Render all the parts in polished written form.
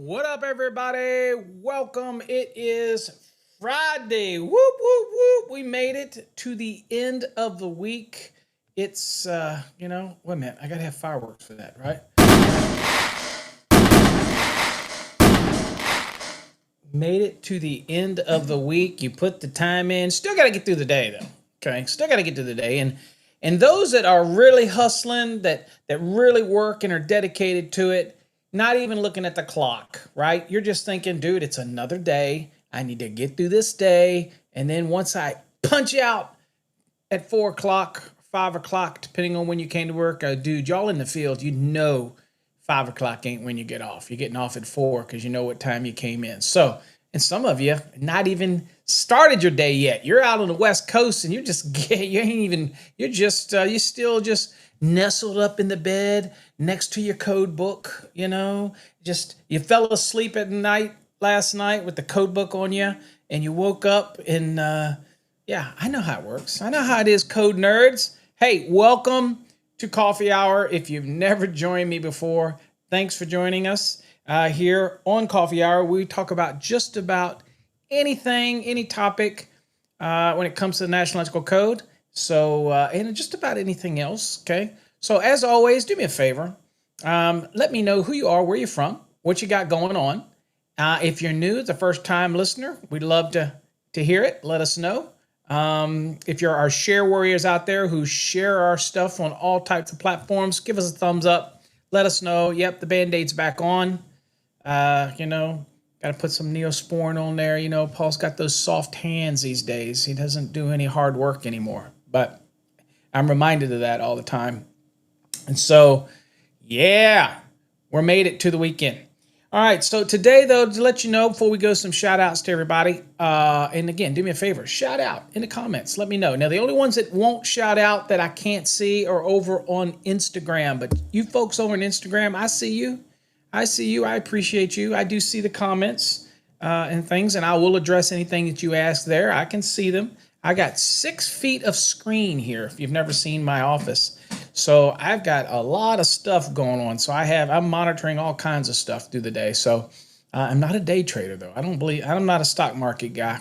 What up, everybody? Welcome. It is Friday. Whoop, whoop, whoop. We made it to the end of the week. It's, wait a minute. I got to have fireworks for that, right? Made it to the end of the week. You put the time in. Still got to get through the day, though. Okay. Still got to get through the day. And those that are really hustling, that really work and are dedicated to it, not even looking at the clock, right? You're just thinking, dude, it's another day. I need to get through this day. And then once I punch out at 4 o'clock, 5 o'clock, depending on when you came to work, dude, y'all in the field, 5 o'clock ain't when you get off. You're getting off at 4 because you know what time you came in. So, and some of you not even started your day yet. You're out on the West Coast and you're still just nestled up in the bed next to your code book. Just you fell asleep at night last night with the code book on you, and you woke up and yeah, I know how it works. I know how it is, code nerds. Hey, welcome to Coffee Hour. If you've never joined me before, thanks for joining us here on Coffee Hour. We talk about just about anything, any topic when it comes to the National Electrical Code. So, and just about anything else. Okay. So, as always, do me a favor. Let me know who you are, where you're from, what you got going on. If you're new, the first time listener, we'd love to hear it. Let us know. If you're our share warriors out there who share our stuff on all types of platforms, give us a thumbs up. Let us know. Yep, the Band-Aid's back on. Got to put some Neosporin on there. Paul's got those soft hands these days. He doesn't do any hard work anymore. But I'm reminded of that all the time. And so, yeah, we're made it to the weekend. All right, so today, though, to let you know, before we go, some shout-outs to everybody. And again, do me a favor, shout out in the comments. Let me know. Now, the only ones that won't shout out that I can't see are over on Instagram. But you folks over on Instagram, I see you. I see you. I appreciate you. I do see the comments and things, and I will address anything that you ask there. I can see them. I got 6 feet of screen here, if you've never seen my office. So I've got a lot of stuff going on. So I'm monitoring all kinds of stuff through the day. So I'm not a day trader, though. I'm not a stock market guy.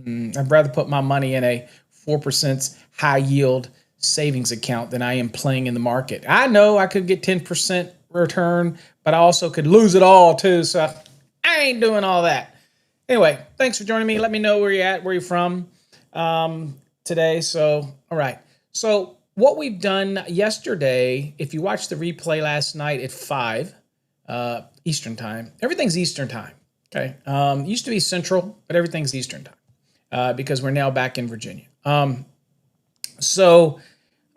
I'd rather put my money in a 4% high yield savings account than I am playing in the market. I know I could get 10% return, but I also could lose it all too. So I ain't doing all that. Anyway, thanks for joining me. Let me know where you're at, where you're from today. So, all right. So what we've done yesterday, if you watched the replay last night at 5 Eastern time, everything's Eastern time. Okay. Used to be Central, but everything's Eastern time because we're now back in Virginia.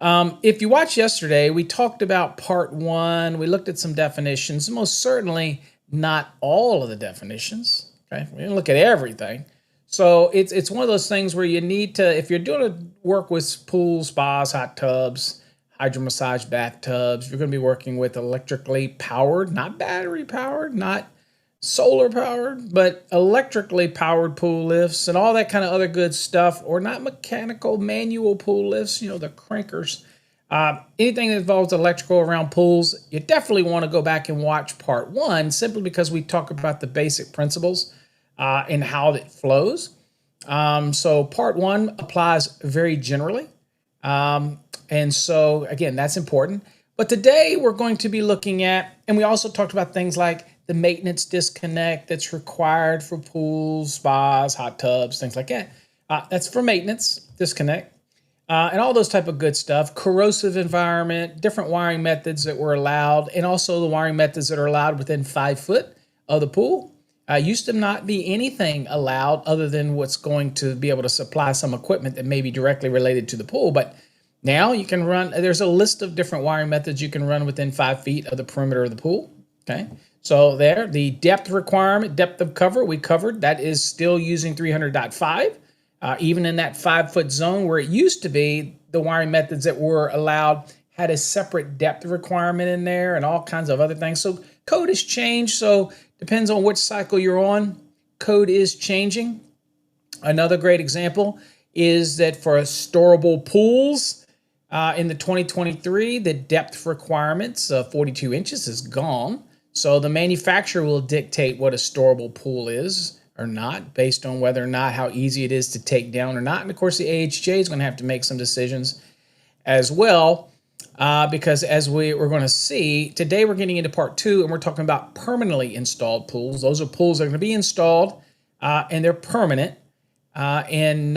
If you watched yesterday, we talked about part 1. We looked at some definitions, most certainly not all of the definitions. Okay. We didn't look at everything. So it's one of those things where you need to, if you're doing work with pools, spas, hot tubs, hydro massage bathtubs, you're going to be working with electrically powered, not battery powered, not solar powered, but electrically powered pool lifts and all that kind of other good stuff, or not mechanical manual pool lifts, the crankers. Anything that involves electrical around pools, you definitely want to go back and watch part 1, simply because we talk about the basic principles and how it flows. So part 1 applies very generally. And so, again, that's important. But today we're going to be looking at, and we also talked about things like the maintenance disconnect that's required for pools, spas, hot tubs, things like that. That's for maintenance disconnect. And all those type of good stuff. Corrosive environment, different wiring methods that were allowed, and also the wiring methods that are allowed within 5 foot of the pool. Used to not be anything allowed other than what's going to be able to supply some equipment that may be directly related to the pool. But now you can run, there's a list of different wiring methods you can run within 5 feet of the perimeter of the pool. Okay. So there, the depth requirement, depth of cover, we covered, that is still using 300.5. Even in that 5 foot zone where it used to be, the wiring methods that were allowed had a separate depth requirement in there and all kinds of other things. So code has changed. So depends on which cycle you're on. Code is changing. Another great example is that for storable pools in the 2023, the depth requirements of 42 inches is gone. So the manufacturer will dictate what a storable pool is or not, based on whether or not how easy it is to take down or not. And of course, the AHJ is going to have to make some decisions as well, because as we're going to see today, we're getting into part 2, and we're talking about permanently installed pools. Those are pools that are going to be installed, and they're permanent in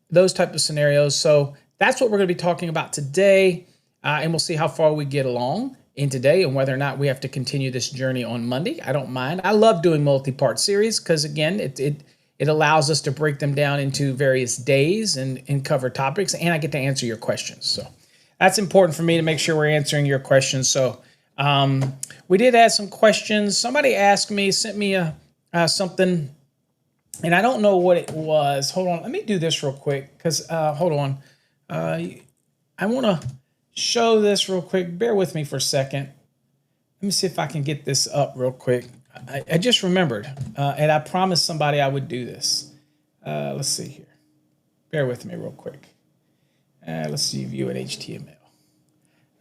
those type of scenarios. So that's what we're going to be talking about today, and we'll see how far we get along in today and whether or not we have to continue this journey on Monday. I don't mind. I love doing multi-part series because, again, it allows us to break them down into various days and cover topics, and I get to answer your questions. So that's important for me to make sure we're answering your questions. So we did add some questions. Somebody asked me, sent me something, and I don't know what it was. Hold on. Let me do this real quick because, hold on. I want to show this real quick. Bear with me for a second. Let me see if I can get this up real quick. I just remembered, and I promised somebody I would do this. Let's see here. Bear with me real quick. Let's see, view in HTML.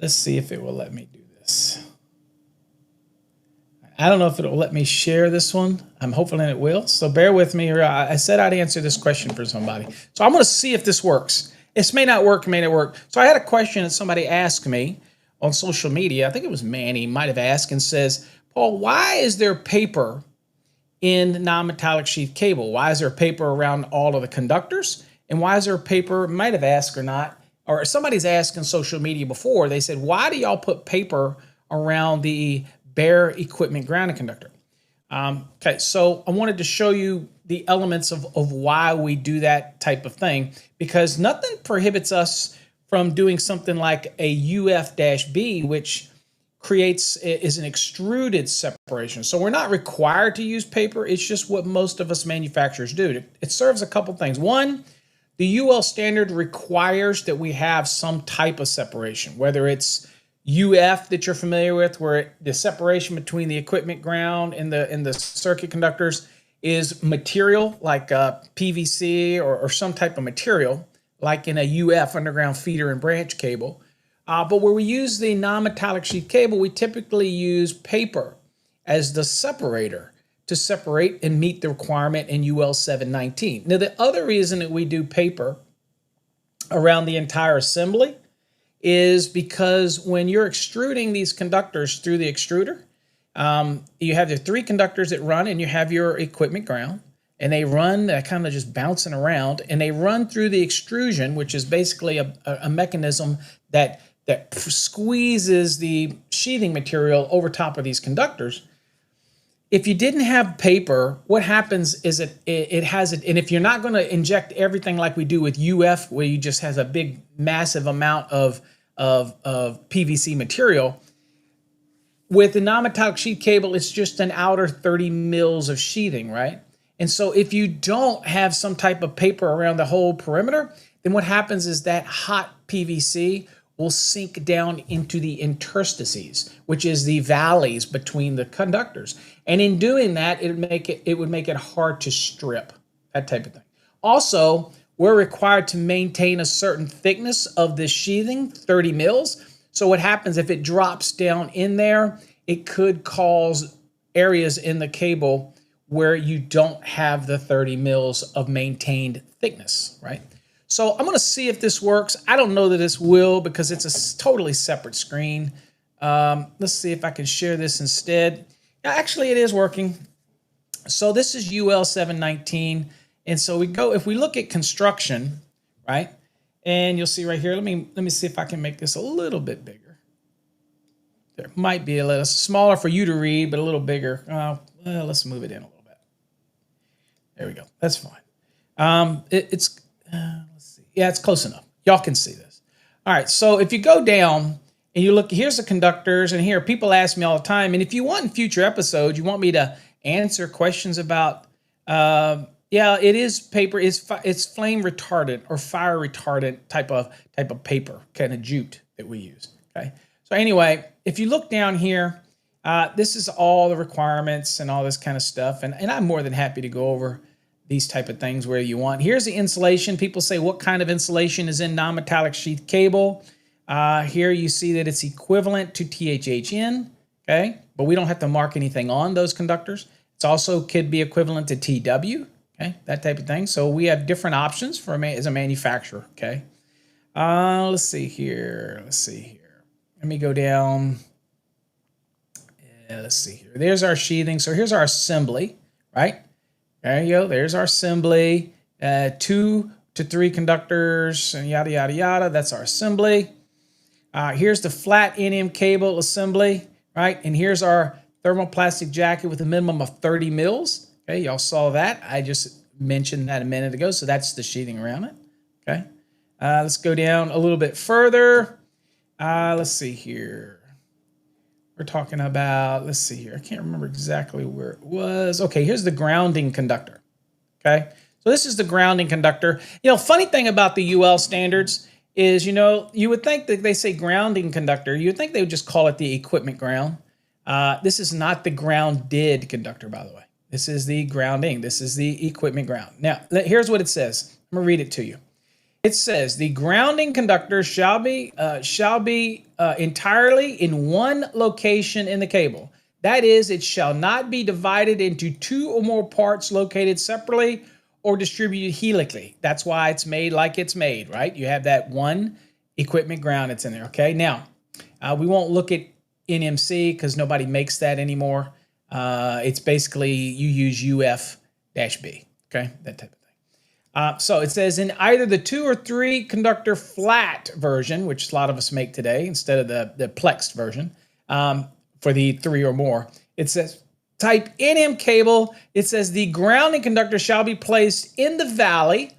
Let's see if it will let me do this. I don't know if it'll let me share this one. I'm hoping it will. So bear with me here. I said I'd answer this question for somebody. So I'm going to see if this works. This may not work, may not work. So I had a question that somebody asked me on social media. I think it was Manny might have asked and says, Paul, why is there paper in non-metallic sheath cable? Why is there paper around all of the conductors? And why is there paper, might have asked or not, or somebody's asked on social media before, they said, why do y'all put paper around the bare equipment grounding conductor? Okay, so I wanted to show you the elements of why we do that type of thing, because nothing prohibits us from doing something like a UF-B, which is an extruded separation. So we're not required to use paper. It's just what most of us manufacturers do. It serves a couple things. One, the UL standard requires that we have some type of separation, whether it's UF that you're familiar with, where the separation between the equipment ground and the circuit conductors is material like PVC or some type of material, like in a UF, underground feeder and branch cable. But where we use the non-metallic sheath cable, we typically use paper as the separator to separate and meet the requirement in UL 719. Now, the other reason that we do paper around the entire assembly is because when you're extruding these conductors through the extruder, you have the 3 conductors that run, and you have your equipment ground, and they run kind of just bouncing around, and they run through the extrusion, which is basically a mechanism that squeezes the sheathing material over top of these conductors. If you didn't have paper, what happens is it has it, and if you're not going to inject everything like we do with UF, where you just has a big massive amount of PVC material, with the non-metallic sheath cable, it's just an outer 30 mils of sheathing, right? And so if you don't have some type of paper around the whole perimeter, then what happens is that hot PVC will sink down into the interstices, which is the valleys between the conductors. And in doing that, it would make it hard to strip, that type of thing. Also, we're required to maintain a certain thickness of the sheathing, 30 mils. So what happens if it drops down in there, it could cause areas in the cable where you don't have the 30 mils of maintained thickness, right? So I'm going to see if this works. I don't know that this will because it's a totally separate screen. Let's see if I can share this instead. Actually, it is working. So this is UL 719. And so if we look at construction, right? And you'll see right here, let me see if I can make this a little bit bigger. There might be a little smaller for you to read, but a little bigger. Let's move it in a little bit. There we go. That's fine. Let's see. Yeah, it's close enough. Y'all can see this. All right. So if you go down and you look, here's the conductors, and here people ask me all the time. And if you want in future episodes, you want me to answer questions about, yeah, it is paper. It's flame retardant or fire retardant type of paper, kind of jute that we use. Okay. So anyway, if you look down here, this is all the requirements and all this kind of stuff. And I'm more than happy to go over these type of things where you want. Here's the insulation. People say, what kind of insulation is in non-metallic sheath cable? Here you see that it's equivalent to THHN. Okay. but we don't have to mark anything on those conductors. It's also could be equivalent to TW, okay, that type of thing. So we have different options for as a manufacturer, okay. Let's see here. Let me go down. Let's see here. There's our sheathing. So here's our assembly, right? There you go. There's our assembly. 2 to 3 conductors and yada, yada, yada. That's our assembly. Here's the flat NM cable assembly, right? And here's our thermoplastic jacket with a minimum of 30 mils. Okay, y'all saw that. I just mentioned that a minute ago. So that's the sheathing around it. Okay. Let's go down a little bit further. Let's see here. We're talking about, let's see here. I can't remember exactly where it was. Okay, here's the grounding conductor. Okay, so this is the grounding conductor. You know, funny thing about the UL standards is, you know, you would think that they say grounding conductor. You would think they would just call it the equipment ground. This is not the grounded conductor, by the way. This is the grounding. This is the equipment ground. Now, here's what it says. I'm going to read it to you. It says the grounding conductor shall be entirely in one location in the cable. That is, it shall not be divided into 2 or more parts located separately or distributed helically. That's why it's made like it's made, right? You have that one equipment ground that's in there, okay? Now, we won't look at NMC because nobody makes that anymore. It's basically you use UF-B, okay? That type of thing. So it says in either the 2 or 3 conductor flat version, which a lot of us make today instead of the plexed version, for the 3 or more, it says type NM cable. It says the grounding conductor shall be placed in the valley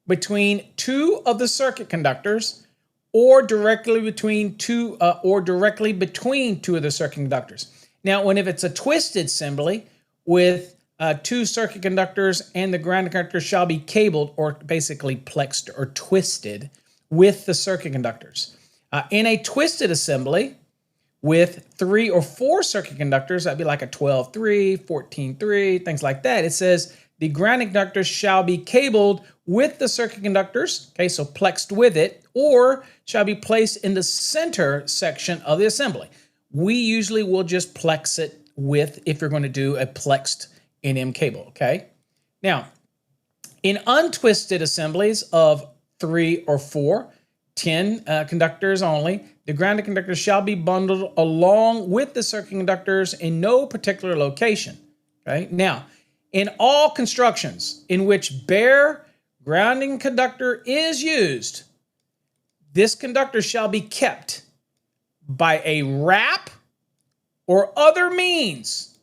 between 2 of the circuit conductors or directly between 2 of the circuit conductors. Now, if it's a twisted assembly with 2 circuit conductors and the grounding conductor shall be cabled or basically plexed or twisted with the circuit conductors. In a twisted assembly with 3 or 4 circuit conductors, that'd be like a 12-3, 14-3, things like that. It says the grounding conductor shall be cabled with the circuit conductors, okay, so plexed with it, or shall be placed in the center section of the assembly. We usually will just plex it with, if you're going to do a plexed NM cable, okay? Now, in untwisted assemblies of 3 or 4, 10 conductors only, the grounding conductor shall be bundled along with the circuit conductors in no particular location, okay? Now, in all constructions in which bare grounding conductor is used, this conductor shall be kept by a wrap or other means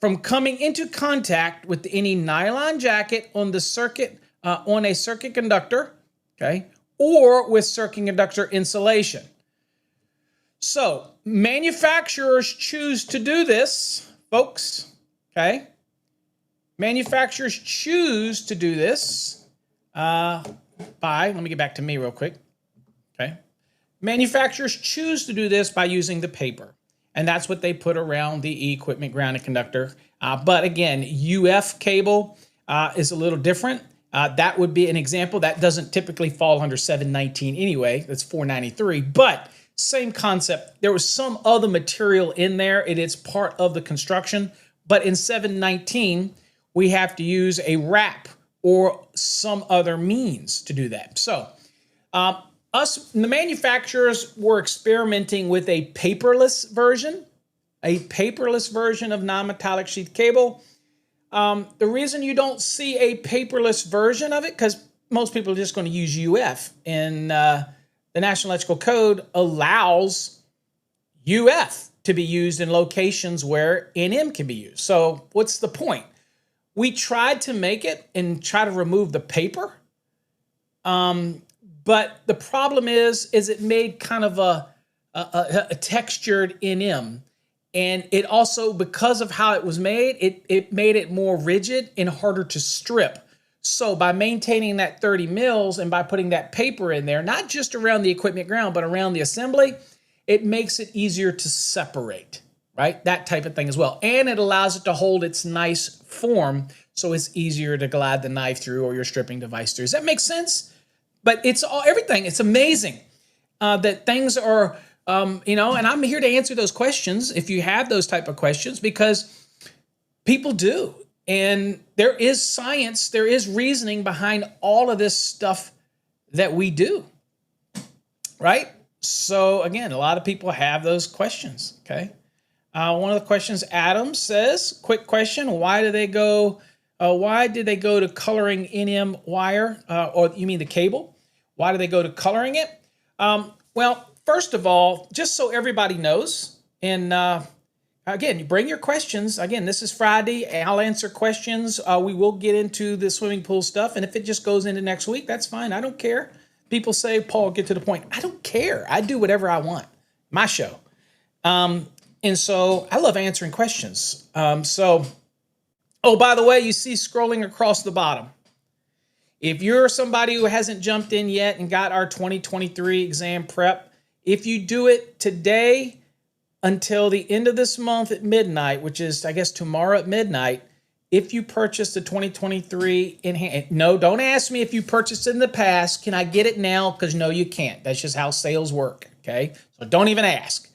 from coming into contact with any nylon jacket on the circuit on a circuit conductor, okay, or with circuit conductor insulation. So manufacturers choose to do this, folks, okay? Manufacturers choose to do this let me get back to me real quick, okay? Manufacturers choose to do this by using the paper, and that's what they put around the equipment grounding conductor. But again, UF cable is a little different. That would be an example. That doesn't typically fall under 719 anyway. That's 493, but same concept. There was some other material in there. It is part of the construction, but in 719, we have to use a wrap or some other means to do that. So the manufacturers were experimenting with a paperless version of non-metallic sheath cable. The reason you don't see a paperless version of it, because most people are just going to use UF, and the National Electrical Code allows UF to be used in locations where NM can be used. So what's the point? We tried to make it and try to remove the paper, but the problem is it made kind of a textured NM. And it also, because of how it was made, it made it more rigid and harder to strip. So by maintaining that 30 mils and by putting that paper in there, not just around the equipment ground, but around the assembly, it makes it easier to separate, right? That type of thing as well. And it allows it to hold its nice form, so it's easier to glide the knife through or your stripping device through. Does that make sense? But it's everything. It's amazing that things are And I'm here to answer those questions if you have those type of questions, because people do. And there is science, there is reasoning behind all of this stuff that we do, right? So again, a lot of people have those questions, okay? One of the questions, Adam says, quick question, why did they go to coloring NM wire, or you mean the cable? Why did they go to coloring it? Well, first of all, just so everybody knows, and again, you bring your questions. Again, this is Friday. I'll answer questions. We will get into the swimming pool stuff, and if it just goes into next week, that's fine. I don't care. People say, Paul, get to the point. I don't care. I do whatever I want. My show. And so I love answering questions. Oh, by the way, you see scrolling across the bottom. If you're somebody who hasn't jumped in yet and got our 2023 exam prep, if you do it today until the end of this month at midnight, which is, I guess, tomorrow at midnight, if you purchase the 2023 in hand, no, don't ask me if you purchased it in the past. Can I get it now? Because no, you can't. That's just how sales work, okay? So don't even ask.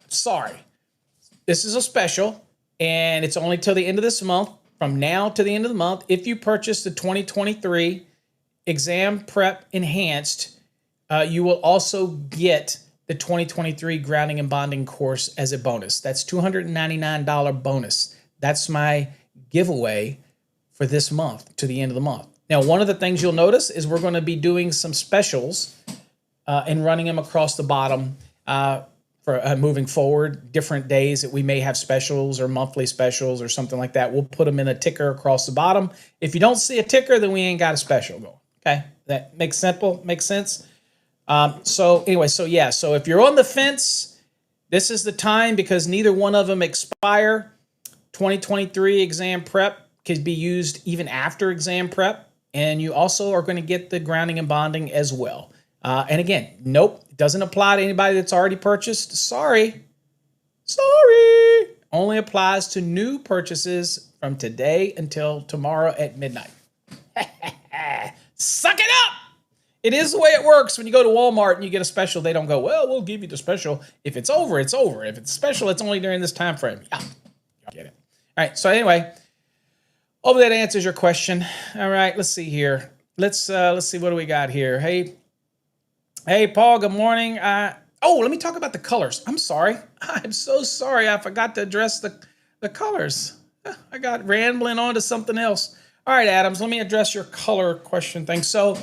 Sorry. This is a special, and it's only till the end of this month. From now to the end of the month, if you purchase the 2023 Exam Prep Enhanced, you will also get the 2023 Grounding and Bonding course as a bonus. That's $299 bonus. That's my giveaway for this month to the end of the month. Now, one of the things you'll notice is we're going to be doing some specials and running them across the bottom for moving forward, different days that we may have specials or monthly specials or something like that. We'll put them in a ticker across the bottom. If you don't see a ticker, then we ain't got a special going. Okay, that makes sense. So if you're on the fence, this is the time, because neither one of them expire. 2023 exam prep could be used even after exam prep, and you also are going to get the grounding and bonding as well. And again, nope, it doesn't apply to anybody that's already purchased. Sorry. Only applies to new purchases from today until tomorrow at midnight. Suck it up! It is the way it works. When you go to Walmart and you get a special, they don't go, well, we'll give you the special. If it's over, it's over. If it's special, it's only during this time frame. Yeah, I get it. All right, so anyway, hope that answers your question. All right, let's see here. Let's see, what do we got here? Hey, Paul, good morning. Let me talk about the colors. I'm sorry. I'm so sorry. I forgot to address the colors. I got rambling on to something else. All right, Adams, let me address your color question thing. So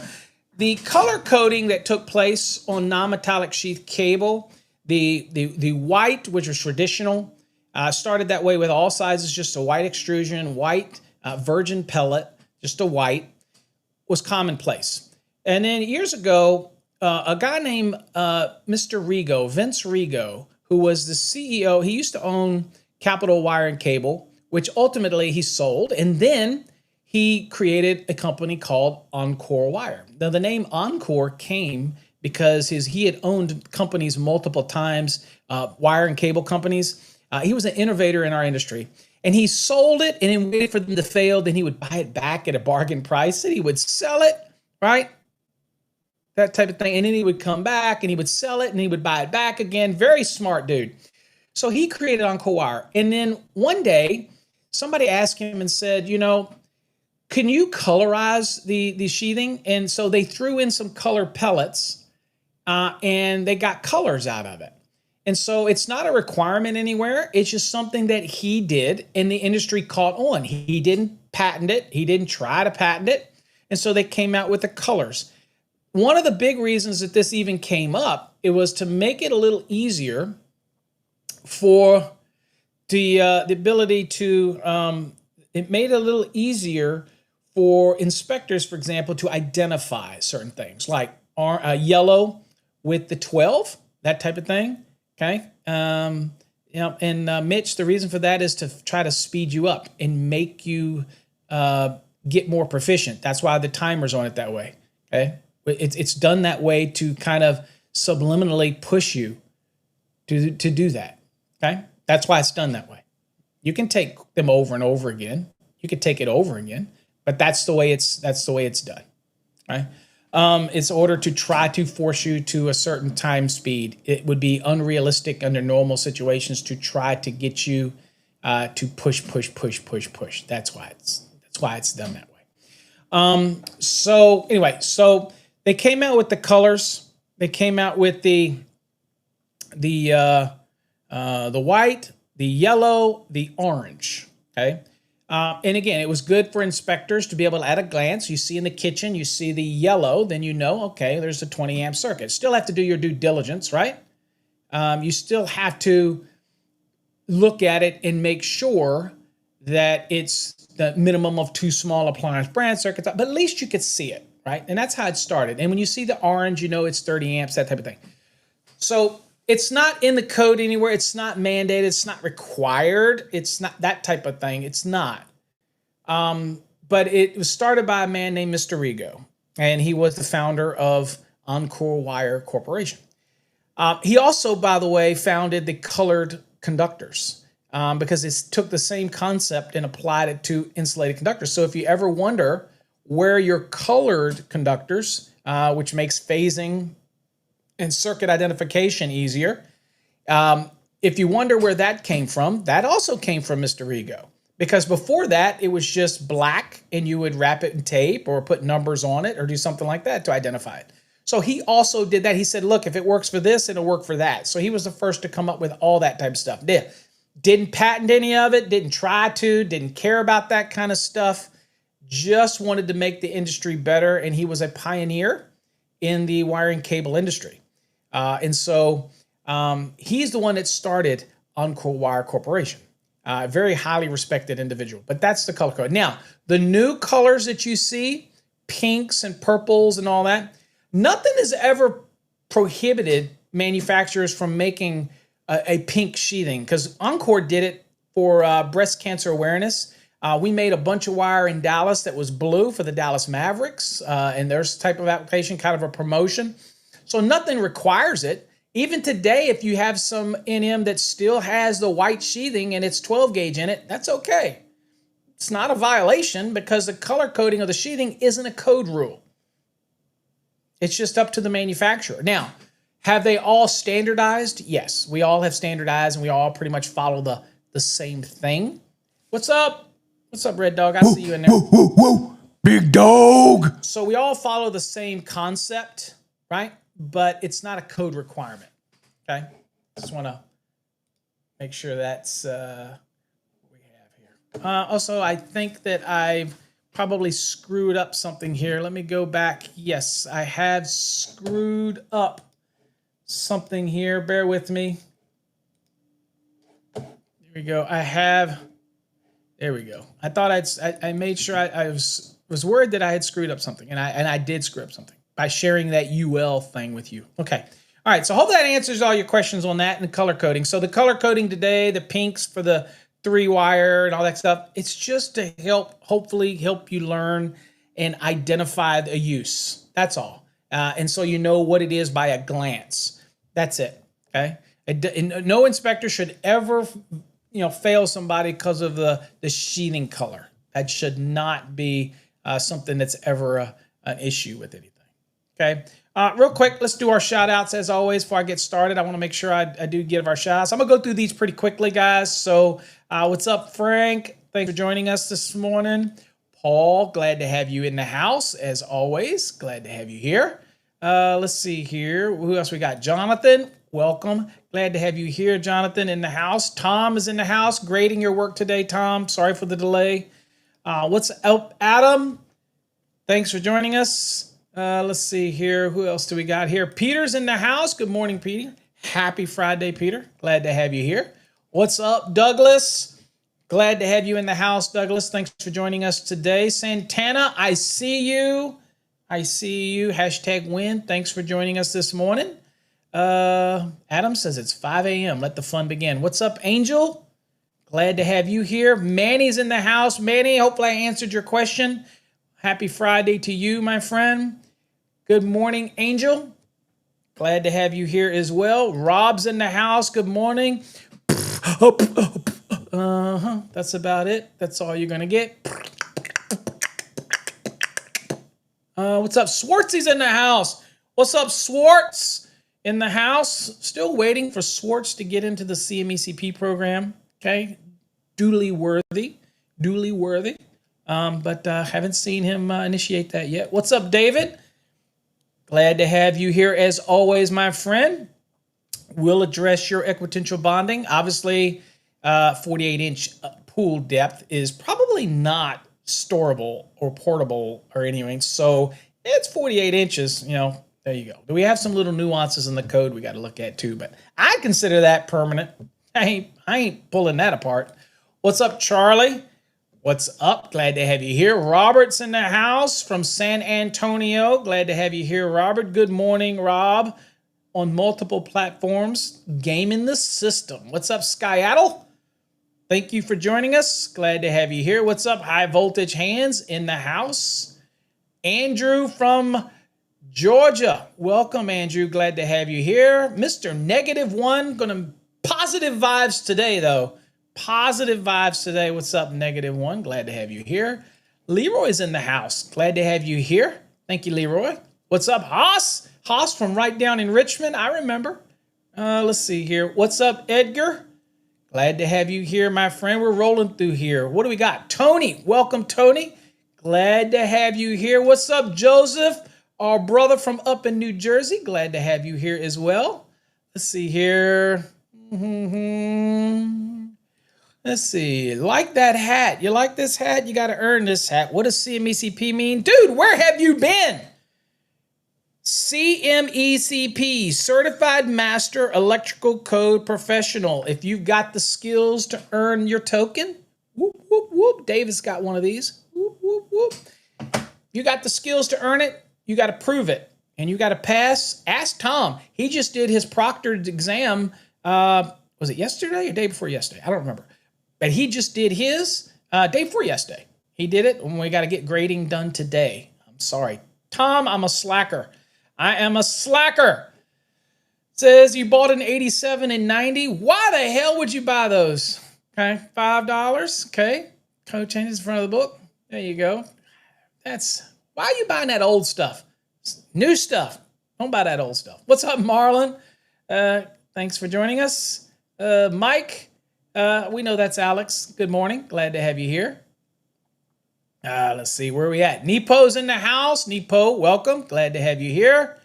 the color coding that took place on non-metallic sheath cable, the white, which was traditional, started that way with all sizes, just a white extrusion, white virgin pellet, just a white, was commonplace. And then years ago, a guy named Mr. Rigo, Vince Rigo, who was the CEO, he used to own Capital Wire and Cable, which ultimately he sold. And then he created a company called Encore Wire. Now, the name Encore came because he had owned companies multiple times, wire and cable companies. He was an innovator in our industry. And he sold it and then waited for them to fail. Then he would buy it back at a bargain price and he would sell it, right? That type of thing. And then he would come back and he would sell it and he would buy it back again. Very smart dude. So he created Encore Wire. And then one day, somebody asked him and said, can you colorize the sheathing? And so they threw in some color pellets and they got colors out of it. And so it's not a requirement anywhere. It's just something that he did and the industry caught on. He didn't patent it. He didn't try to patent it. And so they came out with the colors. One of the big reasons that this even came up, it was to make it a little easier for the ability to, it made it a little easier for inspectors, for example, to identify certain things like yellow with the 12, that type of thing. Okay. Mitch, the reason for that is to try to speed you up and make you get more proficient. That's why the timer's on it that way. Okay. It's done that way to kind of subliminally push you to do that. Okay. That's why it's done that way. You can take them over and over again. You could take it over again, but that's the way it's done. Right. It's order to try to force you to a certain time speed. It would be unrealistic under normal situations to try to get you to push, push, push, push, push. That's why it's done that way. So anyway, so they came out with the colors. They came out with the white, the yellow, the orange. Okay. And again, it was good for inspectors to be able to, at a glance, you see in the kitchen, you see the yellow, then you know, okay, there's a 20 amp circuit. Still have to do your due diligence, right? You still have to look at it and make sure that it's the minimum of 2 small appliance branch circuits, but at least you could see it, right? And that's how it started. And when you see the orange, you know it's 30 amps, that type of thing. So it's not in the code anywhere. It's not mandated. It's not required. It's not that type of thing. It's not. But it was started by a man named Mr. Rigo, and he was the founder of Encore Wire Corporation. He also, by the way, founded the colored conductors because it took the same concept and applied it to insulated conductors. So if you ever wonder where your colored conductors, which makes phasing and circuit identification easier. If you wonder where that came from, that also came from Mr. Rigo. Because before that, it was just black and you would wrap it in tape or put numbers on it or do something like that to identify it. So he also did that. He said, look, if it works for this, it'll work for that. So he was the first to come up with all that type of stuff. Didn't patent any of it, didn't try to, didn't care about that kind of stuff. Just wanted to make the industry better. And he was a pioneer in the wiring cable industry. And so he's the one that started Encore Wire Corporation. Very highly respected individual. But that's the color code. Now, the new colors that you see, pinks and purples and all that, nothing has ever prohibited manufacturers from making a pink sheathing because Encore did it for breast cancer awareness. We made a bunch of wire in Dallas that was blue for the Dallas Mavericks and their type of application, kind of a promotion. So nothing requires it. Even today, if you have some NM that still has the white sheathing and it's 12 gauge in it, that's okay. It's not a violation because the color coding of the sheathing isn't a code rule. It's just up to the manufacturer. Now, have they all standardized? Yes, we all have standardized and we all pretty much follow the same thing. What's up? What's up, Red Dog? I see you in there. Whoa, whoa, whoa. Big dog. So we all follow the same concept, right? But it's not a code requirement, okay? Just want to make sure that's what we have here. Also, I think that I've probably screwed up something here. Let me go back. Yes, I have screwed up something here. Bear with me. There we go. There we go. I thought I made sure I was worried that I had screwed up something, and I did screw up something by sharing that UL thing with you. Okay. All right. So hope that answers all your questions on that and the color coding. So the color coding today, the pinks for the 3-wire and all that stuff, it's just to hopefully help you learn and identify the use. That's all. And so you know what it is by a glance. That's it. Okay. And no inspector should ever, fail somebody because of the sheathing color. That should not be something that's ever an issue with anything. Okay. Real quick, let's do our shout outs as always. Before I get started, I want to make sure I do give our shout outs. I'm going to go through these pretty quickly, guys. So what's up, Frank? Thanks for joining us this morning. Paul, glad to have you in the house as always. Glad to have you here. Let's see here. Who else we got? Jonathan, welcome. Glad to have you here, Jonathan, in the house. Tom is in the house. Grading your work today, Tom. Sorry for the delay. What's up, Adam? Thanks for joining us. Let's see here. Who else do we got here? Peter's in the house. Good morning, Peter. Happy Friday, Peter. Glad to have you here. What's up, Douglas? Glad to have you in the house, Douglas. Thanks for joining us today. Santana, I see you. I see you. #win. Thanks for joining us this morning. Adam says it's 5 a.m. Let the fun begin. What's up, Angel? Glad to have you here. Manny's in the house. Manny, hopefully I answered your question. Happy Friday to you, my friend. Good morning, Angel. Glad to have you here as well. Rob's in the house. Good morning. That's about it. That's all you're going to get. What's up? Swartzy's in the house. What's up, Swartz? In the house. Still waiting for Swartz to get into the CMECP program. Okay. Duly worthy. Duly worthy. But haven't seen him initiate that yet. What's up, David? Glad to have you here as always, my friend. We'll address your equipotential bonding. Obviously, 48-inch pool depth is probably not storable or portable or anything. So it's 48 inches, there you go. Do we have some little nuances in the code we got to look at too? But I consider that permanent. I ain't pulling that apart. What's up, Charlie? What's up? Glad to have you here. Robert's in the house from San Antonio. Glad to have you here, Robert. Good morning, Rob. On multiple platforms, gaming the system. What's up, Skyattle? Thank you for joining us. Glad to have you here. What's up, High Voltage Hands in the house? Andrew from Georgia. Welcome, Andrew. Glad to have you here. Mr. Negative One. Gonna positive vibes today, though. Positive vibes today. What's up, Negative One? Glad to have you here. Leroy's in the house. Glad to have you here. Thank you, Leroy. What's up, Haas? Haas from right down in Richmond. I remember. Let's see here. What's up, Edgar? Glad to have you here, my friend. We're rolling through here. What do we got? Tony. Welcome, Tony. Glad to have you here. What's up, Joseph? Our brother from up in New Jersey. Glad to have you here as well. Let's see here. Let's see. Like that hat. You like this hat? You got to earn this hat. What does CMECP mean? Dude, where have you been? CMECP, Certified Master Electrical Code Professional. If you've got the skills to earn your token, whoop, whoop, whoop. Davis got one of these. Whoop, whoop, whoop. You got the skills to earn it. You got to prove it. And you got to pass. Ask Tom. He just did his proctored exam. Was it yesterday or day before yesterday? I don't remember. But he just did his day before yesterday. He did it, and we got to get grading done today. I'm sorry. Tom, I'm a slacker. I am a slacker. Says you bought an 87 and 90. Why the hell would you buy those? Okay, $5. Okay, code changes in front of the book. There you go. Why are you buying that old stuff? New stuff. Don't buy that old stuff. What's up, Marlon? Thanks for joining us. Mike, we know that's Alex. Good morning. Glad to have you here. Let's see, where are we at? Nepo's in the house. Nepo, welcome. Glad to have you here.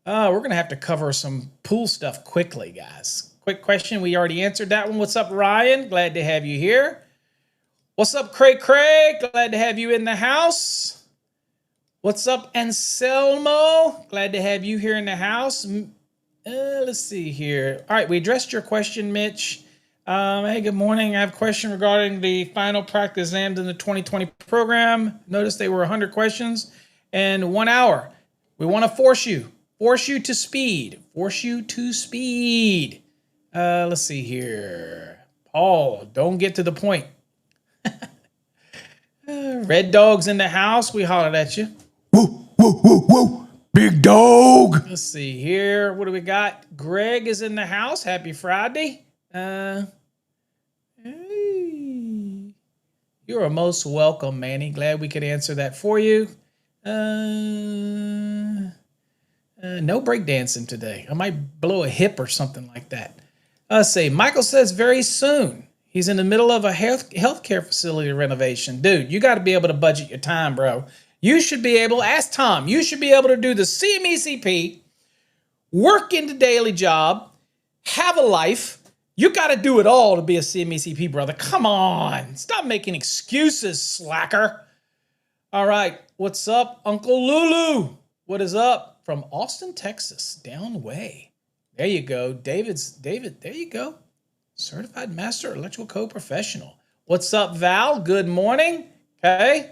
We're going to have to cover some pool stuff quickly, guys. Quick question. We already answered that one. What's up, Ryan? Glad to have you here. What's up, Craig? Glad to have you in the house. What's up, Anselmo? Glad to have you here in the house. Let's see here. All right, we addressed your question, Mitch. Hey, good morning. I have a question regarding the final practice exams in the 2020 program. Notice they were 100 questions and 1 hour. We want to force you to speed. Let's see here. Paul, don't get to the point. Red Dog's in the house. We hollered at you. Woo, woo, woo, woo. Big dog. Let's see here. What do we got? Greg is in the house. Happy Friday. Hey. You are most welcome, Manny. Glad we could answer that for you. No breakdancing today. I might blow a hip or something like that. Let's see. Michael says very soon. He's in the middle of a healthcare facility renovation. Dude, you got to be able to budget your time, bro. You should be able, ask Tom, you should be able to do the CMECP, work in the daily job, have a life. You got to do it all to be a CMECP, brother. Come on. Stop making excuses, slacker. All right. What's up, Uncle Lulu? What is up? From Austin, Texas, down way. There you go. David, there you go. Certified Master Electrical Code Professional. What's up, Val? Good morning. Okay.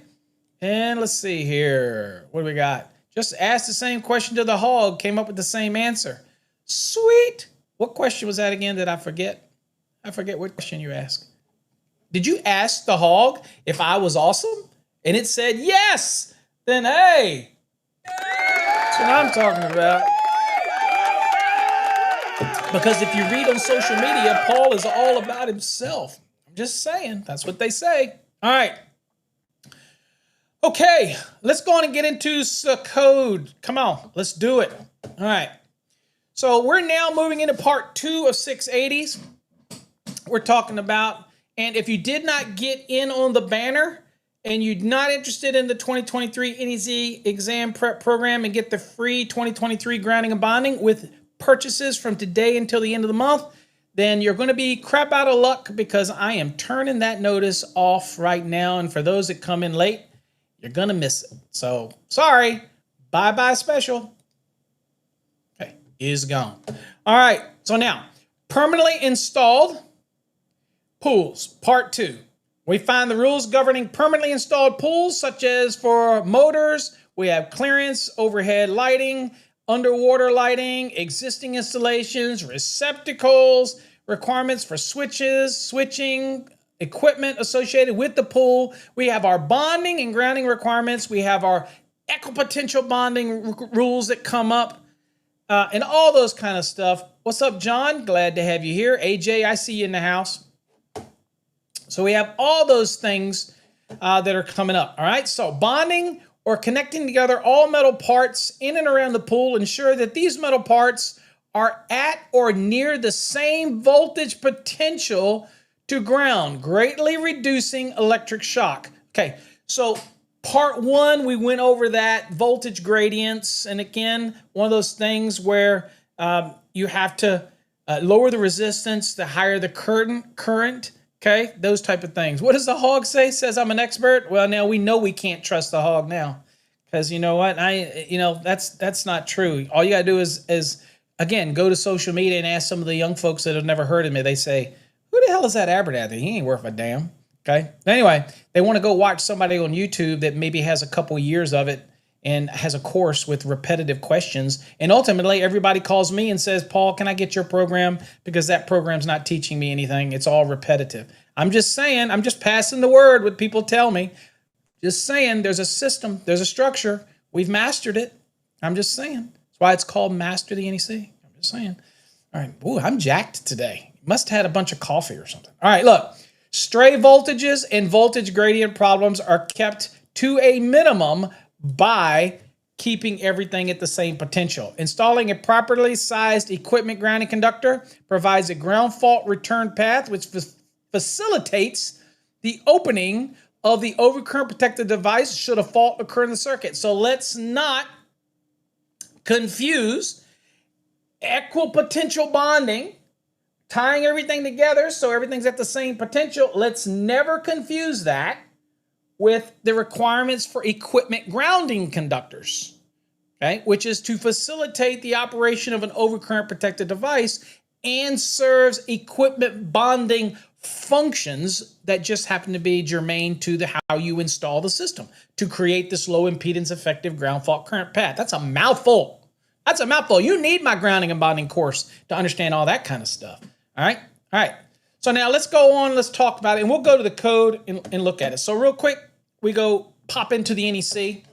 And let's see here. What do we got? Just asked the same question to the hog. Came up with the same answer. Sweet. What question was that again? Did I forget? I forget what question you asked. Did you ask the hog if I was awesome? And it said yes. Then, hey. That's what I'm talking about. Because if you read on social media, Paul is all about himself. I'm just saying. That's what they say. All right. Okay, let's go on and get into the code. Come on, let's do it. All right. So we're now moving into part 2 of 680s. We're talking about, and if you did not get in on the banner and you're not interested in the 2023 NEZ exam prep program and get the free 2023 grounding and bonding with purchases from today until the end of the month, then you're going to be crap out of luck because I am turning that notice off right now. And for those that come in late, you're going to miss it. So sorry, bye-bye special. Okay, is gone. All right, so now permanently installed pools, part 2. We find the rules governing permanently installed pools, such as for motors, we have clearance, overhead lighting, underwater lighting, existing installations, receptacles, requirements for switches, switching, equipment associated with the pool. We have our bonding and grounding requirements. We have our equipotential bonding rules that come up, and all those kind of stuff. What's up, John? Glad to have you here. AJ, I see you in the house. So we have all those things that are coming up. All right. So bonding or connecting together all metal parts in and around the pool. Ensure that these metal parts are at or near the same voltage potential to ground, greatly reducing electric shock. Okay. So part 1, we went over that voltage gradients. And again, one of those things where you have to lower the resistance, the higher the current. Okay, those type of things. What does the hog say? Says I'm an expert. Well, now we know we can't trust the hog now, because you know what? That's not true. All you gotta do is again go to social media and ask some of the young folks that have never heard of me. They say, "Who the hell is that Abernathy? He ain't worth a damn." Okay. Anyway, they want to go watch somebody on YouTube that maybe has a couple years of it and has a course with repetitive questions. And ultimately, everybody calls me and says, Paul, can I get your program? Because that program's not teaching me anything. It's all repetitive. I'm just saying, I'm just passing the word what people tell me. Just saying, there's a system, there's a structure. We've mastered it. I'm just saying. That's why it's called Master the NEC. I'm just saying. All right. Ooh, I'm jacked today. Must have had a bunch of coffee or something. All right, look. Stray voltages and voltage gradient problems are kept to a minimum by keeping everything at the same potential. Installing a properly sized equipment grounding conductor provides a ground fault return path, which facilitates the opening of the overcurrent protected device should a fault occur in the circuit. So let's not confuse equipotential bonding, tying everything together so everything's at the same potential. Let's never confuse that with the requirements for equipment grounding conductors, okay, which is to facilitate the operation of an overcurrent protected device and serves equipment bonding functions that just happen to be germane to how you install the system to create this low impedance effective ground fault current path. That's a mouthful. That's a mouthful. You need my grounding and bonding course to understand all that kind of stuff. All right. All right. So now let's go on. Let's talk about it. And we'll go to the code and look at it. So real quick, we go pop into the NEC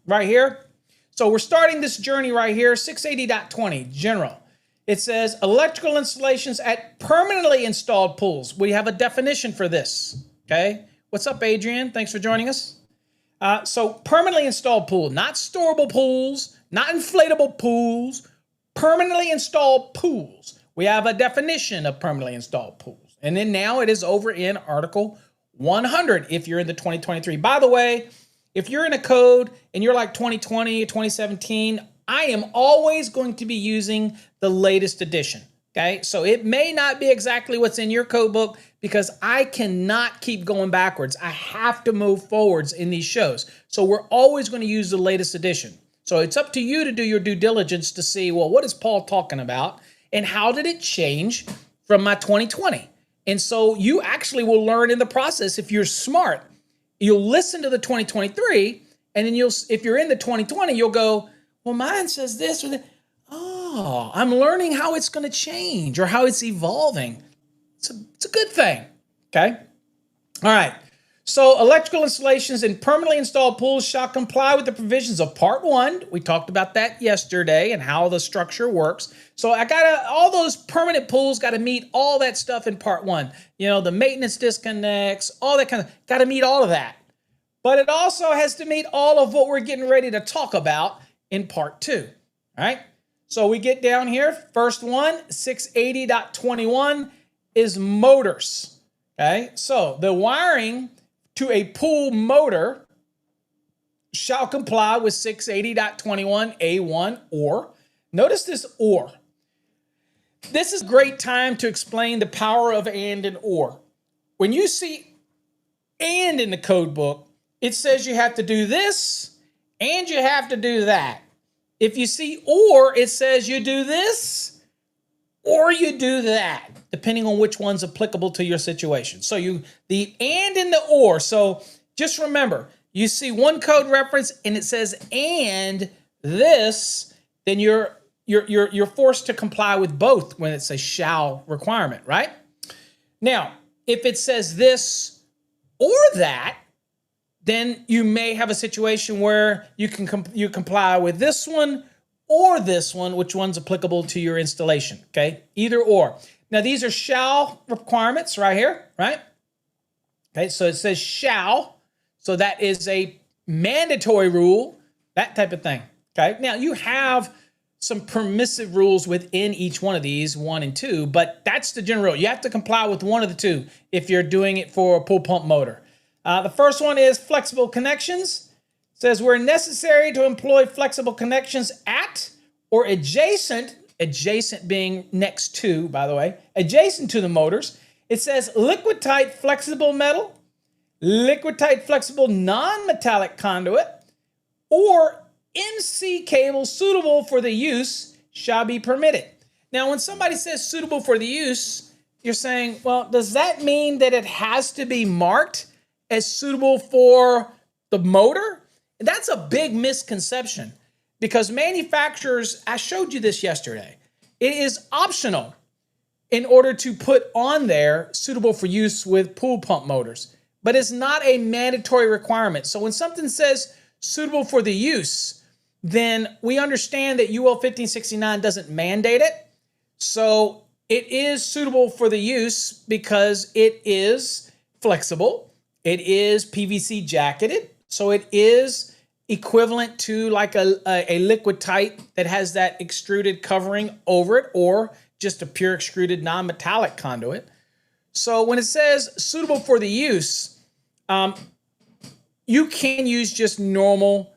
right here. So we're starting this journey right here, 680.20, general. It says electrical installations at permanently installed pools. We have a definition for this, okay? What's up, Adrian? Thanks for joining us. So permanently installed pool, not storable pools, not inflatable pools, permanently installed pools. We have a definition of permanently installed pools. And then now it is over in Article 100 if you're in the 2023. By the way, if you're in a code and you're like 2020, 2017, I am always going to be using the latest edition, okay? So it may not be exactly what's in your code book because I cannot keep going backwards. I have to move forwards in these shows. So we're always going to use the latest edition. So it's up to you to do your due diligence to see, well, what is Paul talking about and how did it change from my 2020? And so you actually will learn in the process if you're smart. You'll listen to the 2023, and then if you're in the 2020, you'll go, well, mine says this or that. Oh, I'm learning how it's going to change or how it's evolving. It's a good thing, okay? All right. So electrical installations in permanently installed pools shall comply with the provisions of Part 1. We talked about that yesterday and how the structure works. So all those permanent pools got to meet all that stuff in Part 1. You know, the maintenance disconnects, all that kind of, got to meet all of that. but it also has to meet all of what we're getting ready to talk about in part 2. All right. So we get down here. First one, 680.21 is motors. Okay. So the wiring to a pool motor shall comply with 680.21A1 or. Notice this or. This is a great time to explain the power of and or. When you see and in the code book, it says you have to do this and you have to do that. If you see or, it says you do this or you do that, depending on which one's applicable to your situation. So the and in the or. So just remember, you see one code reference and it says and this, then you're forced to comply with both when it's a shall requirement, right? Now, if it says this or that, then you may have a situation where you comply with this one or this one, which one's applicable to your installation, okay? Either or. Now, these are shall requirements right here, right? Okay, so it says shall, so that is a mandatory rule, that type of thing, okay? Now, you have some permissive rules within each one of these, 1 and 2, but that's the general rule. You have to comply with one of the two if you're doing it for a pool pump motor. The first one is flexible connections. It says where necessary to employ flexible connections at or adjacent being next to, by the way, adjacent to the motors. It says liquid tight flexible metal, liquid tight flexible non-metallic conduit, or MC cable suitable for the use shall be permitted. Now, when somebody says suitable for the use, you're saying, well, does that mean that it has to be marked as suitable for the motor? That's a big misconception because manufacturers, I showed you this yesterday, it is optional in order to put on there suitable for use with pool pump motors, but it's not a mandatory requirement. So when something says suitable for the use, then we understand that UL 1569 doesn't mandate it. So it is suitable for the use because it is flexible. It is PVC jacketed, so it is equivalent to like a liquid tight that has that extruded covering over it or just a pure extruded non-metallic conduit. So when it says suitable for the use, you can use just normal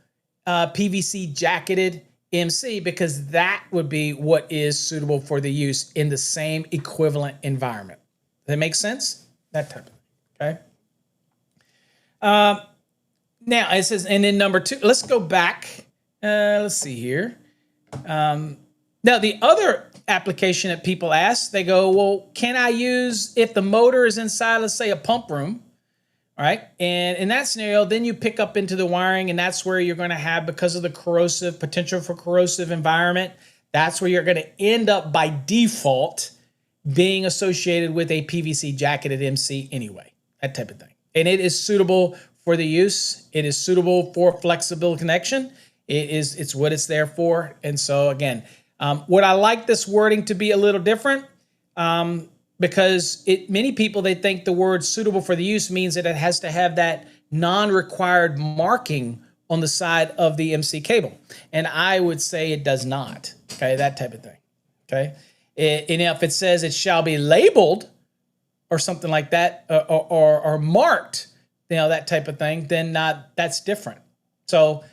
PVC jacketed MC because that would be what is suitable for the use in the same equivalent environment. Does that make sense? That type of thing, okay? Now it says, and then number 2, let's go back. Let's see here. Now the other application that people ask, they go, well, can I use if the motor is inside, let's say a pump room, right? And in that scenario, then you pick up into the wiring and that's where you're going to have, because of the potential for corrosive environment, that's where you're going to end up by default being associated with a PVC jacketed MC anyway, that type of thing. And it is suitable for the use. It is suitable for flexible connection. It's what it's there for. And so again, would I like this wording to be a little different? Because many people, they think the word suitable for the use means that it has to have that non-required marking on the side of the MC cable. And I would say it does not. Okay, that type of thing. Okay. And if it says it shall be labeled or something like that, or marked, that type of thing, then that's different. So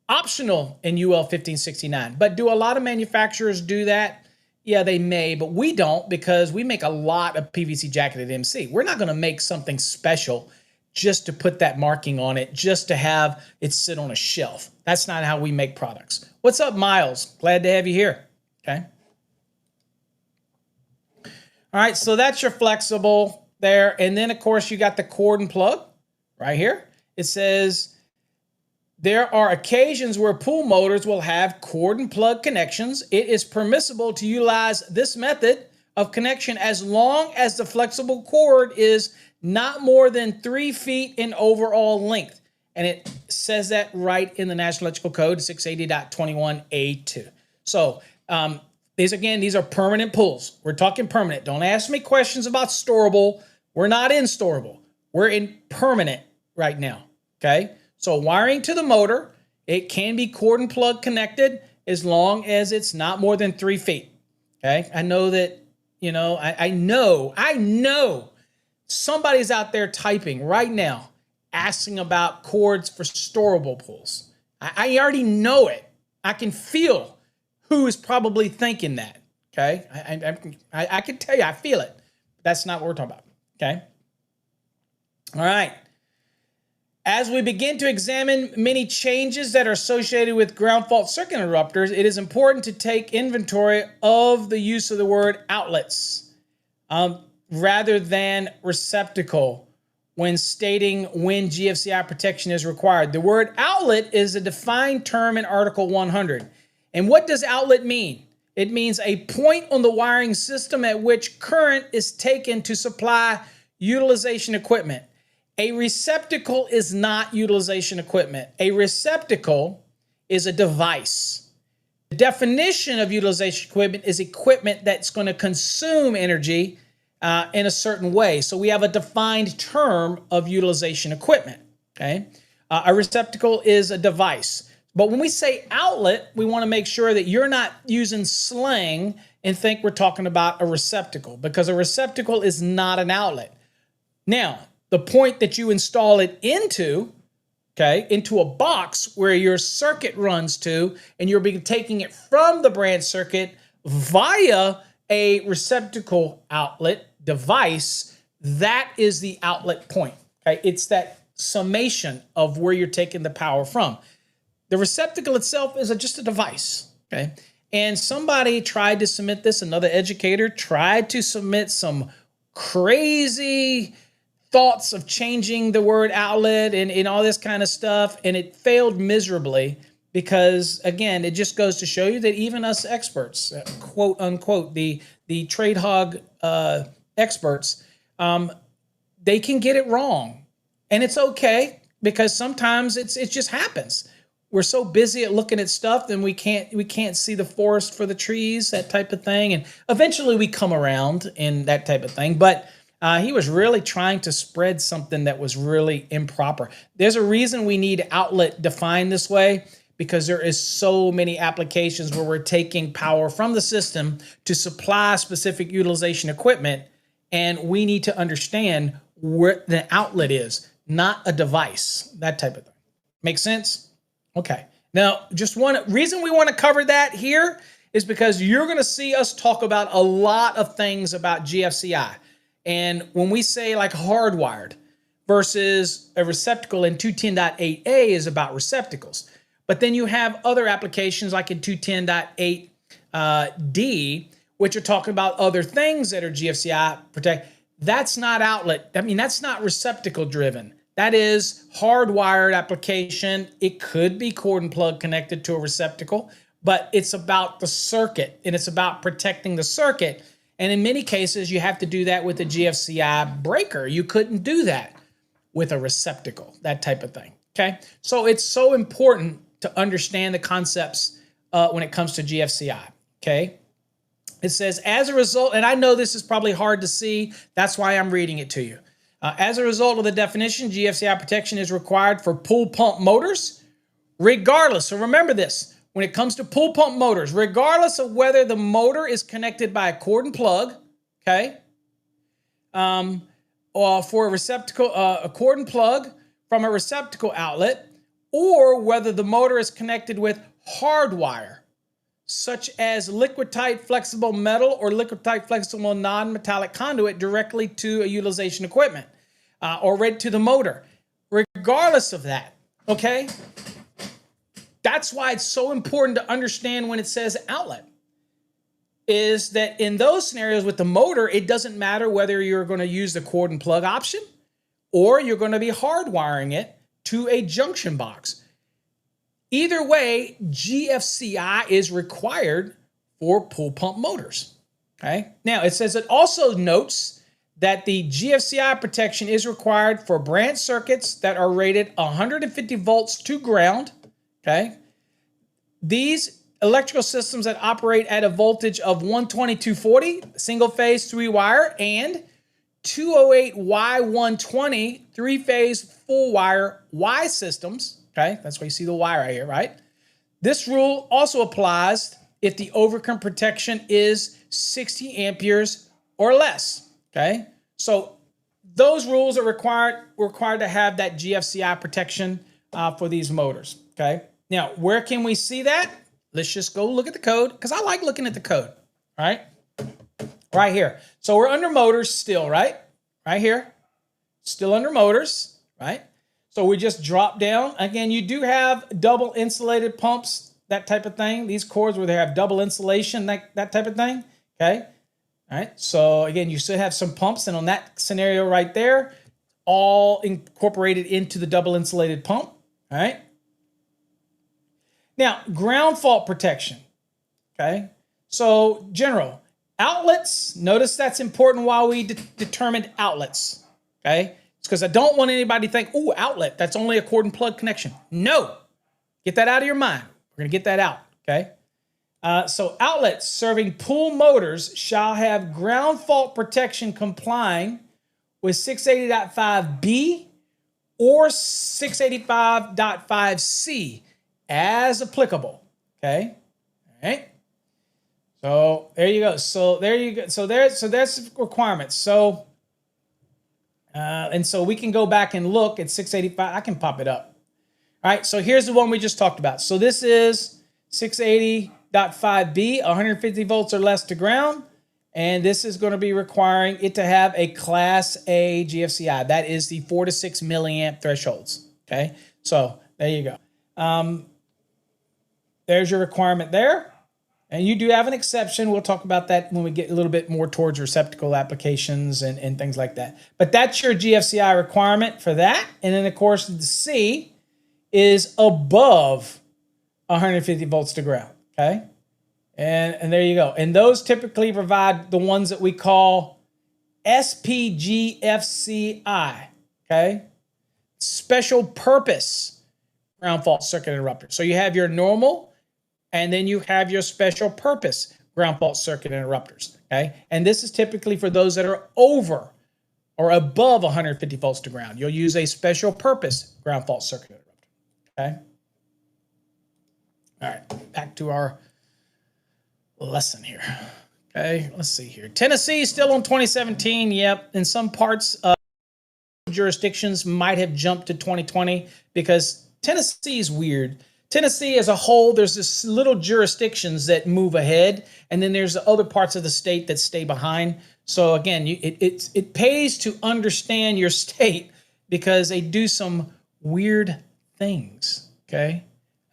optional in UL 1569. But do a lot of manufacturers do that? Yeah, they may, but we don't because we make a lot of PVC jacketed MC. We're not going to make something special just to put that marking on it, just to have it sit on a shelf. That's not how we make products. What's up, Miles? Glad to have you here. Okay. All right, so that's your flexible there. And then, of course, you got the cord and plug right here. It says there are occasions where pool motors will have cord and plug connections. It is permissible to utilize this method of connection as long as the flexible cord is not more than 3 feet in overall length. And it says that right in the National Electrical Code 680.21A2. So, these are permanent pulls. We're talking permanent. Don't ask me questions about storable. We're not in storable. We're in permanent right now. Okay, so wiring to the motor, it can be cord and plug connected as long as it's not more than 3 feet. Okay, I know that, I know somebody's out there typing right now asking about cords for storable pools. I already know it. I can feel who is probably thinking that. Okay, I can tell you, I feel it. That's not what we're talking about. Okay, all right. As we begin to examine many changes that are associated with ground fault circuit interrupters, it is important to take inventory of the use of the word outlets rather than receptacle when stating when GFCI protection is required. The word outlet is a defined term in Article 100. And what does outlet mean? It means a point on the wiring system at which current is taken to supply utilization equipment. A receptacle is not utilization equipment. A receptacle is a device. The definition of utilization equipment is equipment that's going to consume energy in a certain way. So we have a defined term of utilization equipment. Okay, a receptacle is a device. But when we say outlet, we want to make sure that you're not using slang and think we're talking about a receptacle, because a receptacle is not an outlet. Now, the point that you install it into a box where your circuit runs to, and you're taking it from the branch circuit via a receptacle outlet device, that is the outlet point. Okay, it's that summation of where you're taking the power from. The receptacle itself is just a device. Okay, and somebody tried to submit this, another educator tried to submit some crazy thoughts of changing the word outlet and all this kind of stuff, and it failed miserably because, again, it just goes to show you that even us experts, quote unquote, the trade hog experts, they can get it wrong, and it's okay because sometimes it just happens. We're so busy at looking at stuff, then we can't see the forest for the trees, that type of thing, and eventually we come around in that type of thing, but. He was really trying to spread something that was really improper. There's a reason we need outlet defined this way, because there is so many applications where we're taking power from the system to supply specific utilization equipment, and we need to understand where the outlet is, not a device, that type of thing. Make sense? Okay. Now, just one reason we want to cover that here is because you're going to see us talk about a lot of things about GFCI. And when we say like hardwired versus a receptacle in 210.8a is about receptacles. But then you have other applications like in 210.8d, which are talking about other things that are GFCI protect. That's not outlet. I mean, that's not receptacle driven. That is hardwired application. It could be cord and plug connected to a receptacle, but it's about the circuit and it's about protecting the circuit. And in many cases, you have to do that with a GFCI breaker. You couldn't do that with a receptacle, that type of thing, okay? So it's so important to understand the concepts when it comes to GFCI, okay? It says, as a result, and I know this is probably hard to see, that's why I'm reading it to you. As a result of the definition, GFCI protection is required for pool pump motors, regardless. So remember this. When it comes to pool pump motors, regardless of whether the motor is connected by a cord and plug, okay, or for a receptacle, a cord and plug from a receptacle outlet, or whether the motor is connected with hardwire, such as liquid-tight flexible metal or liquid-tight flexible non-metallic conduit directly to a utilization equipment or right to the motor. Regardless of that, okay? That's why it's so important to understand when it says outlet, is that in those scenarios with the motor, it doesn't matter whether you're going to use the cord and plug option or you're going to be hardwiring it to a junction box. Either way, GFCI is required for pool pump motors. Okay. Now it says it also notes that the GFCI protection is required for branch circuits that are rated 150 volts to ground. Okay. These electrical systems that operate at a voltage of 120/240, single phase 3-wire, and 208Y120 three-phase full wire Y systems. Okay, that's why you see the Y right here, right? This rule also applies if the overcurrent protection is 60 amperes or less. Okay, so those rules are required to have that GFCI protection for these motors. Okay, now where can we see that? Let's just go look at the code because I like looking at the code. All right, right here. So we're under motors still, right? Right here, still under motors, right? So we just drop down. Again, you do have double insulated pumps, that type of thing. These cords where they have double insulation, that type of thing. Okay. All right. So again, you should have some pumps, and on that scenario right there, all incorporated into the double insulated pump. All right. Now, ground fault protection. Okay. So general outlets. Notice that's important while we determined outlets. Okay. It's because I don't want anybody to think, oh, outlet, that's only a cord and plug connection. No. Get that out of your mind. We're going to get that out. Okay. So outlets serving pool motors shall have ground fault protection complying with 680.5B or 685.5C as applicable. Okay. All right. So there you go. So there you go. So that's requirements. So and so we can go back and look at 685. I can pop it up. All right. So here's the one we just talked about. So this is 680.5B, 150 volts or less to ground. And this is going to be requiring it to have a Class A GFCI. That is the 4 to 6 milliamp thresholds. Okay. So there you go. There's your requirement there. And you do have an exception. We'll talk about that when we get a little bit more towards receptacle applications and things like that. But that's your GFCI requirement for that. And then, of course, the C is above 150 volts to ground. Okay? And there you go. And those typically provide the ones that we call SPGFCI. Okay? Special purpose ground fault circuit interrupter. So you have your normal, and then you have your special purpose ground fault circuit interrupters, okay? And this is typically for those that are over or above 150 volts to ground. You'll use a special purpose ground fault circuit interrupter, okay? All right, back to our lesson here, okay? Let's see here. Tennessee is still on 2017, yep. In some parts, jurisdictions might have jumped to 2020 because Tennessee is weird. Tennessee as a whole, there's this little jurisdictions that move ahead, and then there's the other parts of the state that stay behind. So again, it pays to understand your state because they do some weird things, okay?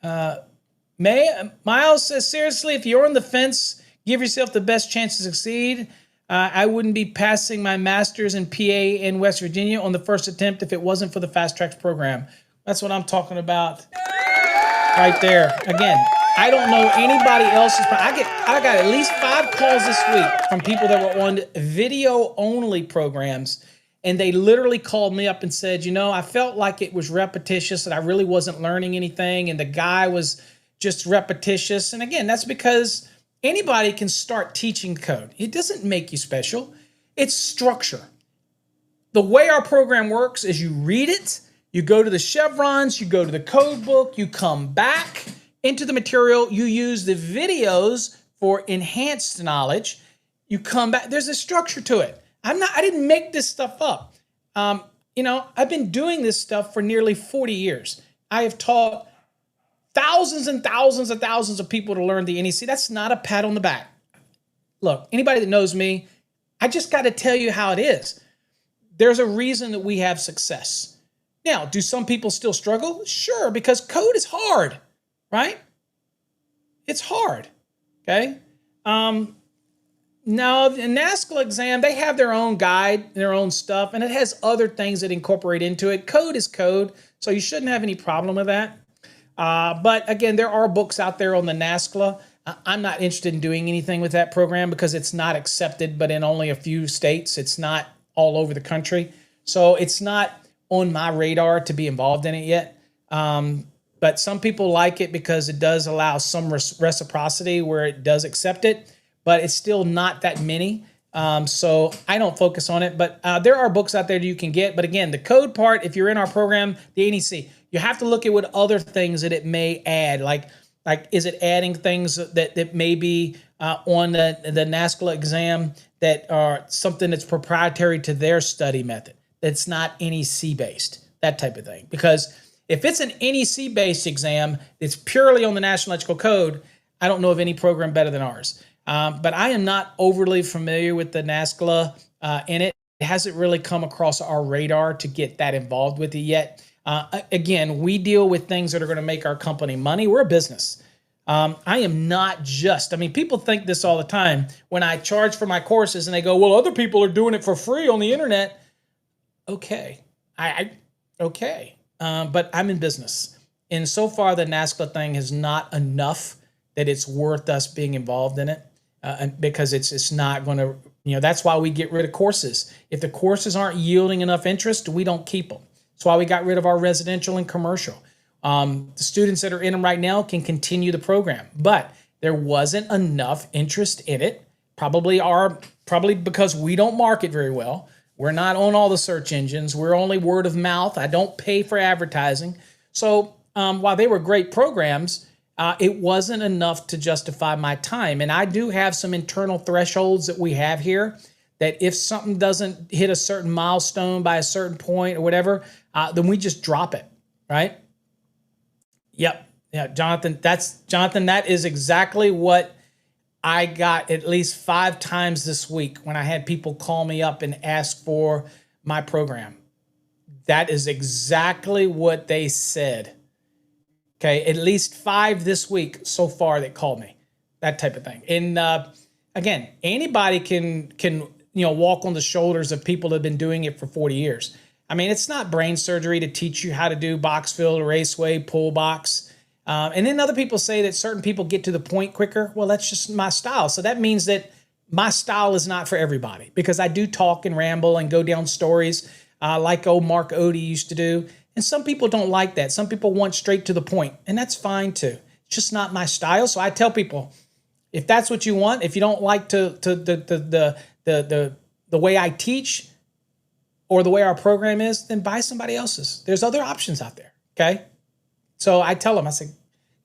Miles says, seriously, if you're on the fence, give yourself the best chance to succeed. I wouldn't be passing my master's in PA in West Virginia on the first attempt if it wasn't for the Fast Tracks program. That's what I'm talking about. Right there. Again, I don't know anybody else's. I got at least 5 calls this week from people that were on video only programs, and they literally called me up and said, you know, I felt like it was repetitious and I really wasn't learning anything, and the guy was just repetitious. And again, that's because anybody can start teaching code. It doesn't make you special. It's structure. The way our program works is you read it, you go to the chevrons, you go to the code book, you come back into the material, you use the videos for enhanced knowledge, you come back. There's a structure to it. I didn't make this stuff up. You know, I've been doing this stuff for nearly 40 years. I have taught thousands and thousands and thousands of people to learn the NEC. That's not a pat on the back. Look, anybody that knows me, I just got to tell you how it is. There's a reason that we have success. Now, do some people still struggle? Sure, because code is hard, right? It's hard, okay? Now, the NASCLA exam, they have their own guide, their own stuff, and it has other things that incorporate into it. Code is code, so you shouldn't have any problem with that. But again, there are books out there on the NASCLA. I'm not interested in doing anything with that program because it's not accepted, but in only a few states. It's not all over the country. So it's not on my radar to be involved in it yet. But some people like it because it does allow some reciprocity where it does accept it, but it's still not that many. So I don't focus on it, but there are books out there that you can get. But again, the code part, if you're in our program, the NEC, you have to look at what other things that it may add. Like is it adding things that may be on the NASCLA exam that are something that's proprietary to their study method, that's not NEC based, that type of thing. Because if it's an NEC based exam, it's purely on the National Electrical Code, I don't know of any program better than ours. But I am not overly familiar with the NASCLA in it. It hasn't really come across our radar to get that involved with it yet. Again, we deal with things that are going to make our company money. We're a business. I am not just, I mean, people think this all the time when I charge for my courses and they go, well, other people are doing it for free on the internet. Okay. Okay. But I'm in business. And so far, the NASCLA thing is not enough that it's worth us being involved in it. Because it's not going to, that's why we get rid of courses. If the courses aren't yielding enough interest, we don't keep them. That's why we got rid of our residential and commercial. The students that are in them right now can continue the program, but there wasn't enough interest in it. Probably because we don't market very well. We're not on all the search engines. We're only word of mouth. I don't pay for advertising. So while they were great programs, it wasn't enough to justify my time. And I do have some internal thresholds that we have here that if something doesn't hit a certain milestone by a certain point or whatever, then we just drop it, right? Yep. Yeah, Jonathan, that is exactly what I got at least 5 times this week when I had people call me up and ask for my program. That is exactly what they said. Okay, at least 5 this week so far that called me, that type of thing. And again, anybody can walk on the shoulders of people that have been doing it for 40 years. I mean, it's not brain surgery to teach you how to do box fill, raceway, pull box. And then other people say that certain people get to the point quicker. Well, that's just my style. So that means that my style is not for everybody because I do talk and ramble and go down stories like old Mark Odie used to do. And some people don't like that. Some people want straight to the point, and that's fine too. It's just not my style. So I tell people, if that's what you want, if you don't like the way I teach or the way our program is, then buy somebody else's. There's other options out there. Okay. So I tell them, I say,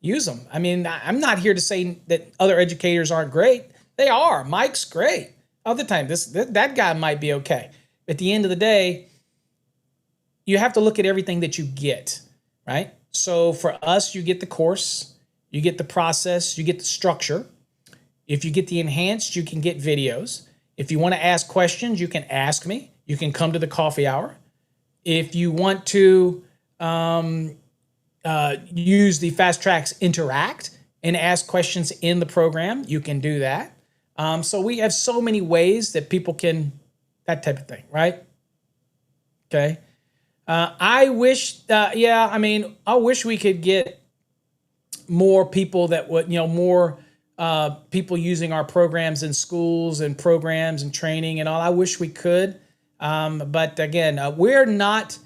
use them. I mean, I'm not here to say that other educators aren't great. They are. Mike's great. Other time, that guy might be okay. At the end of the day, you have to look at everything that you get, right? So for us, you get the course, you get the process, you get the structure. If you get the enhanced, you can get videos. If you want to ask questions, you can ask me. You can come to the coffee hour. If you want to use the Fast Tracks Interact and ask questions in the program, you can do that. So we have so many ways that people can, that type of thing, right? Okay. I wish, I wish we could get more people that would, more people using our programs in schools and programs and training and all. I wish we could. But again, we're not,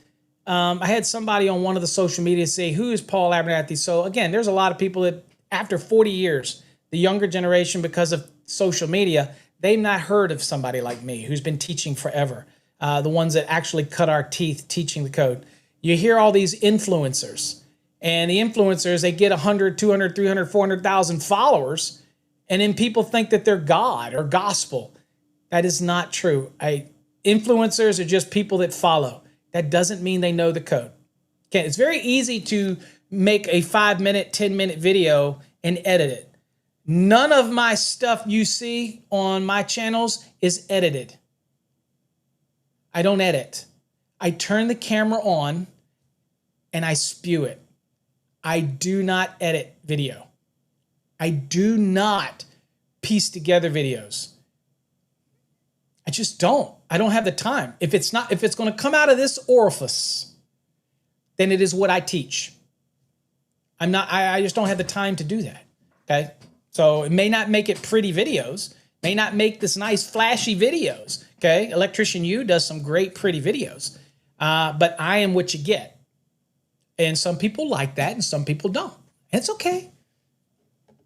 I had somebody on one of the social media say, who is Paul Abernathy? So again, there's a lot of people that after 40 years, the younger generation, because of social media, they've not heard of somebody like me who's been teaching forever. The ones that actually cut our teeth teaching the code. You hear all these influencers, and the influencers, they get 100, 200, 300, 400,000 followers, and then people think that they're God or gospel. That is not true. Influencers are just people that follow. That doesn't mean they know the code. Okay, it's very easy to make a 5-minute, 10-minute video and edit it. None of my stuff you see on my channels is edited. I don't edit. I turn the camera on and I spew it. I do not edit video. I do not piece together videos. I just don't. I don't have the time. If it's going to come out of this orifice, then it is what I teach. I just don't have the time to do that. Okay. So it may not make it pretty videos, may not make this nice flashy videos. Okay, Electrician U does some great pretty videos, but I am what you get. And some people like that and some people don't. It's okay.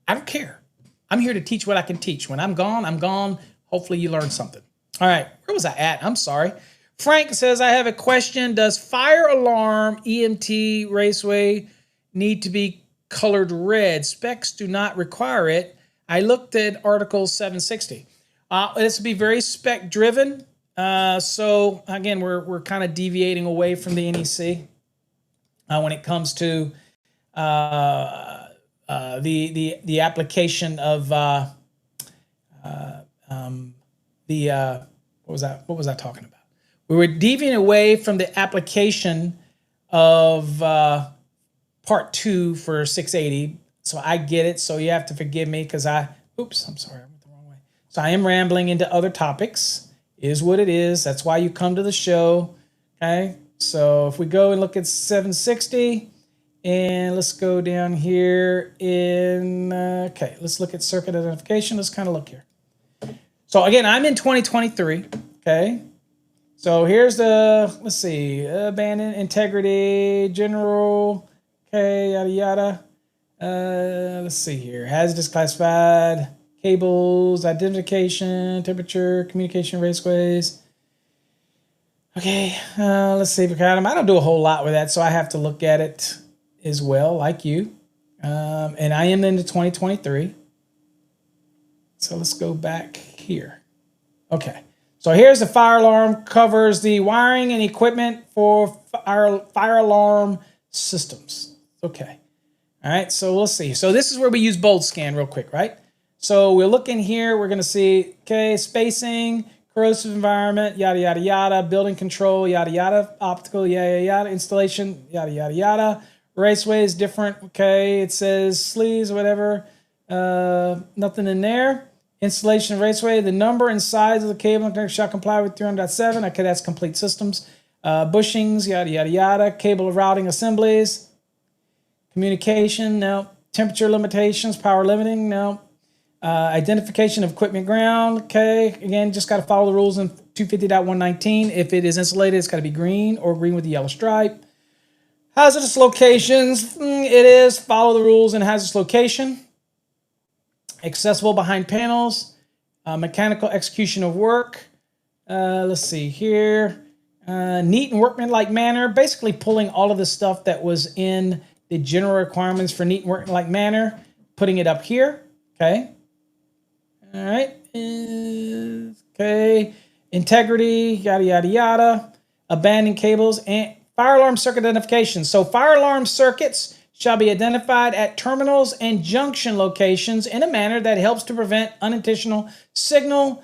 I don't care. I'm here to teach what I can teach. When I'm gone, I'm gone. Hopefully you learned something. All right, where was I at? I'm sorry. Frank says, I have a question. Does fire alarm EMT raceway need to be colored red? Specs do not require it. I looked at Article 760. This will be very spec driven. So again, we're kind of deviating away from the NEC when it comes to the application of what was I talking about? We were deviating away from the application of part 2 for 680. So I get it. So you have to forgive me because I'm sorry, I went the wrong way. So I am rambling into other topics. Is what it is. That's why you come to the show. Okay. So if we go and look at 760 and let's go down here let's look at circuit identification. Let's kind of look here. So again, I'm in 2023. Okay. So here's let's see, abandoned, integrity, general, okay, yada, yada. Let's see here, hazardous classified, cables, identification, temperature, communication raceways. Okay, let's see, I don't do a whole lot with that, so I have to look at it as well, like you. And I am into 2023. So let's go back here. Okay. So here's the fire alarm, covers the wiring and equipment for fire alarm systems. Okay. All right, so we'll see. So this is where we use bold scan real quick, right? So we'll look in here. We're going to see, okay, spacing, corrosive environment, yada, yada, yada, building control, yada, yada, optical, yada, yada, installation, yada, yada, yada. Raceway is different, okay. It says sleeves, whatever. Nothing in there. Installation of raceway, the number and size of the cable and connector shall comply with 300.7. Okay, that's complete systems. Bushings, yada, yada, yada. Cable routing assemblies. Communication, no. Temperature limitations, power limiting, no. Identification of equipment ground, okay. Again, just got to follow the rules in 250.119. If it is insulated, it's got to be green or green with the yellow stripe. Hazardous locations, it is follow the rules in hazardous location. Accessible behind panels, mechanical execution of work. Let's see here. Neat and workmanlike manner, basically pulling all of the stuff that was in the general requirements for neat and workmanlike manner, putting it up here. Okay. All right. Okay. Integrity, yada, yada, yada. Abandoned cables and fire alarm circuit identification. So fire alarm circuits shall be identified at terminals and junction locations in a manner that helps to prevent unintentional signals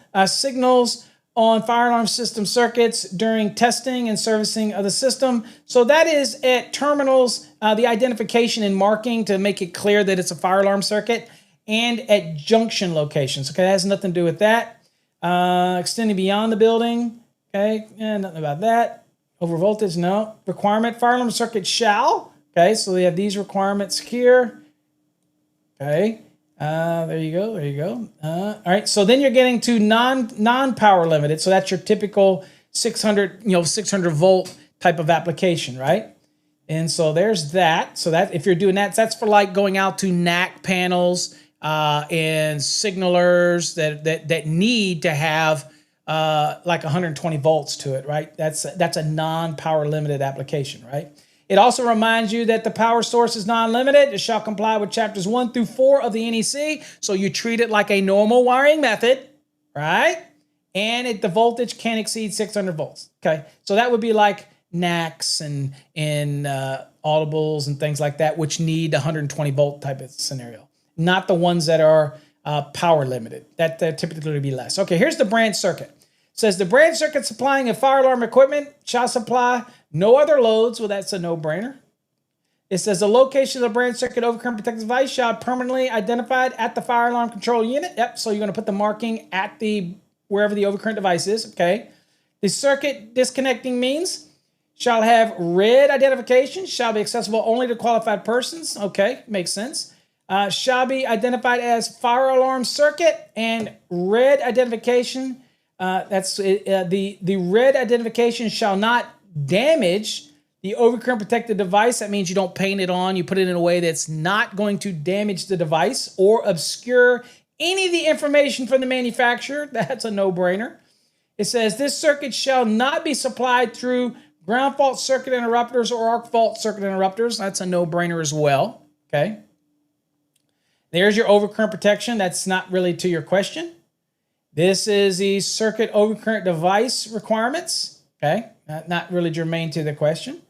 on fire alarm system circuits during testing and servicing of the system. So that is at terminals, the identification and marking to make it clear that it's a fire alarm circuit, and at junction locations. Okay, that has nothing to do with that. Extending beyond the building. Okay, nothing about that. Over voltage, no. Requirement, fire alarm circuit shall. Okay, so we have these requirements here. Okay, there you go, there you go. All right, so then you're getting to non-power limited. So that's your typical 600 volt type of application, right? And so there's that. So that if you're doing that, that's for like going out to NAC panels and signalers that need to have like 120 volts to it, right? That's a non-power limited application, right? It also reminds you that the power source is non-limited. It shall comply with chapters 1 through 4 of the NEC. So you treat it like a normal wiring method, right? And the voltage can't exceed 600 volts. Okay, so that would be like NACs and audibles and things like that, which need 120 volt type of scenario. Not the ones that are power limited. That typically would be less. Okay, here's the branch circuit. It says the branch circuit supplying a fire alarm equipment shall supply no other loads. Well, that's a no-brainer. It says the location of the branch circuit overcurrent protective device shall be permanently identified at the fire alarm control unit. Yep, so you're going to put the marking at wherever the overcurrent device is. Okay. The circuit disconnecting means shall have red identification, shall be accessible only to qualified persons. Okay, makes sense. Shall be identified as fire alarm circuit, and red identification. The red identification shall not damage the overcurrent protected device. That means you don't paint it on. You put it in a way that's not going to damage the device or obscure any of the information from the manufacturer. That's a no-brainer. It says this circuit shall not be supplied through ground fault circuit interrupters or arc fault circuit interrupters. That's a no-brainer as well. Okay. There's your overcurrent protection. That's not really to your question. This is the circuit overcurrent device requirements. Okay. Not really germane to the question.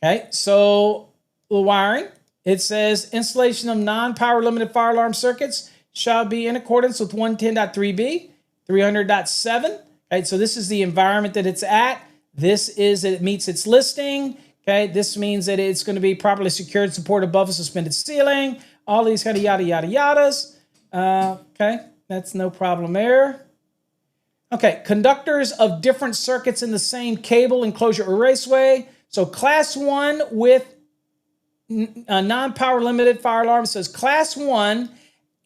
Okay. So the wiring, it says installation of non-power limited fire alarm circuits shall be in accordance with 110.3b, 300.7. Okay. So this is the environment that it's at. This is that it meets its listing. Okay. This means that it's going to be properly secured and supported above a suspended ceiling. All these kind of yada, yada, yadas. Okay, that's no problem there. Okay, conductors of different circuits in the same cable, enclosure, or raceway. So class 1 with non-power limited fire alarm says class 1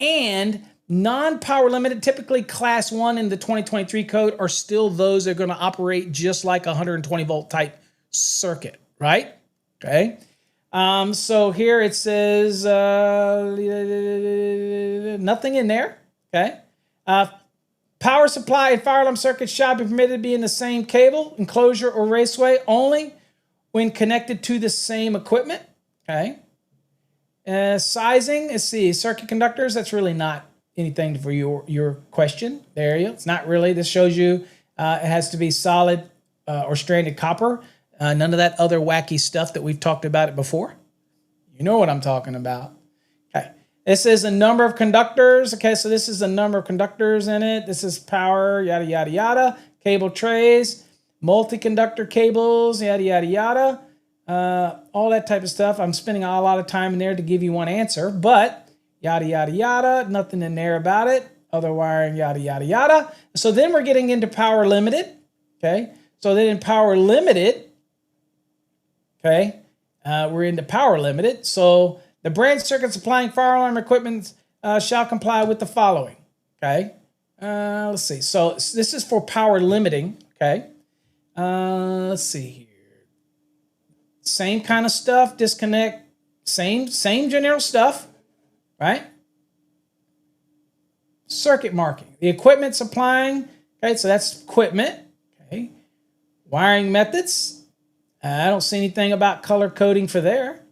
and non-power limited, typically class 1 in the 2023 code are still those that are going to operate just like a 120 volt type circuit, right? Okay. So here it says nothing in there. Okay. Power supply and fire alarm circuits shall be permitted to be in the same cable, enclosure, or raceway only when connected to the same equipment. Okay. Sizing, let's see, circuit conductors, that's really not anything for your question. There you go. It's not really. This shows you it has to be solid or stranded copper. None of that other wacky stuff that we've talked about it before. You know what I'm talking about. Okay. This is a number of conductors. Okay, so this is the number of conductors in it. This is power, yada, yada, yada. Cable trays, multi-conductor cables, yada, yada, yada. All that type of stuff. I'm spending a lot of time in there to give you one answer, but yada, yada, yada. Nothing in there about it. Other wiring, yada, yada, yada. So then we're getting into power limited. Okay. So then in power limited, okay, we're into power limited. So the branch circuit supplying fire alarm equipment shall comply with the following. Okay, let's see. So this is for power limiting. Okay, let's see here. Same kind of stuff. Disconnect. Same general stuff, right? Circuit marking. The equipment supplying. Okay, so that's equipment. Okay, wiring methods. I don't see anything about color coding for there.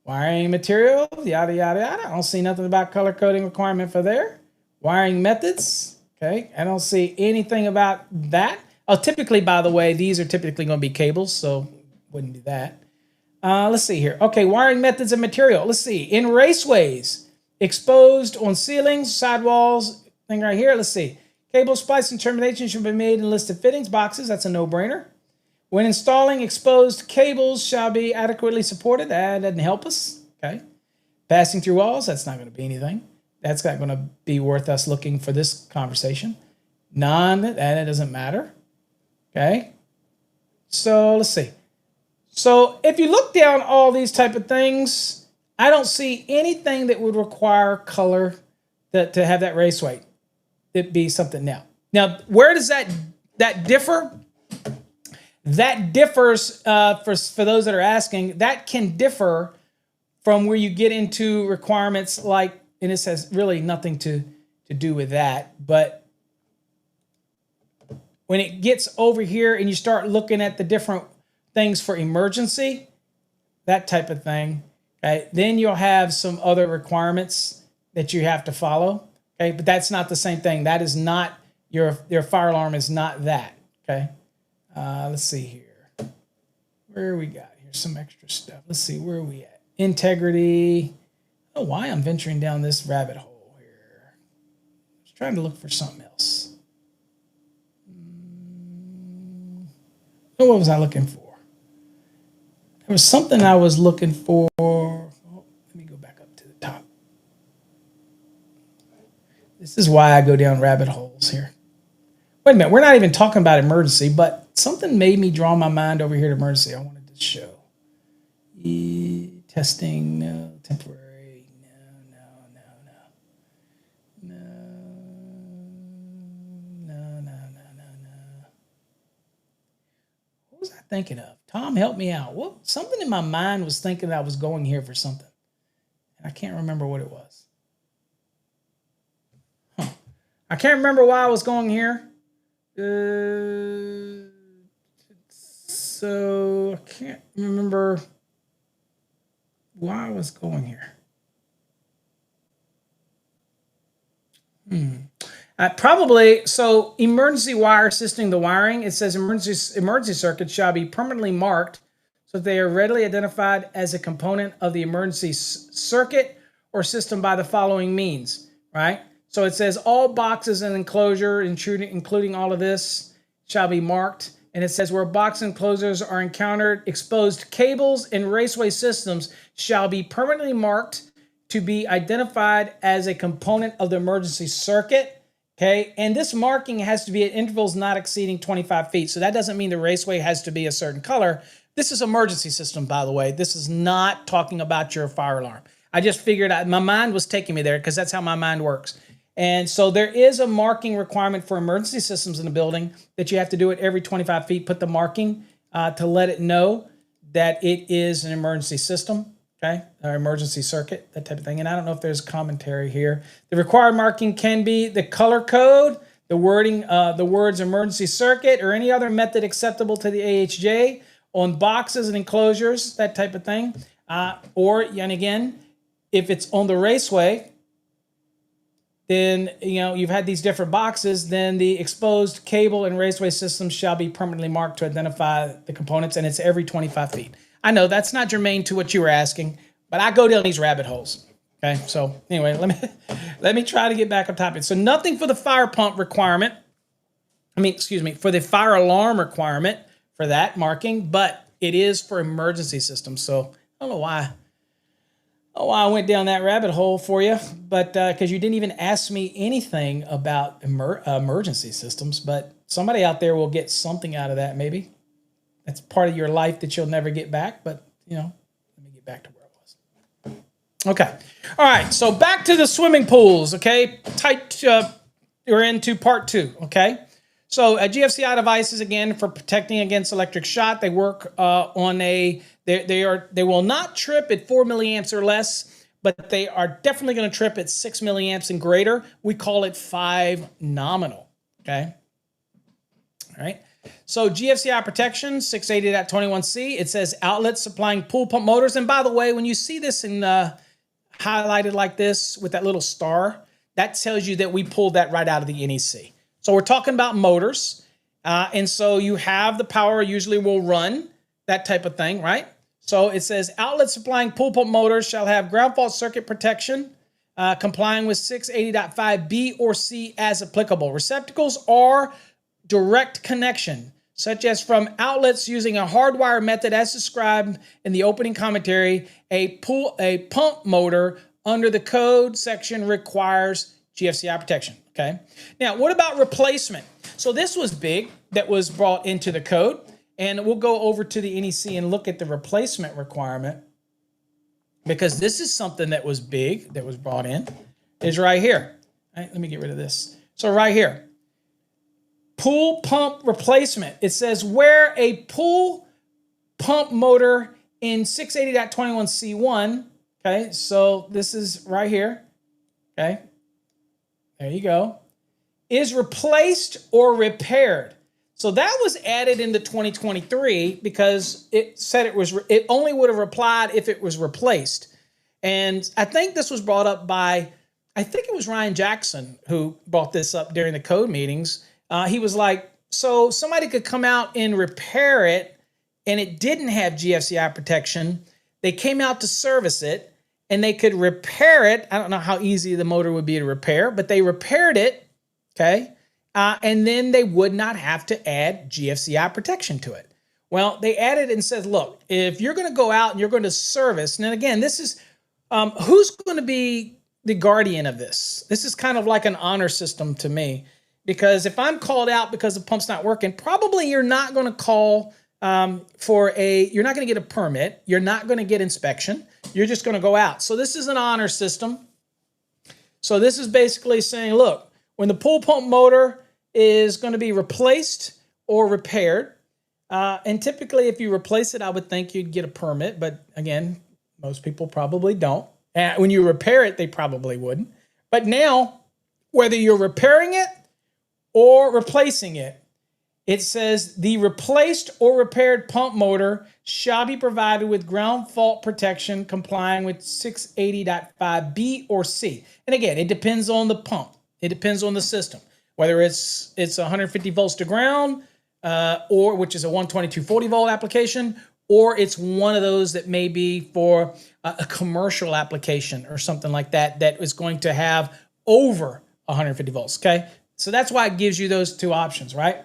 Wiring material, yada, yada, yada. I don't see nothing about color coding requirement for there. Wiring methods, okay. I don't see anything about that. Oh, typically, by the way, these are typically going to be cables, so wouldn't do that. Let's see here. Okay, wiring methods and material. Let's see. In raceways, exposed on ceilings, sidewalls, thing right here. Let's see. Cable splice and termination should be made in listed fittings boxes. That's a no-brainer. When installing, exposed cables shall be adequately supported. That doesn't help us. Okay. Passing through walls, that's not going to be anything. That's not going to be worth us looking for this conversation. That doesn't matter. Okay. So let's see. So if you look down all these type of things, I don't see anything that would require color to have that race weight. It'd be something now. Now, where does that differ? That differs, for those that are asking, that can differ from where you get into requirements like, and this has really nothing to do with that, but when it gets over here and you start looking at the different things for emergency, that type of thing, okay, then you'll have some other requirements that you have to follow, okay, but that's not the same thing. That is not, your fire alarm is not that, okay. Let's see here. Where we got? Here's some extra stuff. Let's see, where are we at? Integrity. Oh, why I'm venturing down this rabbit hole here. I was trying to look for something else. Oh, what was I looking for? There was something I was looking for. Oh, let me go back up to the top. This is why I go down rabbit holes here. Wait a minute, we're not even talking about emergency, but something made me draw my mind over here to emergency. I wanted to show. Testing, no. Temporary, no. What was I thinking of? Tom, help me out. What? Something in my mind was thinking I was going here for something. And I can't remember what it was. I can't remember why I was going here. So I can't remember why I was going here. Probably, so emergency wire assisting the wiring, it says emergency circuits shall be permanently marked so that they are readily identified as a component of the emergency circuit or system by the following means, right? So it says all boxes and enclosure, including all of this, shall be marked. And it says where box enclosures are encountered, exposed cables and raceway systems shall be permanently marked to be identified as a component of the emergency circuit. Okay, and this marking has to be at intervals not exceeding 25 feet. So that doesn't mean the raceway has to be a certain color. This is emergency system, by the way. This is not talking about your fire alarm. I just figured out, my mind was taking me there because that's how my mind works. And so there is a marking requirement for emergency systems in the building that you have to do it every 25 feet, put the marking to let it know that it is an emergency system. Okay, or emergency circuit, that type of thing. And I don't know if there's commentary here. The required marking can be the color code, the wording, the words emergency circuit, or any other method acceptable to the AHJ on boxes and enclosures, that type of thing. Or, and again, if it's on the raceway, then, you know, you've had these different boxes, then the exposed cable and raceway systems shall be permanently marked to identify the components, and it's every 25 feet. I know that's not germane to what you were asking, but I go down these rabbit holes. Okay, so anyway, let me try to get back on topic. So nothing for the fire pump requirement. For the fire alarm requirement for that marking, but it is for emergency systems. So I don't know why. I went down that rabbit hole for you, but because you didn't even ask me anything about emergency systems, but somebody out there will get something out of that maybe. That's part of your life that you'll never get back, but, you know, let me get back to where I was. Okay. All right, so back to the swimming pools, okay? We're into part 2, okay? So GFCI devices, again, for protecting against electric shock, they work on they will not trip at 4 milliamps or less, but they are definitely going to trip at 6 milliamps and greater. We call it 5 nominal, okay? All right. So GFCI protection, 680.21c, it says outlets supplying pool pump motors. And by the way, when you see this in highlighted like this with that little star, that tells you that we pulled that right out of the NEC. So we're talking about motors. And so you have the power usually will run, that type of thing, right? So it says outlets supplying pool pump motors shall have ground fault circuit protection, complying with 680.5b or c as applicable. Receptacles are direct connection, such as from outlets using a hardwire method as described in the opening commentary. A pump motor under the code section requires GFCI protection, okay? Now, what about replacement? So this was big that was brought into the code, and we'll go over to the NEC and look at the replacement requirement because this is something that was big that was brought in, is right here. All right, let me get rid of this. So right here. Pool pump replacement. It says where a pool pump motor in 680.21c1, okay, so this is right here, okay, there you go, is replaced or repaired. So that was added into 2023 because it said it only would have applied if it was replaced. And I think this was brought up by, I think it was Ryan Jackson who brought this up during the code meetings. He was like, so somebody could come out and repair it and it didn't have GFCI protection. They came out to service it and they could repair it. I don't know how easy the motor would be to repair, but they repaired it, okay? And then they would not have to add GFCI protection to it. Well, they added and said, look, if you're going to go out and you're going to service, and then again, this is, who's going to be the guardian of this? This is kind of like an honor system to me. Because if I'm called out because the pump's not working, probably you're not going to call you're not going to get a permit. You're not going to get inspection. You're just going to go out. So this is an honor system. So this is basically saying, look, when the pool pump motor is going to be replaced or repaired, and typically if you replace it, I would think you'd get a permit. But again, most people probably don't. When you repair it, they probably wouldn't. But now, whether you're repairing it or replacing it, it says the replaced or repaired pump motor shall be provided with ground fault protection complying with 680.5B or C. And again, it depends on the pump. It depends on the system, whether it's 150 volts to ground, or which is a 12240 volt application, or it's one of those that may be for a commercial application or something like that that is going to have over 150 volts. Okay, so that's why it gives you those two options, right?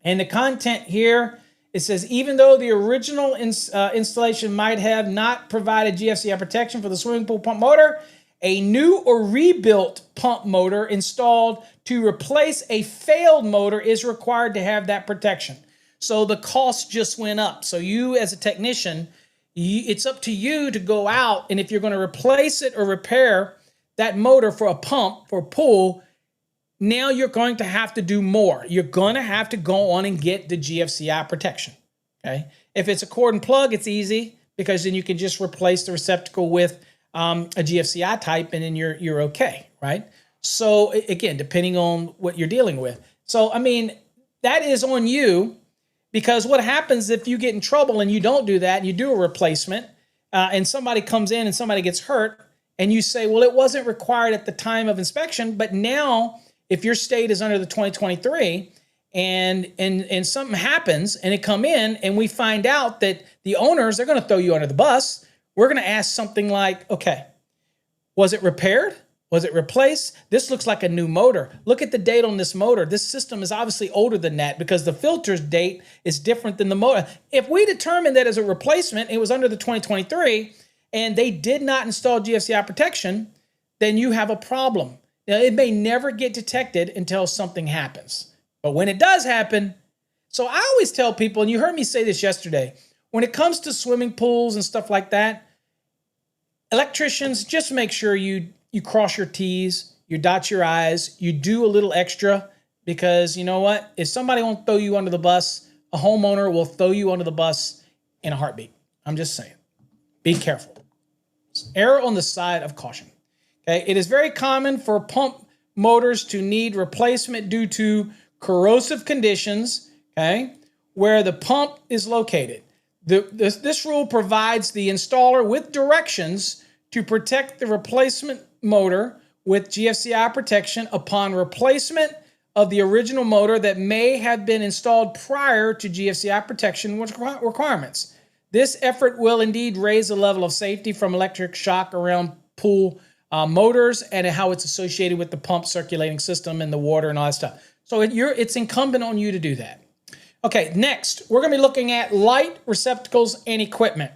And the content here, it says, even though the original installation might have not provided GFCI protection for the swimming pool pump motor, a new or rebuilt pump motor installed to replace a failed motor is required to have that protection. So the cost just went up. So you as a technician, it's up to you to go out, and if you're going to replace it or repair that motor for a pump, for a pool, now you're going to have to do more. You're going to have to go on and get the GFCI protection, okay? If it's a cord and plug, it's easy because then you can just replace the receptacle with a GFCI type and then you're okay, right? So again, depending on what you're dealing with. So, I mean, that is on you, because what happens if you get in trouble and you don't do that and you do a replacement and somebody comes in and somebody gets hurt and you say, well, it wasn't required at the time of inspection, but now if your state is under the 2023 and something happens and it come in and we find out that the owners, they're going to throw you under the bus, we're going to ask something like, okay, was it repaired? Was it replaced? This looks like a new motor. Look at the date on this motor. This system is obviously older than that because the filter's date is different than the motor. If we determine that as a replacement, it was under the 2023 and they did not install GFCI protection, then you have a problem. Now, it may never get detected until something happens. But when it does happen, so I always tell people, and you heard me say this yesterday, when it comes to swimming pools and stuff like that, electricians, just make sure you cross your T's, you dot your I's, you do a little extra, because you know what? If somebody won't throw you under the bus, a homeowner will throw you under the bus in a heartbeat. I'm just saying. Be careful. Err on the side of caution. Okay, it is very common for pump motors to need replacement due to corrosive conditions, okay, where the pump is located. This rule provides the installer with directions to protect the replacement motor with GFCI protection upon replacement of the original motor that may have been installed prior to GFCI protection requirements. This effort will indeed raise the level of safety from electric shock around pool motors and how it's associated with the pump circulating system and the water and all that stuff. So it's incumbent on you to do that. Okay, next, we're going to be looking at light receptacles and equipment.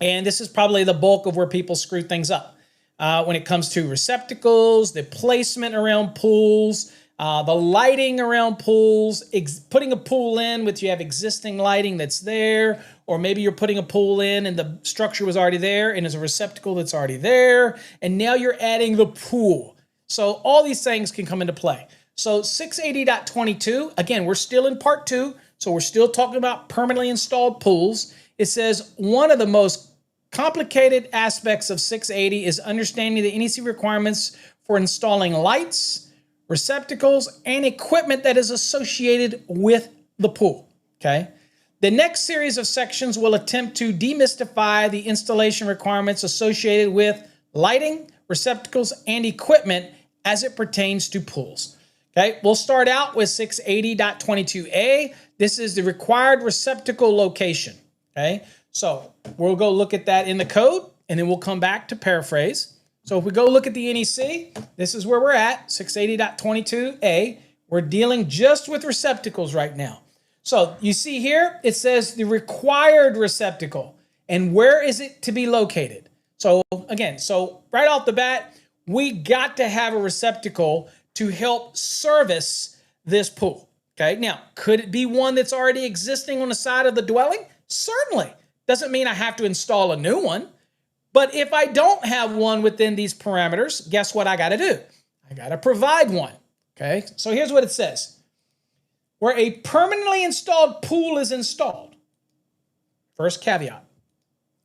And this is probably the bulk of where people screw things up. When it comes to receptacles, the placement around pools, the lighting around pools, putting a pool in with you have existing lighting that's there, or maybe you're putting a pool in and the structure was already there and there's a receptacle that's already there, and now you're adding the pool. So all these things can come into play. So 680.22, again, we're still in part 2, so we're still talking about permanently installed pools. It says one of the most complicated aspects of 680 is understanding the NEC requirements for installing lights, receptacles, and equipment that is associated with the pool, okay? The next series of sections will attempt to demystify the installation requirements associated with lighting, receptacles, and equipment as it pertains to pools. Okay, we'll start out with 680.22a. This is the required receptacle location. Okay, so we'll go look at that in the code, and then we'll come back to paraphrase. So if we go look at the NEC, this is where we're at, 680.22a. We're dealing just with receptacles right now. So you see here, it says the required receptacle, and where is it to be located? So again, so right off the bat, we got to have a receptacle to help service this pool. Okay, now, could it be one that's already existing on the side of the dwelling? Certainly. Doesn't mean I have to install a new one. But if I don't have one within these parameters, guess what I got to do? I got to provide one. Okay, so here's what it says. Where a permanently installed pool is installed, first caveat,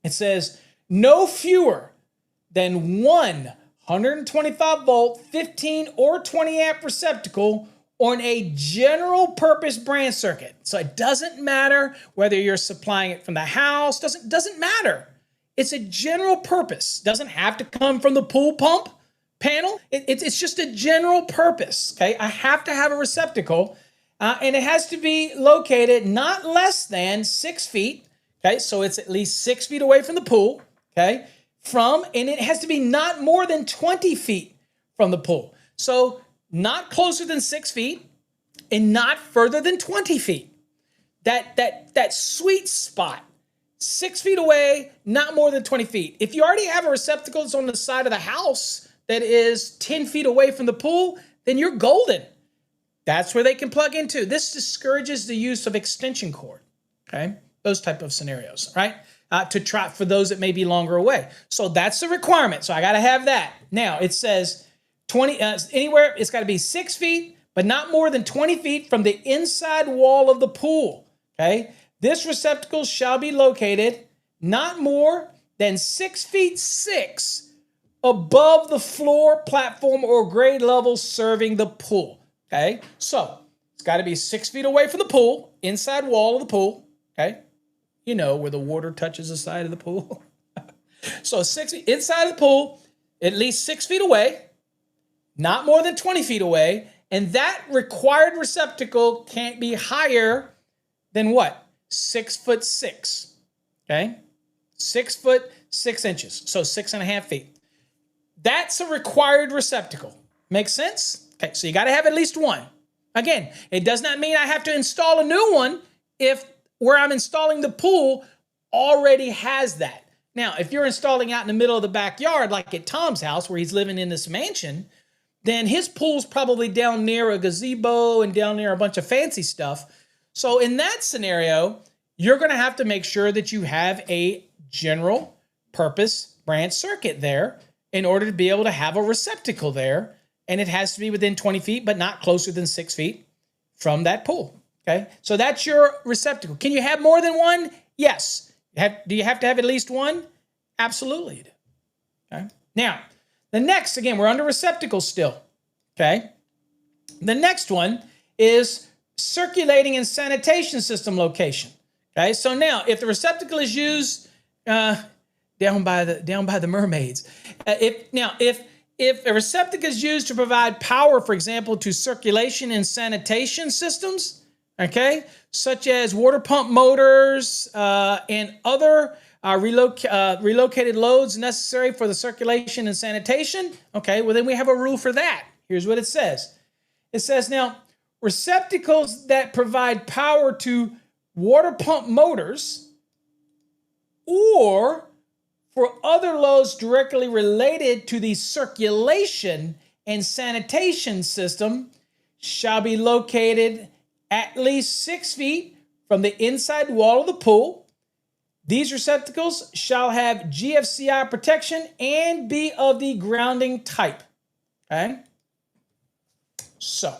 it says no fewer than one 125 volt, 15 or 20 amp receptacle on a general purpose branch circuit. So it doesn't matter whether you're supplying it from the house, doesn't matter. It's a general purpose. Doesn't have to come from the pool pump panel. It's just a general purpose, okay? I have to have a receptacle, and it has to be located not less than 6 feet, okay? So it's at least 6 feet away from the pool, okay? And it has to be not more than 20 feet from the pool. So not closer than 6 feet and not further than 20 feet. That sweet spot. 6 feet away, not more than 20 feet. If you already have a receptacle that's on the side of the house that is 10 feet away from the pool, then you're golden. That's where they can plug into. This discourages the use of extension cord, okay? Those type of scenarios, right? To try for those that may be longer away. So that's the requirement. So I got to have that. Now it says 20 anywhere. It's got to be 6 feet, but not more than 20 feet from the inside wall of the pool, okay? This receptacle shall be located not more than 6 feet 6 above the floor, platform, or grade level serving the pool. Okay, so it's got to be 6 feet away from the pool, inside wall of the pool. Okay, you know where the water touches the side of the pool. So 6 feet inside of the pool, at least 6 feet away, not more than 20 feet away, and that required receptacle can't be higher than what? 6'6". Okay, 6 foot 6 inches, so 6.5 feet. That's a required receptacle. Make sense? Okay, so you got to have at least one. Again, it does not mean I have to install a new one if where I'm installing the pool already has that. Now, if you're installing out in the middle of the backyard, like at Tom's house where he's living in this mansion, then his pool's probably down near a gazebo and down near a bunch of fancy stuff. So in that scenario, you're going to have to make sure that you have a general purpose branch circuit there in order to be able to have a receptacle there. And it has to be within 20 feet, but not closer than 6 feet from that pool. Okay, so that's your receptacle. Can you have more than one? Yes. Do you have to have at least one? Absolutely you do. Okay. Now, the next, again, we're under receptacles still. Okay. The next one is circulating and sanitation system location. Okay, so now if the receptacle is used down by the mermaids, if a receptacle is used to provide power, for example, to circulation and sanitation systems, okay, such as water pump motors and other relocated loads necessary for the circulation and sanitation, okay, well then we have a rule for that. Here's what it says. It says now, receptacles that provide power to water pump motors or for other loads directly related to the circulation and sanitation system shall be located at least 6 feet from the inside wall of the pool. These receptacles shall have GFCI protection and be of the grounding type. Okay? So,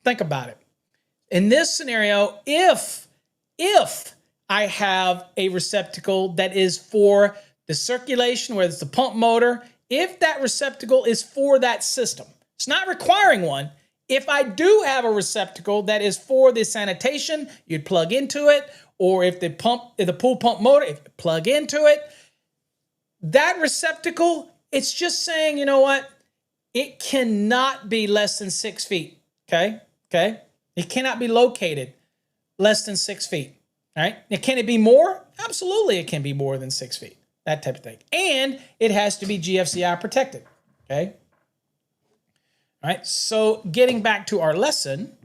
think about it. In this scenario, if I have a receptacle that is for the circulation, whether it's the pump motor, if that receptacle is for that system, it's not requiring one. If I do have a receptacle that is for the sanitation, you'd plug into it, or if the pool pump motor, if you plug into it, that receptacle, it's just saying, you know what? It cannot be less than 6 feet. Okay? It cannot be located less than 6 feet. All right. Now, can it be more? Absolutely, it can be more than 6 feet. That type of thing. And it has to be GFCI protected. Okay. All right. So getting back to our lesson,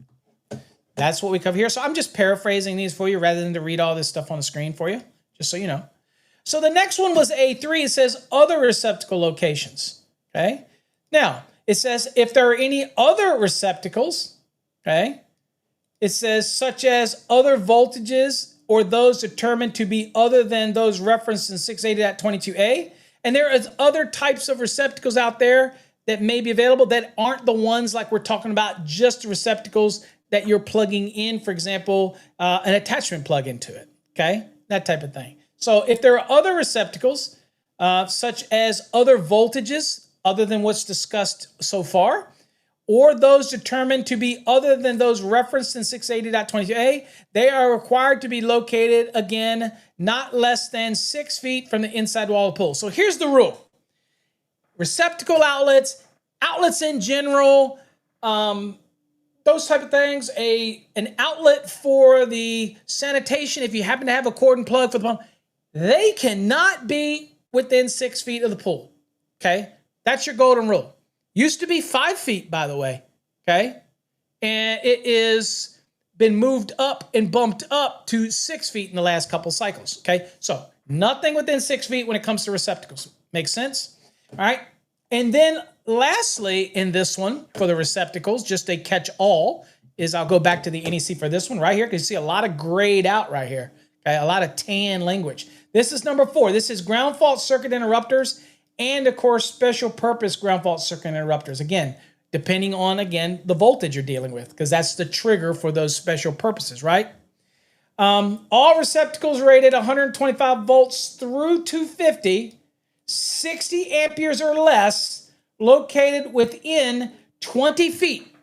that's what we cover here. So I'm just paraphrasing these for you rather than to read all this stuff on the screen for you, just so you know. So the next one was A3. It says other receptacle locations. Okay. Now, it says if there are any other receptacles, okay, it says such as other voltages or those determined to be other than those referenced in 680.22a. And there is other types of receptacles out there that may be available that aren't the ones like we're talking about, just receptacles that you're plugging in, for example, an attachment plug into it, okay? That type of thing. So if there are other receptacles such as other voltages other than what's discussed so far, or those determined to be other than those referenced in 680.22a, they are required to be located, again, not less than 6 feet from the inside wall of the pool. So here's the rule. Receptacle outlets, outlets in general, those type of things, an outlet for the sanitation, if you happen to have a cord and plug for the pump, they cannot be within 6 feet of the pool, okay? That's your golden rule. Used to be 5 feet, by the way, okay? And it is been moved up and bumped up to 6 feet in the last couple cycles, okay? So nothing within 6 feet when it comes to receptacles. Makes sense? All right. And then lastly, in this one, for the receptacles, just a catch-all, is I'll go back to the NEC for this one right here, because you see a lot of grayed out right here, okay? A lot of tan language. This is number 4. This is ground fault circuit interrupters and, of course, special purpose ground fault circuit interrupters. Again, depending on, again, the voltage you're dealing with, because that's the trigger for those special purposes, right? All receptacles rated 125 volts through 250, 60 amperes or less, located within 20 feet.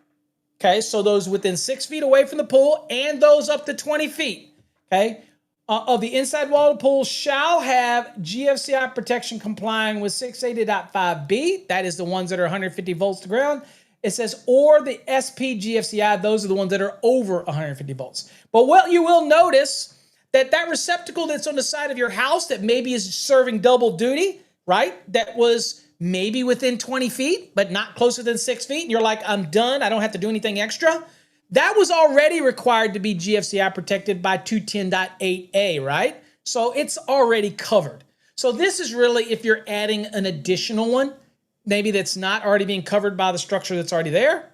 Okay, so those within 6 feet away from the pool and those up to 20 feet, okay, of the inside wall of the pool shall have GFCI protection complying with 680.5b. That is the ones that are 150 volts to ground. It says, or the SP GFCI, those are the ones that are over 150 volts. But what you will notice that receptacle that's on the side of your house that maybe is serving double duty, right? That was maybe within 20 feet, but not closer than 6 feet. And you're like, I'm done. I don't have to do anything extra. That was already required to be GFCI protected by 210.8a, right? So it's already covered. So this is really if you're adding an additional one, maybe that's not already being covered by the structure that's already there,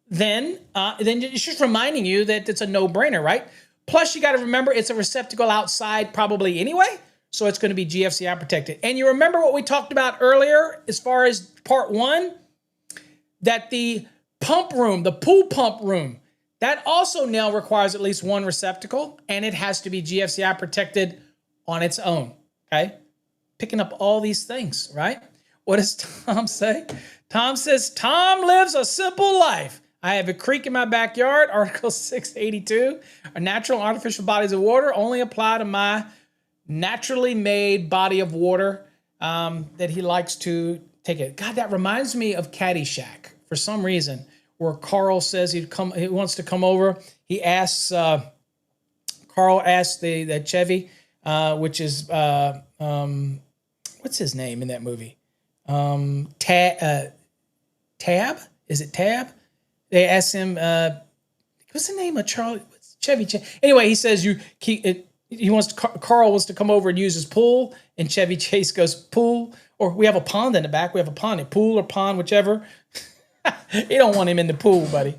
then it's just reminding you that it's a no-brainer, right? Plus, you got to remember it's a receptacle outside probably anyway, so it's going to be GFCI protected. And you remember what we talked about earlier as far as part 1, that the pump room, the pool pump room, that also now requires at least one receptacle, and it has to be GFCI protected on its own, okay? Picking up all these things, right? What does Tom say? Tom says, Tom lives a simple life. I have a creek in my backyard, Article 682. Natural and artificial bodies of water only apply to my naturally made body of water that he likes to take it. God, that reminds me of Caddyshack for some reason, where Carl says he wants to come over. He asks, Carl asks the Chevy, which is, what's his name in that movie? Tab? Is it Tab? They asked him, what's the name of Charlie? Chevy. Anyway, he says Carl wants to come over and use his pool, and Chevy Chase goes, pool, or we have a pond in the back. We have a pond, pool or pond, whichever. You don't want him in the pool, buddy.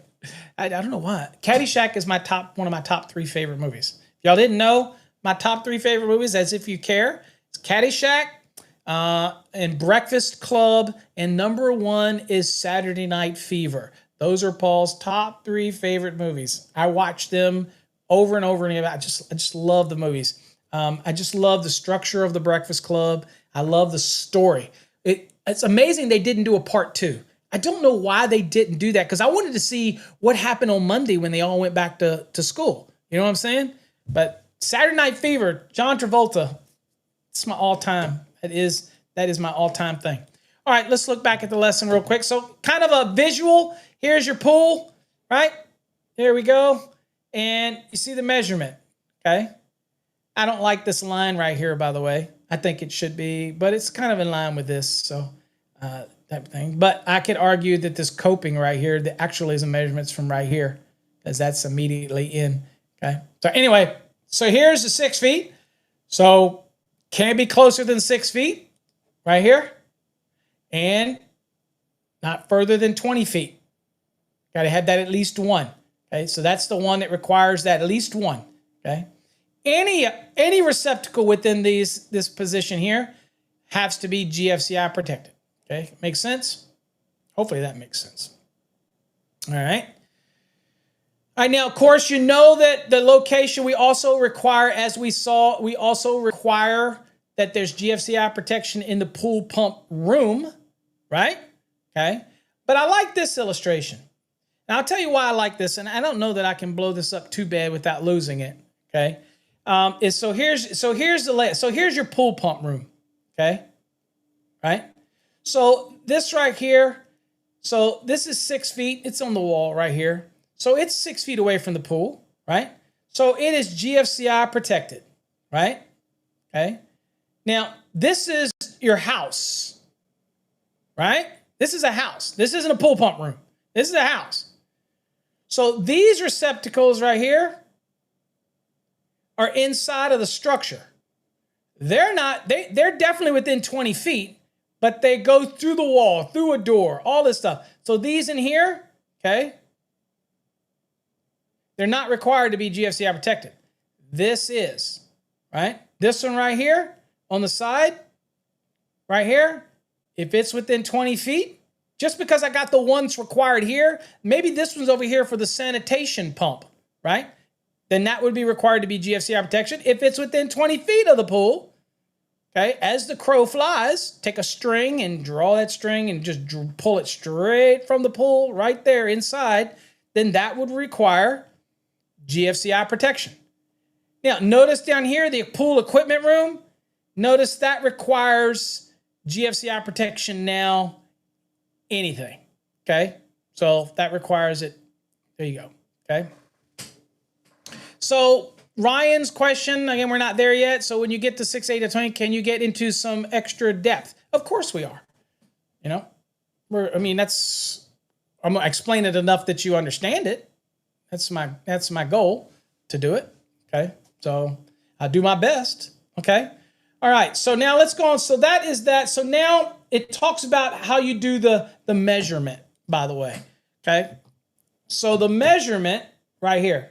I don't know why. Caddyshack is one of my top 3 favorite movies. If y'all didn't know, my top 3 favorite movies, as if you care, it's Caddyshack, and Breakfast Club, and number 1 is Saturday Night Fever. Those are Paul's top 3 favorite movies. I watch them over and over again. I just love the movies. I just love the structure of the Breakfast Club. I love the story. It's amazing they didn't do a part 2. I don't know why they didn't do that, because I wanted to see what happened on Monday when they all went back to school. You know what I'm saying? But Saturday Night Fever, John Travolta, it's my all-time. That is my all-time thing. All right, let's look back at the lesson real quick. So kind of a visual. Here's your pool, right? There we go. And you see the measurement, okay? I don't like this line right here, by the way. I think it should be, but it's kind of in line with this, so type of thing. But I could argue that this coping right here, the actually is a measurements from right here, because that's immediately in, okay? So anyway, so here's the 6 feet. So can be closer than 6 feet right here, and not further than 20 feet. Got to have that at least 1. Okay, so that's the one that requires that at least 1. Okay, any receptacle within this position here has to be GFCI protected. Okay, makes sense? Hopefully that makes sense. All right. All right, now, of course, you know that the location we also require, as we saw, we also require that there's GFCI protection in the pool pump room, right? Okay. But I like this illustration. Now I'll tell you why I like this, and I don't know that I can blow this up too bad without losing it. Okay. Here's your pool pump room. Okay. Right. So this right here, so this is 6 feet. It's on the wall right here. So it's 6 feet away from the pool, right? So it is GFCI protected, right? Okay. Now, this is your house, right? This is a house. This isn't a pool pump room. This is a house. So these receptacles right here are inside of the structure. They're not, they're definitely within 20 feet, but they go through the wall, through a door, all this stuff. So these in here, okay, they're not required to be GFCI protected. This is, right? This one right here on the side, right here, if it's within 20 feet, just because I got the ones required here, maybe this one's over here for the sanitation pump, right? Then that would be required to be GFCI protection. If it's within 20 feet of the pool, okay, as the crow flies, take a string and draw that string and just pull it straight from the pool right there inside, then that would require GFCI protection. Now, notice down here, the pool equipment room, notice that requires GFCI protection now, anything, okay? So that requires it. There you go, okay? So Ryan's question, again, we're not there yet. So when you get to 6, 8, to 20, can you get into some extra depth? Of course we are. You know, I'm gonna explain it enough that you understand it. That's my goal, to do it. Okay. So I'll do my best. Okay. All right. So now let's go on. So that is that. So now it talks about how you do the measurement, by the way. Okay. So the measurement right here.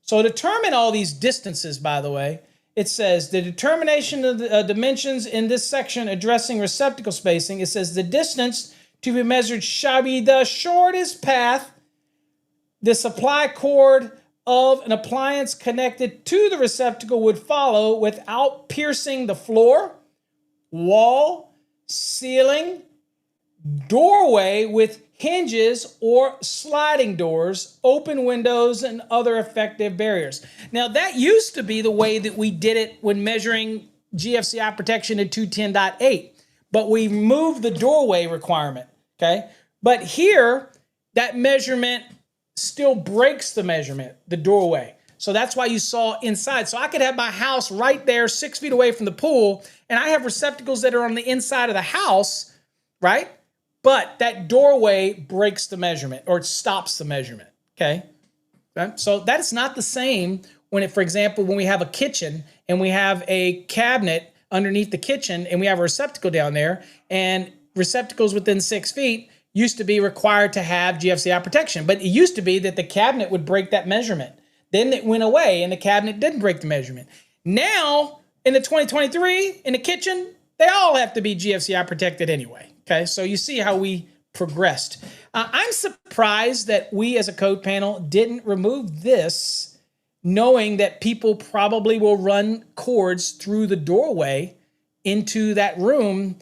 So determine all these distances, by the way. It says the determination of the dimensions in this section addressing receptacle spacing. It says the distance to be measured shall be the shortest path the supply cord of an appliance connected to the receptacle would follow without piercing the floor, wall, ceiling, doorway with hinges or sliding doors, open windows, and other effective barriers. Now, that used to be the way that we did it when measuring GFCI protection in 210.8, but we moved the doorway requirement, okay? But here, that measurement still breaks the measurement, the doorway. So that's why you saw inside. So I could have my house right there 6 feet away from the pool, and I have receptacles that are on the inside of the house, right? But that doorway breaks the measurement, or it stops the measurement, okay? So that is not the same when for example, when we have a kitchen and we have a cabinet underneath the kitchen and we have a receptacle down there, and receptacles within 6 feet used to be required to have GFCI protection. But it used to be that the cabinet would break that measurement. Then it went away and the cabinet didn't break the measurement. Now, in the 2023, in the kitchen, they all have to be GFCI protected anyway. Okay, so you see how we progressed. I'm surprised that we as a code panel didn't remove this, knowing that people probably will run cords through the doorway into that room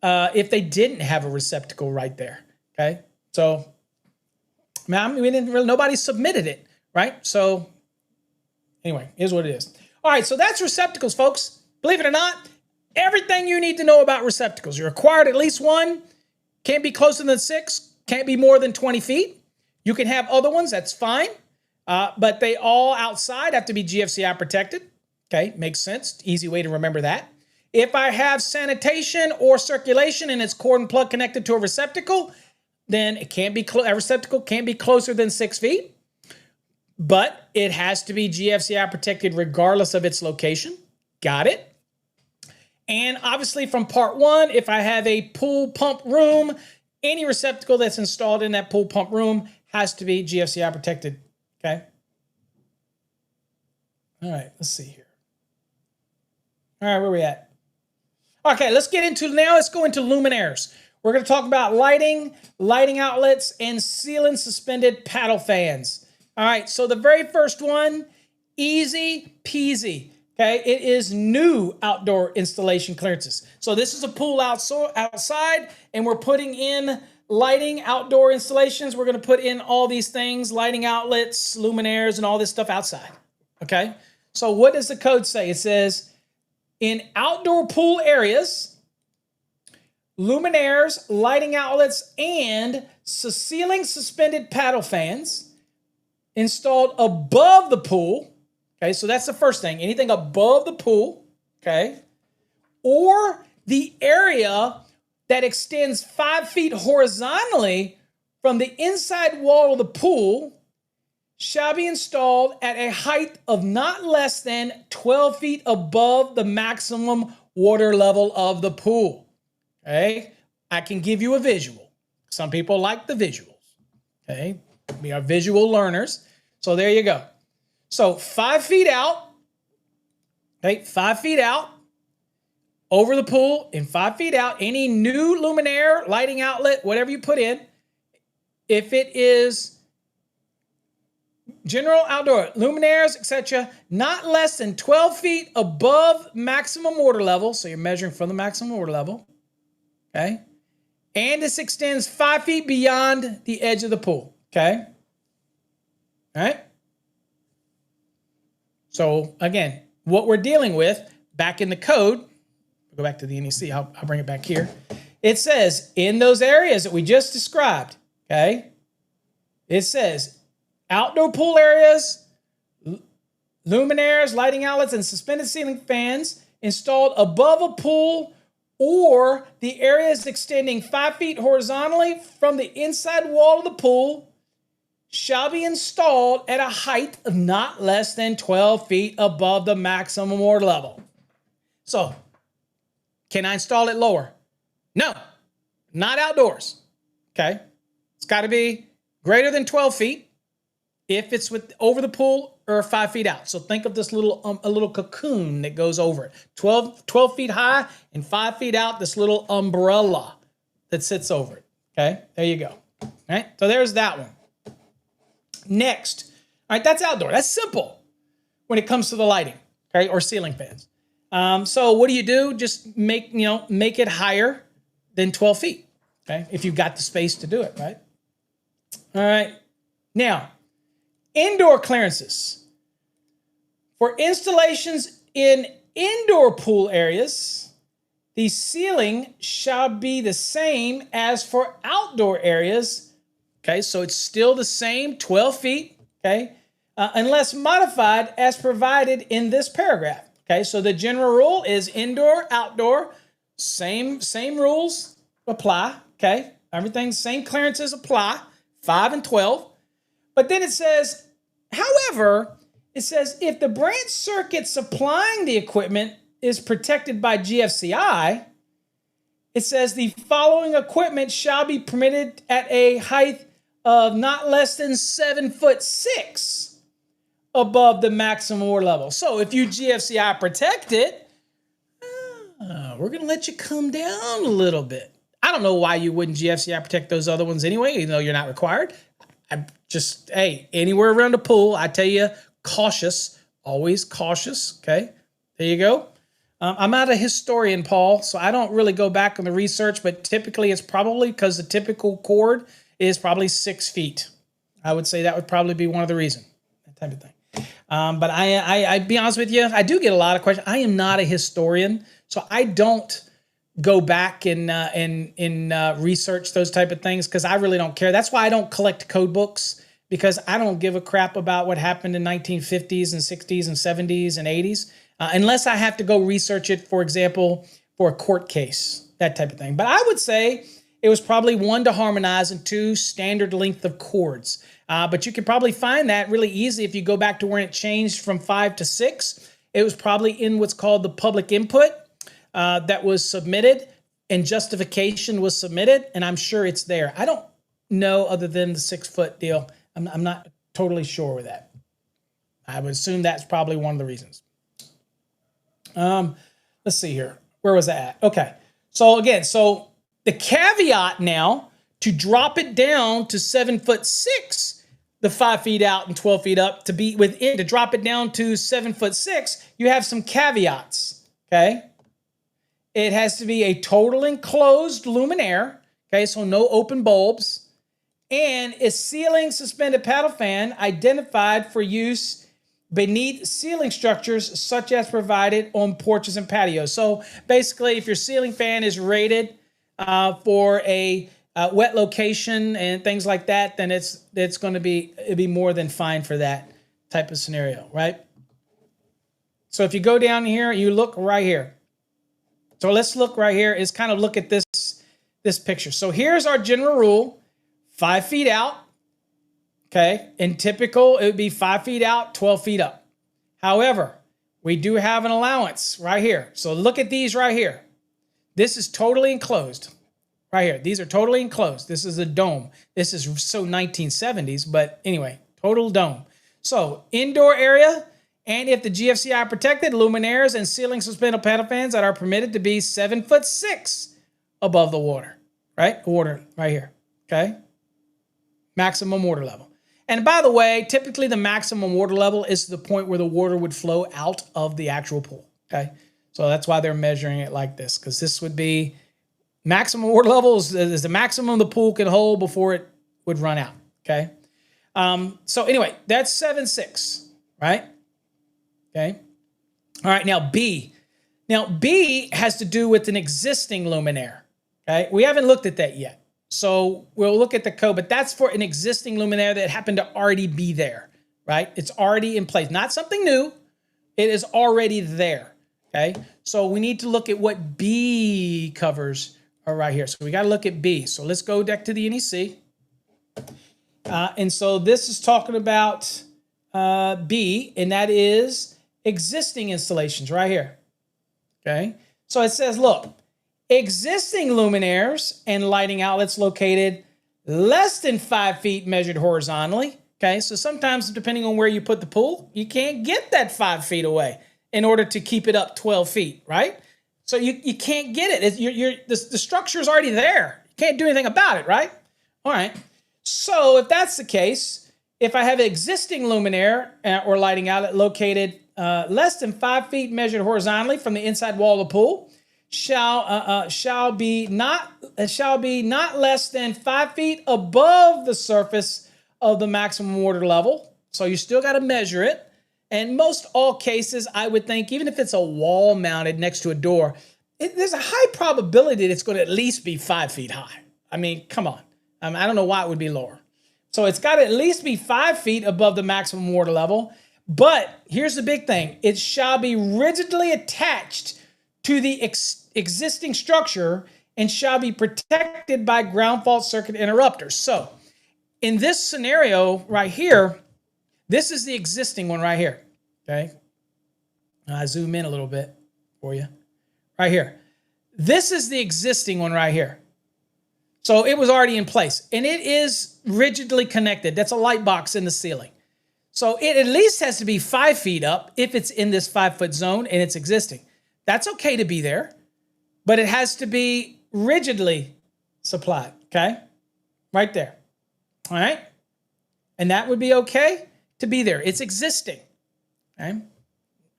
if they didn't have a receptacle right there. Okay, so we didn't really, nobody submitted it, right? So anyway, here's what it is. All right, so that's receptacles, folks. Believe it or not, everything you need to know about receptacles. You're required at least one. Can't be closer than 6. Can't be more than 20 feet. You can have other ones. That's fine. But they all outside have to be GFCI protected. Okay, makes sense. Easy way to remember that. If I have sanitation or circulation and it's cord and plug connected to a receptacle, then it can't be a receptacle can't be closer than 6 feet. But it has to be GFCI protected regardless of its location. Got it? And obviously from part 1, if I have a pool pump room, any receptacle that's installed in that pool pump room has to be GFCI protected, okay? All right, let's see here. All right, where are we at? Okay, let's go into luminaires. We're gonna talk about lighting, lighting outlets, and ceiling suspended paddle fans. All right, so the very first one, easy peasy. Okay, it is new outdoor installation clearances. So this is a pool outside, and we're putting in lighting, outdoor installations. We're going to put in all these things, lighting outlets, luminaires, and all this stuff outside. Okay, so what does the code say? It says in outdoor pool areas, luminaires, lighting outlets, and ceiling suspended paddle fans installed above the pool. Okay, so that's the first thing. Anything above the pool, okay, or the area that extends 5 feet horizontally from the inside wall of the pool shall be installed at a height of not less than 12 feet above the maximum water level of the pool. Okay, I can give you a visual. Some people like the visuals. Okay, we are visual learners. So there you go. So 5 feet out, okay, 5 feet out over the pool and 5 feet out, any new luminaire, lighting outlet, whatever you put in, if it is general outdoor luminaires, etc., not less than 12 feet above maximum water level. So you're measuring from the maximum water level, okay? And this extends 5 feet beyond the edge of the pool, okay? All right? So again, what we're dealing with back in the code, we'll go back to the NEC, I'll bring it back here. It says in those areas that we just described, okay, it says outdoor pool areas, luminaires, lighting outlets, and suspended ceiling fans installed above a pool or the areas extending 5 feet horizontally from the inside wall of the pool shall be installed at a height of not less than 12 feet above the maximum water level. So, can I install it lower? No, not outdoors. Okay, it's got to be greater than 12 feet if it's over the pool or 5 feet out. So think of this little a little cocoon that goes over it. 12 feet high and 5 feet out, this little umbrella that sits over it. Okay, there you go. All right, so there's that one. Next, all right, that's outdoor. That's simple when it comes to the lighting, okay, or ceiling fans. So what do? Just make it higher than 12 feet, okay, if you've got the space to do it, right? All right. Now, indoor clearances. For installations in indoor pool areas, the ceiling shall be the same as for outdoor areas. Okay, so it's still the same 12 feet, okay, unless modified as provided in this paragraph. Okay, so the general rule is indoor, outdoor, same rules apply, okay? Everything, same clearances apply, 5 and 12. But then it says, however, it says if the branch circuit supplying the equipment is protected by GFCI, it says the following equipment shall be permitted at a height of not less than 7'6" above the maximum water level. So if you GFCI protect it, we're going to let you come down a little bit. I don't know why you wouldn't GFCI protect those other ones anyway, even though you're not required. Hey, anywhere around the pool, I tell you, cautious, always cautious, okay? There you go. I'm not a historian, Paul, so I don't really go back on the research, but typically it's probably because the typical cord is probably 6 feet. I would say that would probably be one of the reasons, that type of thing. But I be honest with you, I do get a lot of questions. I am not a historian, so I don't go back and research those type of things because I really don't care. That's why I don't collect code books, because I don't give a crap about what happened in 1950s and 60s and 70s and 80s, unless I have to go research it, for example, for a court case, that type of thing. But I would say it was probably 1, to harmonize, and 2, standard length of cords. But you can probably find that really easy if you go back to where it changed from 5 to 6. It was probably in what's called the public input that was submitted, and justification was submitted, and I'm sure it's there. I don't know other than the 6 foot deal. I'm not totally sure with that. I would assume that's probably one of the reasons. Let's see here. Where was that at? Okay. So again, the caveat now to drop it down to 7'6" the 5 feet out and 12 feet up to be within, to drop it down to 7'6", you have some caveats, okay? It has to be a total enclosed luminaire, okay? So no open bulbs. And a ceiling suspended paddle fan identified for use beneath ceiling structures such as provided on porches and patios. So basically, if your ceiling fan is rated for a wet location and things like that, then it's going to be more than fine for that type of scenario, right? So if you go down here, you look right here. So let's look right here. Is kind of look at this picture. So here's our general rule: 5 feet out. Okay, in typical, it would be 5 feet out, 12 feet up. However, we do have an allowance right here. So look at these right here. This is totally enclosed. Right here. These are totally enclosed. This is a dome. This is so 1970s, but anyway, total dome. So indoor area, and if the GFCI protected, luminaires and ceiling suspended paddle fans that are permitted to be 7'6" above the water, right? Water right here, okay? Maximum water level. And by the way, typically the maximum water level is the point where the water would flow out of the actual pool, okay? So that's why they're measuring it like this, because this would be maximum water level is the maximum the pool can hold before it would run out, okay? So anyway, that's 7'6", right? Okay. All right, now B. Now B has to do with an existing luminaire, okay? We haven't looked at that yet. So we'll look at the code, but that's for an existing luminaire that happened to already be there, right? It's already in place, not something new. It is already there, okay? So we need to look at what B covers right here. So we got to look at B. So let's go back to the NEC. And so this is talking about B, and that is existing installations right here, okay? So it says, look, existing luminaires and lighting outlets located less than 5 feet measured horizontally. Okay, so sometimes depending on where you put the pool, you can't get that 5 feet away in order to keep it up 12 feet, right? So you can't get it. The structure is already there. You can't do anything about it, right? All right. So if that's the case, if I have an existing luminaire or lighting outlet located less than 5 feet measured horizontally from the inside wall of the pool, shall be not less than 5 feet above the surface of the maximum water level. So you still got to measure it. And most all cases, I would think, even if it's a wall mounted next to a door, there's a high probability that it's going to at least be 5 feet high. I mean, come on. I don't know why it would be lower. So it's got to at least be 5 feet above the maximum water level. But here's the big thing. It shall be rigidly attached to the existing structure and shall be protected by ground fault circuit interrupters. So in this scenario right here, this is the existing one right here, okay? I zoom in a little bit for you. Right here. This is the existing one right here. So it was already in place, and it is rigidly connected. That's a light box in the ceiling. So it at least has to be 5 feet up if it's in this 5 foot zone and it's existing. That's okay to be there, but it has to be rigidly supplied, okay? Right there, all right? And that would be okay to be there. It's existing, okay?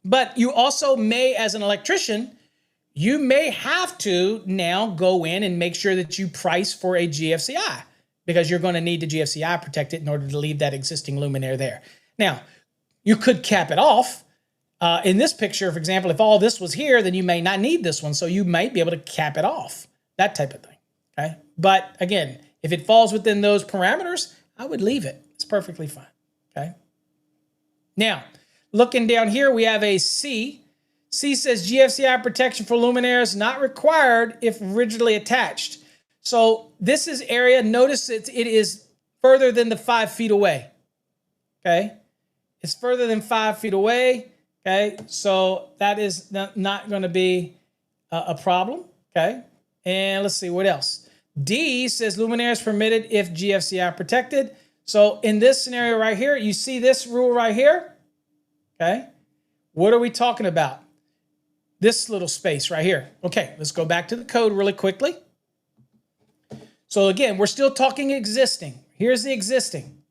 But you also may, as an electrician, you may have to now go in and make sure that you price for a GFCI because you're going to need the GFCI protected in order to leave that existing luminaire there. Now, you could cap it off. In this picture, for example, if all this was here, then you may not need this one. So you might be able to cap it off, that type of thing. Okay. But again, if it falls within those parameters, I would leave it. It's perfectly fine. Okay. Now, looking down here, we have a C. C says GFCI protection for luminaires not required if rigidly attached. So this is area, notice it is further than the 5 feet away. Okay. It's further than 5 feet away. Okay, so that is not going to be a problem. Okay, and let's see what else. D says luminaires permitted if GFCI protected. So in this scenario right here, you see this rule right here. Okay, what are we talking about? This little space right here. Okay, let's go back to the code really quickly. So again, we're still talking existing. Here's the existing.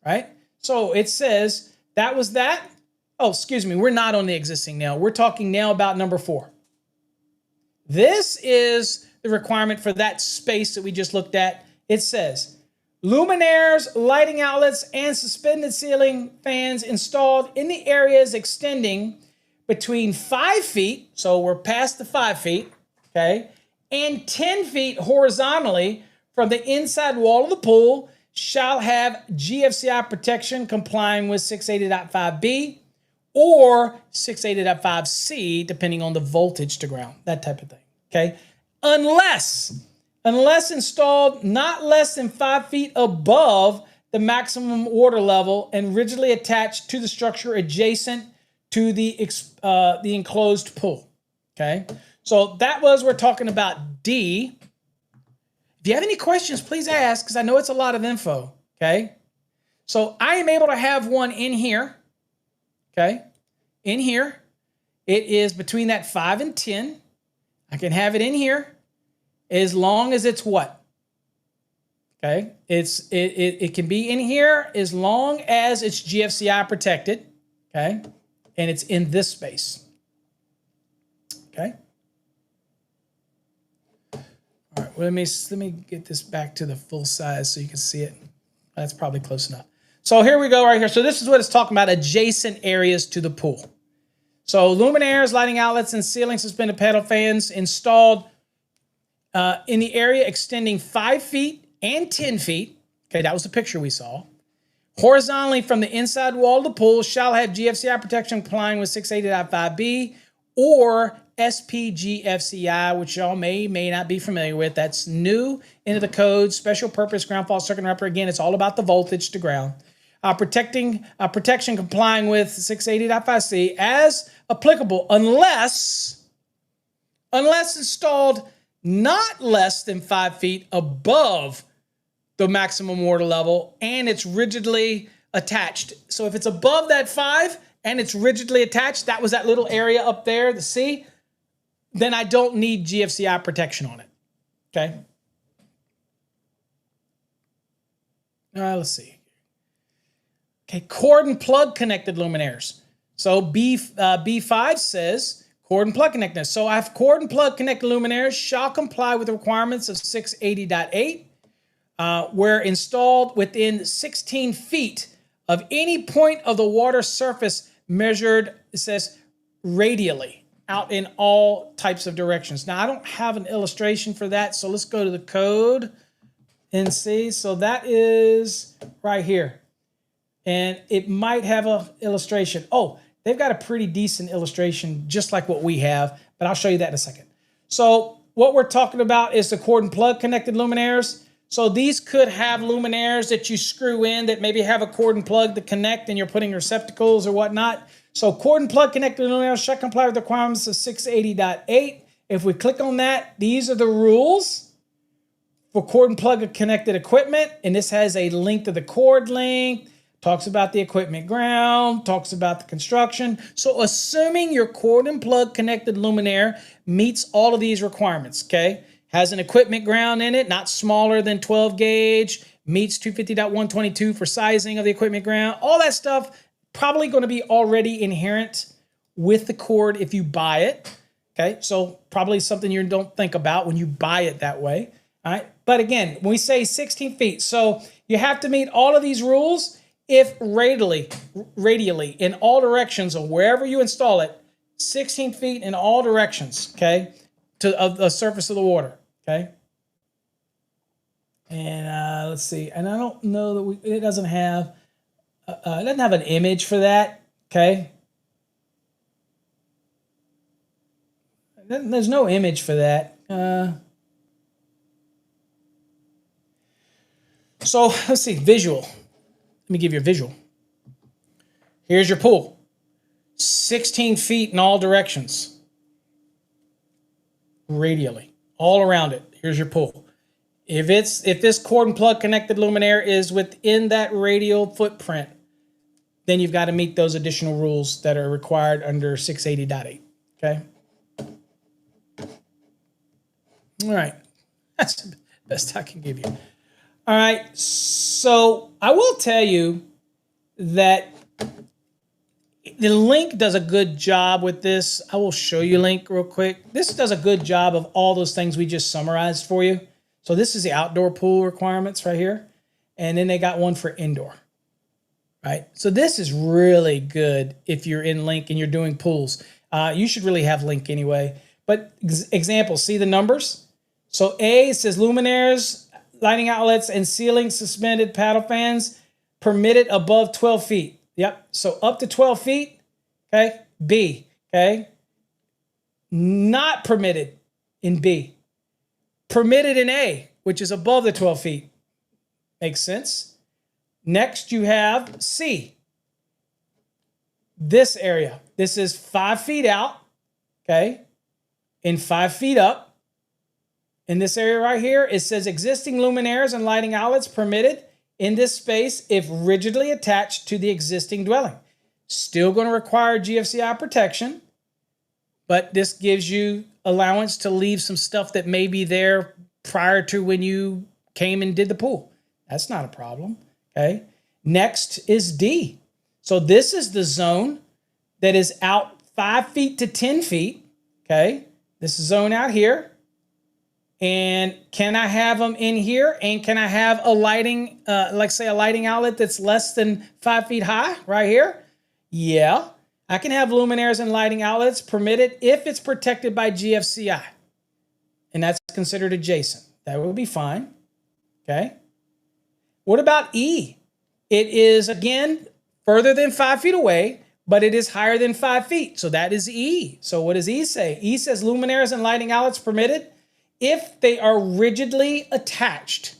right? So it says that was that. Oh, excuse me. We're not on the existing now. We're talking now about number 4. This is the requirement for that space that we just looked at. It says luminaires, lighting outlets, and suspended ceiling fans installed in the areas extending between 5 feet, so we're past the 5 feet, okay, and 10 feet horizontally from the inside wall of the pool shall have GFCI protection complying with 680.5B or 680.5C, depending on the voltage to ground, that type of thing, okay? Unless installed not less than 5 feet above the maximum water level and rigidly attached to the structure adjacent to the enclosed pool, okay? So that was, we're talking about D. If you have any questions, please ask, because I know it's a lot of info, okay? So I am able to have one in here, okay? In here. It is between that 5 and 10. I can have it in here as long as it's what? Okay? It can be in here as long as it's GFCI protected, okay? And it's in this space, okay? All right, well, let me get this back to the full size so you can see it. That's probably close enough. So here we go right here. So this is what it's talking about, adjacent areas to the pool. So luminaires, lighting outlets, and ceiling suspended pedal fans installed in the area extending 5 feet and 10 feet. Okay, that was the picture we saw. Horizontally from the inside wall of the pool shall have GFCI protection complying with 680.5B or SPGFCI, which y'all may not be familiar with. That's new into the code, special purpose ground fault circuit interrupter. Again, it's all about the voltage to ground. Protection complying with 680.5C as applicable unless installed not less than 5 feet above the maximum water level and it's rigidly attached. So if it's above that 5 and it's rigidly attached, that was that little area up there, the C, then I don't need GFCI protection on it, okay? Let's see. Okay, cord and plug connected luminaires. So B5 says cord and plug connectedness. So I have cord and plug connected luminaires shall comply with the requirements of 680.8 where installed within 16 feet of any point of the water surface measured, it says, radially out in all types of directions. Now, I don't have an illustration for that, so let's go to the code and see. So that is right here. And it might have an illustration. Oh, they've got a pretty decent illustration, just like what we have, but I'll show you that in a second. So what we're talking about is the cord and plug connected luminaires. So these could have luminaires that you screw in that maybe have a cord and plug to connect and you're putting receptacles or whatnot. So cord and plug connected luminaires shall comply with the requirements of 680.8. If we click on that, these are the rules for cord and plug connected equipment. And this has a link to the cord link, talks about the equipment ground, talks about the construction. So assuming your cord and plug connected luminaire meets all of these requirements, okay? Has an equipment ground in it, not smaller than 12 gauge, meets 250.122 for sizing of the equipment ground, all that stuff probably going to be already inherent with the cord if you buy it, okay? So probably something you don't think about when you buy it that way, all right? But again, when we say 16 feet, so you have to meet all of these rules if radially in all directions or wherever you install it, 16 feet in all directions, okay, of the surface of the water, okay? And let's see, and I don't know that it doesn't have an image for that, okay? There's no image for that. So let's see, visual. Let me give you a visual. Here's your pool. 16 feet in all directions. Radially. All around it. Here's your pool. If this cord and plug connected luminaire is within that radial footprint, then you've got to meet those additional rules that are required under 680.8. Okay? All right. That's the best I can give you. All right. So I will tell you that the link does a good job with this. I will show you link real quick. This does a good job of all those things we just summarized for you. So this is the outdoor pool requirements right here. And then they got one for indoor, right? So this is really good if you're in Link and you're doing pools. You should really have Link anyway. But example, see the numbers? So A says luminaires, lighting outlets, and ceiling suspended paddle fans permitted above 12 feet. Yep. So up to 12 feet. Okay. B. Okay. Not permitted in B. Permitted in A, which is above the 12 feet. Makes sense. Next, you have C. This area. This is 5 feet out. Okay. And 5 feet up. In this area right here, it says existing luminaires and lighting outlets permitted in this space if rigidly attached to the existing dwelling. Still going to require GFCI protection, but this gives you allowance to leave some stuff that may be there prior to when you came and did the pool. That's not a problem, okay? Next is D. So this is the zone that is out 5 feet to 10 feet, okay? This zone out here. And can I have them in here? And can I have a lighting, like say a lighting outlet that's less than 5 feet high right here? Yeah, I can have luminaires and lighting outlets permitted if it's protected by GFCI. And that's considered adjacent. That will be fine, okay? What about E? It is, again, further than 5 feet away, but it is higher than 5 feet. So that is E. So what does E say? E says luminaires and lighting outlets permitted if they are rigidly attached,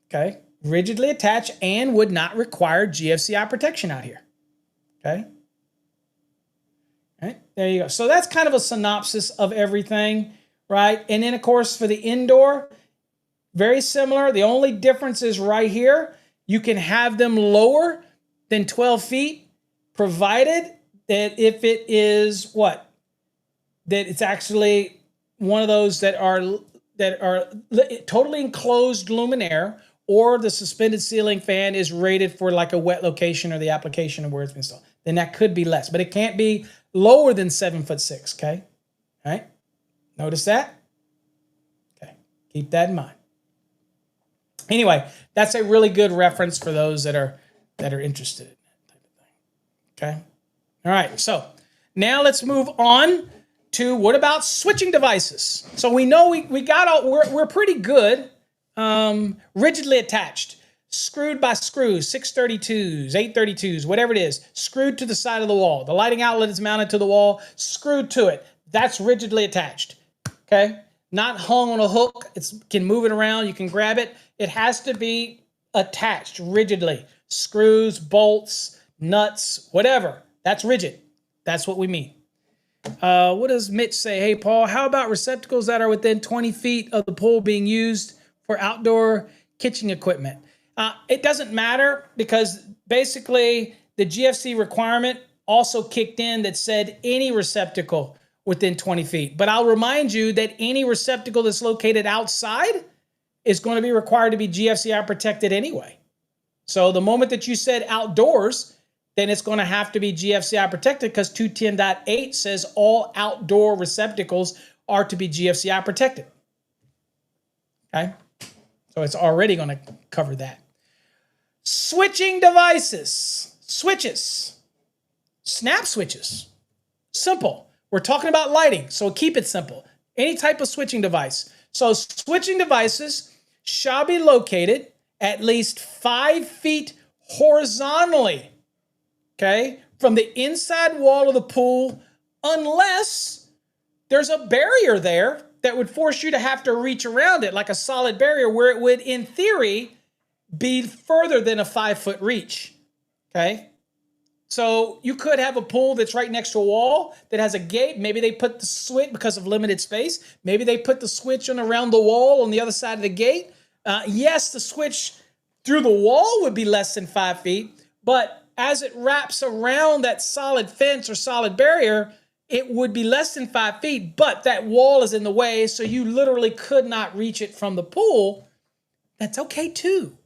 okay? Rigidly attached and would not require GFCI protection out here, okay? All right, there you go. So that's kind of a synopsis of everything, right? And then, of course, for the indoor, very similar. The only difference is right here. You can have them lower than 12 feet, provided that if it is what? That it's actually one of those that are totally enclosed luminaire, or the suspended ceiling fan is rated for like a wet location or the application of where it's been installed. Then that could be less, but it can't be lower than 7'6". Okay, all right. Notice that. Okay, keep that in mind. Anyway, that's a really good reference for those that are interested in that type of thing. Okay, all right. So now let's move on to what about switching devices? So we know we got all, we're pretty good. Rigidly attached, screwed by screws, 632s, 832s, whatever it is, screwed to the side of the wall. The lighting outlet is mounted to the wall, screwed to it. That's rigidly attached. Okay, not hung on a hook. It can move it around. You can grab it. It has to be attached rigidly. Screws, bolts, nuts, whatever. That's rigid. That's what we mean. What does Mitch say? Hey, Paul, how about receptacles that are within 20 feet of the pool being used for outdoor kitchen equipment? It doesn't matter because basically the GFC requirement also kicked in that said any receptacle within 20 feet. But I'll remind you that any receptacle that's located outside is going to be required to be GFCI protected anyway. So the moment that you said outdoors, then it's going to have to be GFCI protected because 210.8 says all outdoor receptacles are to be GFCI protected. Okay? So it's already going to cover that. Switching devices. Switches. Snap switches. Simple. We're talking about lighting, so keep it simple. Any type of switching device. So switching devices shall be located at least 5 feet horizontally, okay, from the inside wall of the pool, unless there's a barrier there that would force you to have to reach around it, like a solid barrier where it would, in theory, be further than a 5 foot reach, okay? So you could have a pool that's right next to a wall that has a gate. Maybe they put the switch because of limited space. Maybe they put the switch on around the wall on the other side of the gate. Yes, the switch through the wall would be less than 5 feet, but as it wraps around that solid fence or solid barrier, it would be less than 5 feet, but that wall is in the way, so you literally could not reach it from the pool. That's okay too,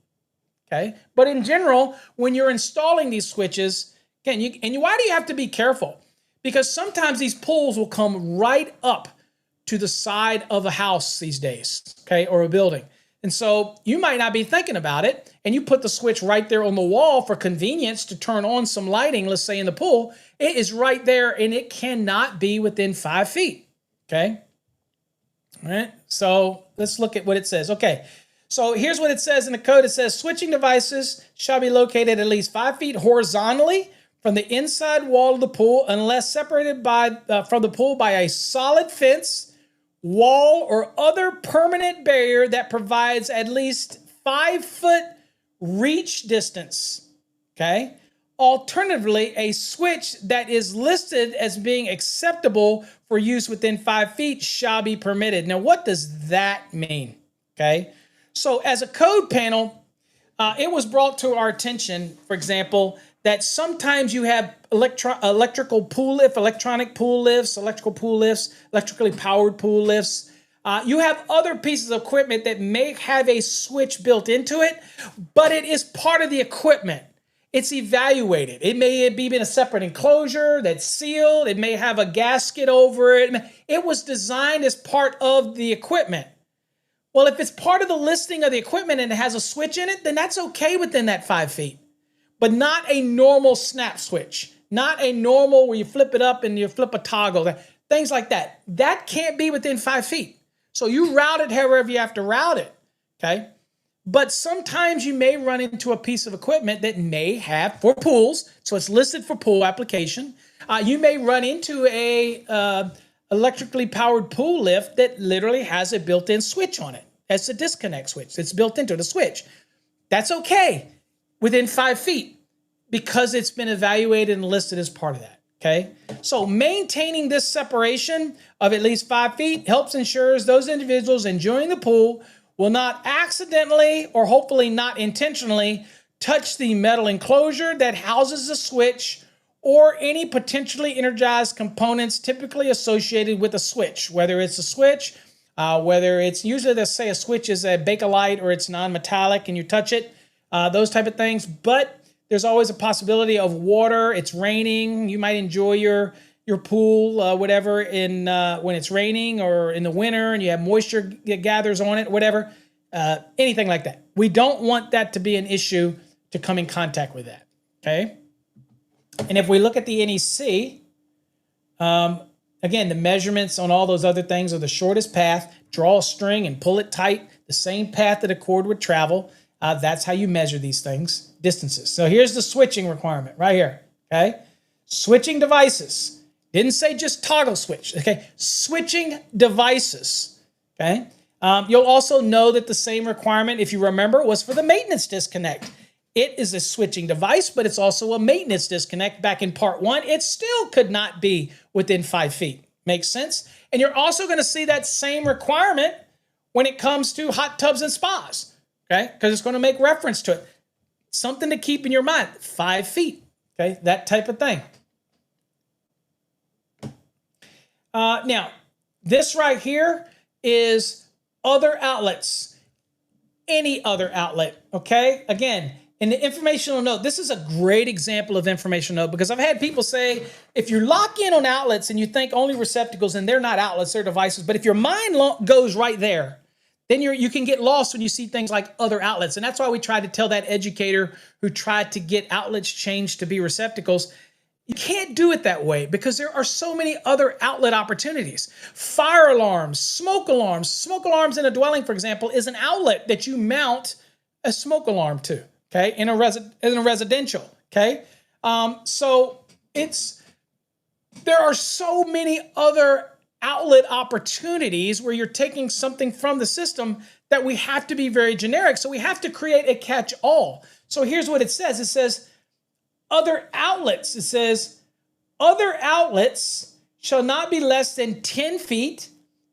Okay. But in general, when you're installing these switches, why do you have to be careful? Because sometimes these pools will come right up to the side of a house these days, okay, or a building. And so you might not be thinking about it, and you put the switch right there on the wall for convenience to turn on some lighting, let's say in the pool. It is right there, and it cannot be within 5 feet, okay? All right, so let's look at what it says. Okay, so here's what it says in the code. It says switching devices shall be located at least 5 feet horizontally from the inside wall of the pool unless separated from the pool by a solid fence, wall, or other permanent barrier that provides at least 5 foot reach distance. Okay. Alternatively, a switch that is listed as being acceptable for use within 5 feet shall be permitted. Now, what does that mean? Okay. So as a code panel, it was brought to our attention, for example, that sometimes you have electrical pool lift, electronic pool lifts, electrical pool lifts, electrically powered pool lifts. You have other pieces of equipment that may have a switch built into it, but it is part of the equipment. It's evaluated. It may be in a separate enclosure that's sealed. It may have a gasket over it. It was designed as part of the equipment. Well, if it's part of the listing of the equipment and it has a switch in it, then that's okay within that 5 feet. But not a normal snap switch, not a normal where you flip it up and you flip a toggle, things like that. That can't be within 5 feet. So you route it however you have to route it, okay? But sometimes you may run into a piece of equipment that may have, for pools, so it's listed for pool application. You may run into a electrically powered pool lift that literally has a built-in switch on it. It's a disconnect switch. It's built into the switch. That's okay within 5 feet because it's been evaluated and listed as part of that, okay? So maintaining this separation of at least 5 feet helps ensures those individuals enjoying the pool will not accidentally or hopefully not intentionally touch the metal enclosure that houses the switch or any potentially energized components typically associated with a switch, whether it's a switch, whether it's usually they'll say a switch is a Bakelite or it's non-metallic and you touch it, those type of things. But there's always a possibility of water. It's raining. You might enjoy your pool, whatever, in when it's raining or in the winter and you have moisture that gathers on it, whatever, anything like that. We don't want that to be an issue to come in contact with that, okay? And if we look at the NEC, again, the measurements on all those other things are the shortest path, draw a string and pull it tight, the same path that a cord would travel. That's how you measure these things, distances. So here's the switching requirement right here, okay? Switching devices. Didn't say just toggle switch, okay? Switching devices, okay? You'll also know that the same requirement, if you remember, was for the maintenance disconnect. It is a switching device, but it's also a maintenance disconnect. Back in part 1, it still could not be within 5 feet. Makes sense? And you're also going to see that same requirement when it comes to hot tubs and spas, okay? Because it's going to make reference to it. Something to keep in your mind, 5 feet, okay? That type of thing. Now, this right here is other outlets, any other outlet, okay? Again, in the informational note, this is a great example of informational note because I've had people say, if you lock in on outlets and you think only receptacles and they're not outlets, they're devices, but if your mind goes right there, then you can get lost when you see things like other outlets. And that's why we tried to tell that educator who tried to get outlets changed to be receptacles, you can't do it that way because there are so many other outlet opportunities. Fire alarms, smoke alarms. Smoke alarms in a dwelling, for example, is an outlet that you mount a smoke alarm to, okay, in a residential, okay? So there are so many other outlet opportunities where you're taking something from the system that we have to be very generic. So we have to create a catch-all. So here's what it says. It says, other outlets. It says, other outlets shall not be less than 10 feet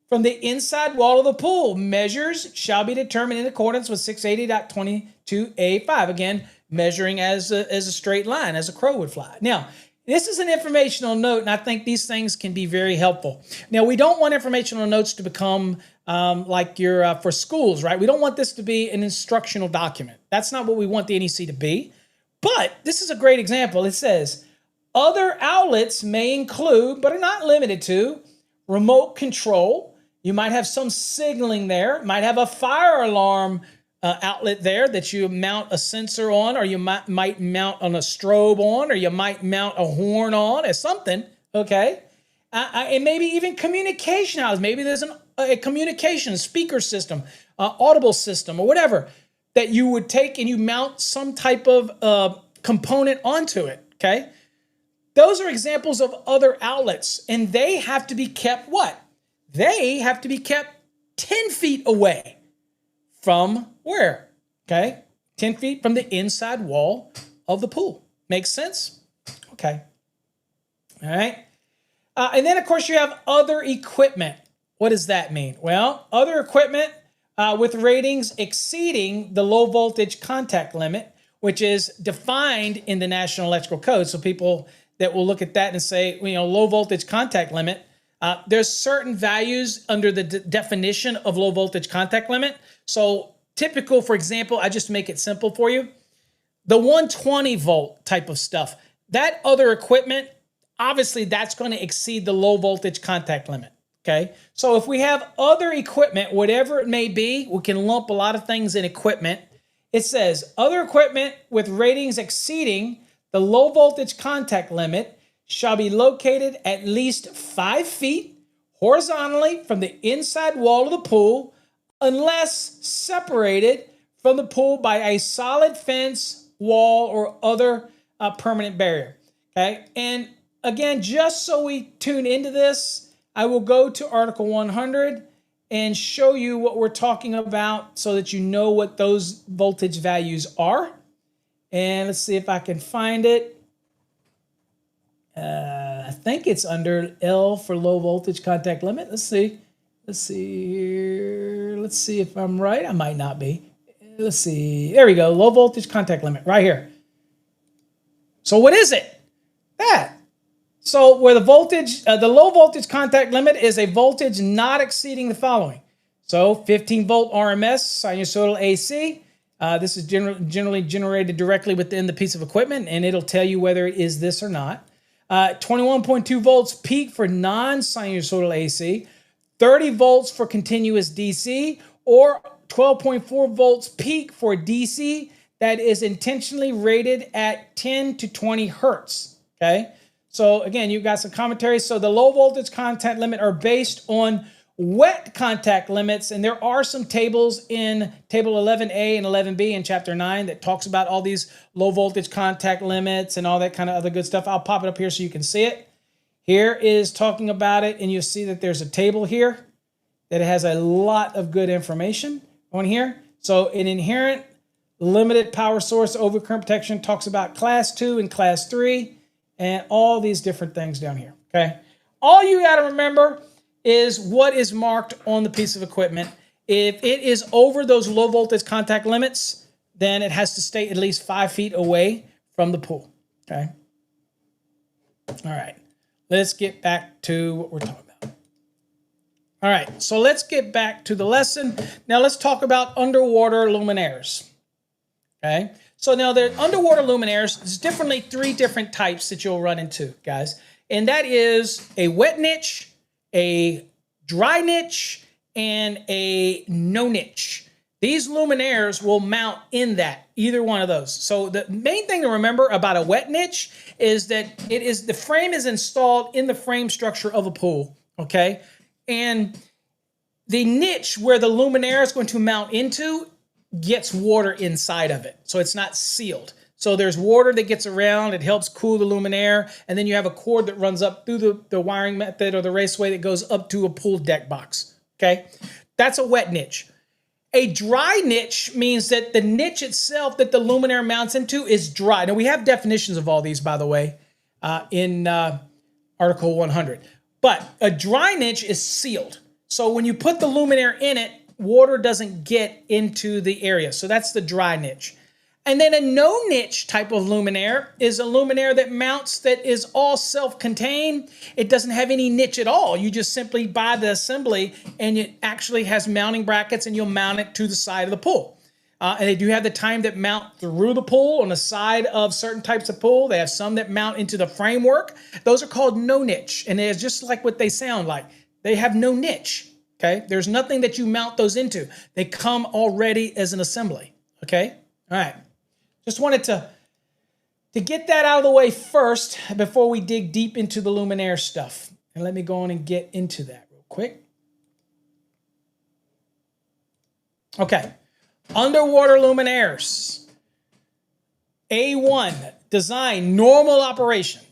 from the inside wall of the pool. Measures shall be determined in accordance with 680.22A5. Again, measuring as a straight line, as a crow would fly. Now, This is an informational note, and I think these things can be very helpful. Now, we don't want informational notes to become like your for schools, right? We don't want this to be an instructional document. That's not what we want the NEC to be. But this is a great example. It says, other outlets may include, but are not limited to, remote control. You might have some signaling there. Might have a fire alarm outlet there that you mount a sensor on, or you might mount on a strobe on, or you might mount a horn on, or something, okay? And maybe even communication outlets. Maybe there's a communication speaker system, audible system, or whatever that you would take and you mount some type of component onto it, okay? Those are examples of other outlets, and they have to be kept what? They have to be kept 10 feet away from where? Okay, 10 feet from the inside wall of the pool. Makes sense? Okay. All right. And then, of course, you have other equipment. What does that mean? Well, other equipment with ratings exceeding the low voltage contact limit, which is defined in the National Electrical Code. So people that will look at that and say, you know, low voltage contact limit, there's certain values under the definition of low voltage contact limit. So typical, for example, I just make it simple for you, the 120 volt type of stuff, that other equipment, obviously that's going to exceed the low voltage contact limit. Okay. So if we have other equipment, whatever it may be, we can lump a lot of things in equipment. It says other equipment with ratings exceeding the low voltage contact limit shall be located at least 5 feet horizontally from the inside wall of the pool, unless separated from the pool by a solid fence, wall, or other permanent barrier. Okay, and again, just so we tune into this, I will go to Article 100 and show you what we're talking about so that you know what those voltage values are. And let's see if I can find it. I think it's under L for low voltage contact limit. Let's see. Let's see here. Let's see if I'm right. I might not be. Let's see. There we go. Low voltage contact limit right here. So what is it? That. So where the voltage, the low voltage contact limit is a voltage not exceeding the following. So 15 volt RMS, sinusoidal AC. This is generally generated directly within the piece of equipment, and it'll tell you whether it is this or not. 21.2 volts peak for non-sinusoidal AC, 30 volts for continuous DC, or 12.4 volts peak for DC that is intentionally rated at 10 to 20 hertz. Okay. So again, you've got some commentary. So the low voltage contact limit are based on wet contact limits, and there are some tables in Table 11A and 11B in Chapter 9 that talks about all these low voltage contact limits and all that kind of other good stuff. I'll pop it up here so you can see it. Here is talking about it, and you'll see that there's a table here that has a lot of good information on here. So an inherent limited power source overcurrent protection talks about Class 2 and Class 3 and all these different things down here, okay? All you got to remember is what is marked on the piece of equipment. If it is over those low voltage contact limits, then it has to stay at least 5 feet away from the pool, okay? All right, let's get back to what we're talking about. All right, so let's get back to the lesson. Now let's talk about underwater luminaires, okay? So now the underwater luminaires, there's three different types that you'll run into, guys. And that is a wet niche, a dry niche, and a no niche. These luminaires will mount in that, either one of those. So the main thing to remember about a wet niche is that the frame is installed in the frame structure of a pool, okay? And the niche where the luminaire is going to mount into gets water inside of it. So it's not sealed. So there's water that gets around. It helps cool the luminaire. And then you have a cord that runs up through the wiring method or the raceway that goes up to a pool deck box. Okay. That's a wet niche. A dry niche means that the niche itself that the luminaire mounts into is dry. Now we have definitions of all these, by the way, in Article 100. But a dry niche is sealed. So when you put the luminaire in it, water doesn't get into the area. So that's the dry niche. And then a no niche type of luminaire is a luminaire that mounts that is all self-contained. It doesn't have any niche at all. You just simply buy the assembly and it actually has mounting brackets and you'll mount it to the side of the pool. And they do have the time that mount through the pool on the side of certain types of pool. They have some that mount into the framework. Those are called no niche. And they're just like what they sound like. They have no niche. Okay. There's nothing that you mount those into. They come already as an assembly. Okay. All right. Just wanted to get that out of the way first before we dig deep into the luminaire stuff. And let me go on and get into that real quick. Okay. Underwater luminaires. A1, design, normal operation.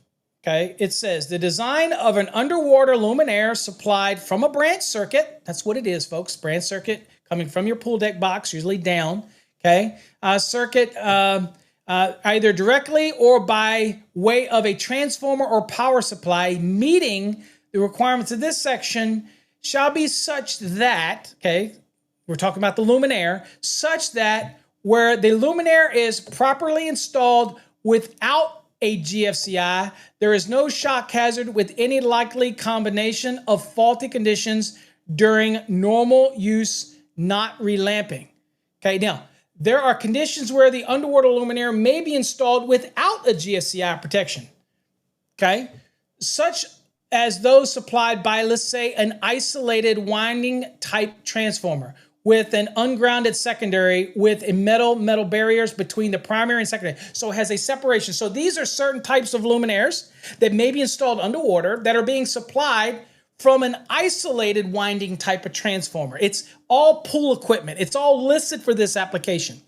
Okay, it says the design of an underwater luminaire supplied from a branch circuit. That's what it is, folks. Branch circuit coming from your pool deck box, usually down. Okay, circuit either directly or by way of a transformer or power supply meeting the requirements of this section shall be such that, okay, we're talking about the luminaire, such that where the luminaire is properly installed without a GFCI, there is no shock hazard with any likely combination of faulty conditions during normal use, not relamping. Okay, now, there are conditions where the underwater luminaire may be installed without a GFCI protection, okay? Such as those supplied by, let's say, an isolated winding type transformer with an ungrounded secondary with a metal barriers between the primary and secondary. So it has a separation. So these are certain types of luminaires that may be installed underwater that are being supplied from an isolated winding type of transformer. It's all pool equipment. It's all listed for this application.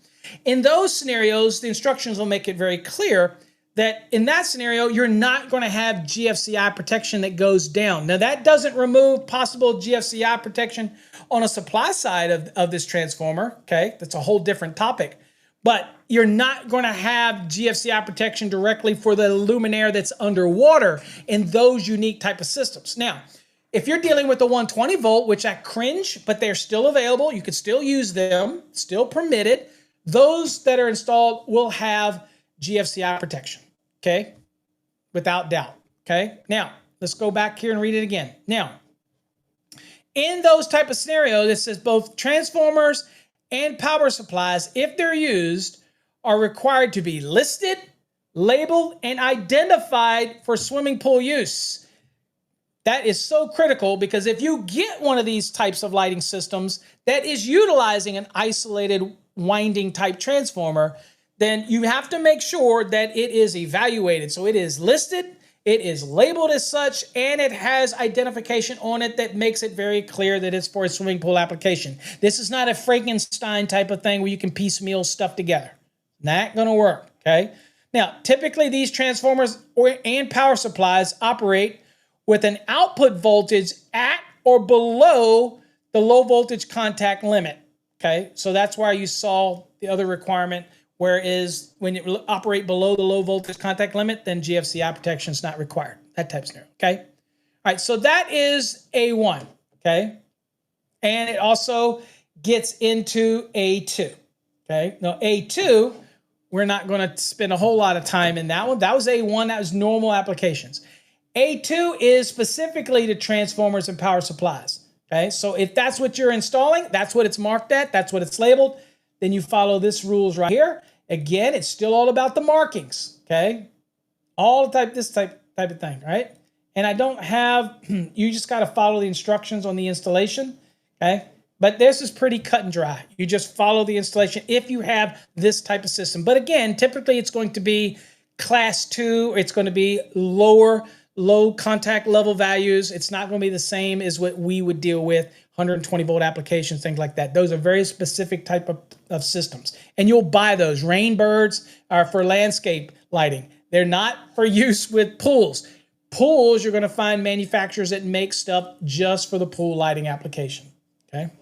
In those scenarios, the instructions will make it very clear that in that scenario, you're not going to have GFCI protection that goes down. Now, that doesn't remove possible GFCI protection on a supply side of this transformer, okay? That's a whole different topic. But you're not going to have GFCI protection directly for the luminaire that's underwater in those unique type of systems. Now, if you're dealing with the 120 volt, which I cringe, but they're still available, you can still use them, still permitted, those that are installed will have GFCI protection, okay? Without doubt, okay? Now, let's go back here and read it again. Now, in those type of scenarios, it says both transformers and power supplies, if they're used, are required to be listed, labeled, and identified for swimming pool use. That is so critical because if you get one of these types of lighting systems that is utilizing an isolated winding type transformer, then you have to make sure that it is evaluated. So it is listed, it is labeled as such, and it has identification on it that makes it very clear that it's for a swimming pool application. This is not a Frankenstein type of thing where you can piecemeal stuff together. Not going to work, okay? Now, typically these transformers and power supplies operate with an output voltage at or below the low voltage contact limit, okay? So that's why you saw the other requirement, whereas when you operate below the low voltage contact limit, then GFCI protection is not required, that type of scenario, okay? All right, so that is A1, okay? And it also gets into A2, okay? Now, A2, we're not going to spend a whole lot of time in that one. That was A1, that was normal applications. A2 is specifically to transformers and power supplies, okay? So if that's what you're installing, that's what it's marked at, that's what it's labeled, then you follow this rules right here. Again, it's still all about the markings, okay? All this type of thing, right? And I don't have, you just got to follow the instructions on the installation, okay? But this is pretty cut and dry. You just follow the installation if you have this type of system. But again, typically it's going to be class 2, it's going to be low contact level values. It's not going to be the same as what we would deal with, 120 volt applications, things like that. Those are very specific type of systems. And you'll buy those. Rainbirds are for landscape lighting. They're not for use with pools. Pools, you're going to find manufacturers that make stuff just for the pool lighting application, okay?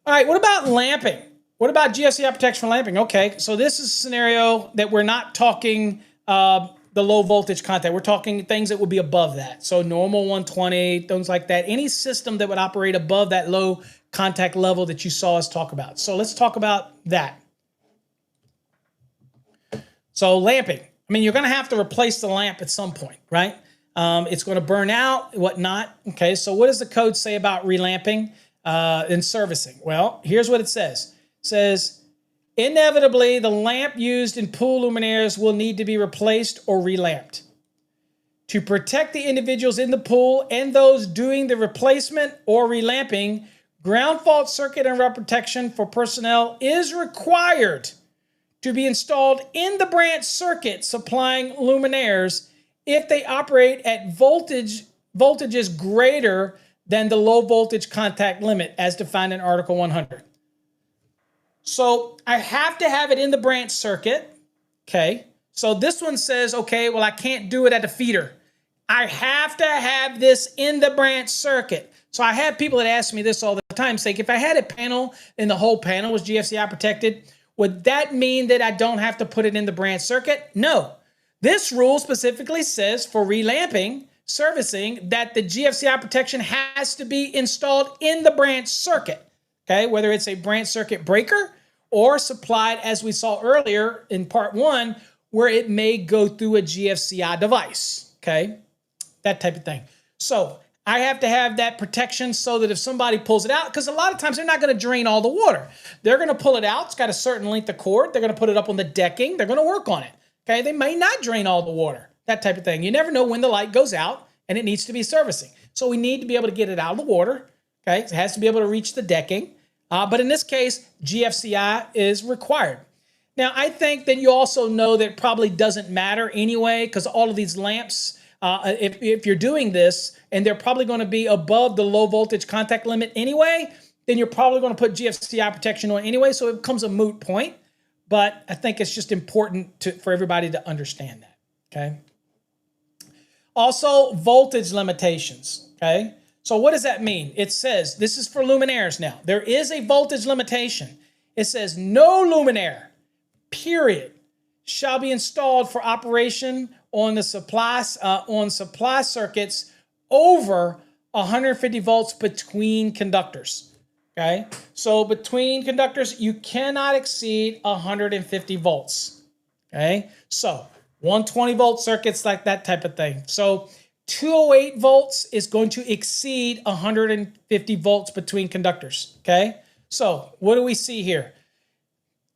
All right, what about lamping? What about GFCI protection for lamping? Okay, so this is a scenario that we're not talking the low voltage contact. We're talking things that would be above that. So normal 120, things like that. Any system that would operate above that low contact level that you saw us talk about. So let's talk about that. So lamping. I mean, you're going to have to replace the lamp at some point, right? It's going to burn out, whatnot. Okay, so what does the code say about relamping and servicing? Well, here's what it says. It says, inevitably, the lamp used in pool luminaires will need to be replaced or relamped. To protect the individuals in the pool and those doing the replacement or relamping, ground fault circuit and rep protection for personnel is required to be installed in the branch circuit supplying luminaires if they operate at voltages greater than the low voltage contact limit as defined in Article 100. So I have to have it in the branch circuit, okay? So this one says, okay, well, I can't do it at the feeder. I have to have this in the branch circuit. So I have people that ask me this all the time, say, if I had a panel and the whole panel was GFCI protected, would that mean that I don't have to put it in the branch circuit? No. This rule specifically says for relamping, servicing, that the GFCI protection has to be installed in the branch circuit, okay? Whether it's a branch circuit breaker or supplied, as we saw earlier in part 1, where it may go through a GFCI device, okay? That type of thing. So I have to have that protection so that if somebody pulls it out, because a lot of times they're not going to drain all the water. They're going to pull it out. It's got a certain length of cord. They're going to put it up on the decking. They're going to work on it. Okay, they may not drain all the water, that type of thing. You never know when the light goes out and it needs to be servicing. So we need to be able to get it out of the water. Okay, it has to be able to reach the decking. But in this case, GFCI is required. Now, I think that you also know that it probably doesn't matter anyway, because all of these lamps, if you're doing this and they're probably going to be above the low voltage contact limit anyway, then you're probably going to put GFCI protection on anyway, so it becomes a moot point. But I think it's just important for everybody to understand that, okay? Also, voltage limitations, okay? So what does that mean? It says, this is for luminaires now. There is a voltage limitation. It says no luminaire, period, shall be installed for operation on the supply circuits over 150 volts between conductors. Okay, so between conductors, you cannot exceed 150 volts. Okay, so 120 volt circuits, like that type of thing. So 208 volts is going to exceed 150 volts between conductors. Okay, so what do we see here?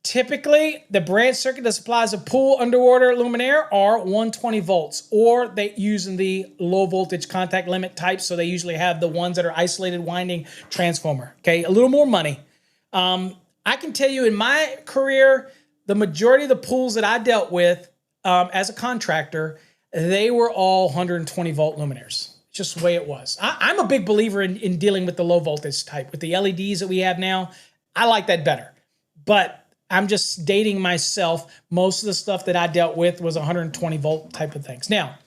Typically, the branch circuit that supplies a pool underwater luminaire are 120 volts, or they using the low voltage contact limit type, so they usually have the ones that are isolated winding transformer. Okay, a little more money. I can tell you in my career, the majority of the pools that I dealt with as a contractor, they were all 120 volt luminaires. Just the way it was. I'm a big believer in dealing with the low voltage type. With the LEDs that we have now, I like that better. But I'm just dating myself. Most of the stuff that I dealt with was 120 volt type of things. Now,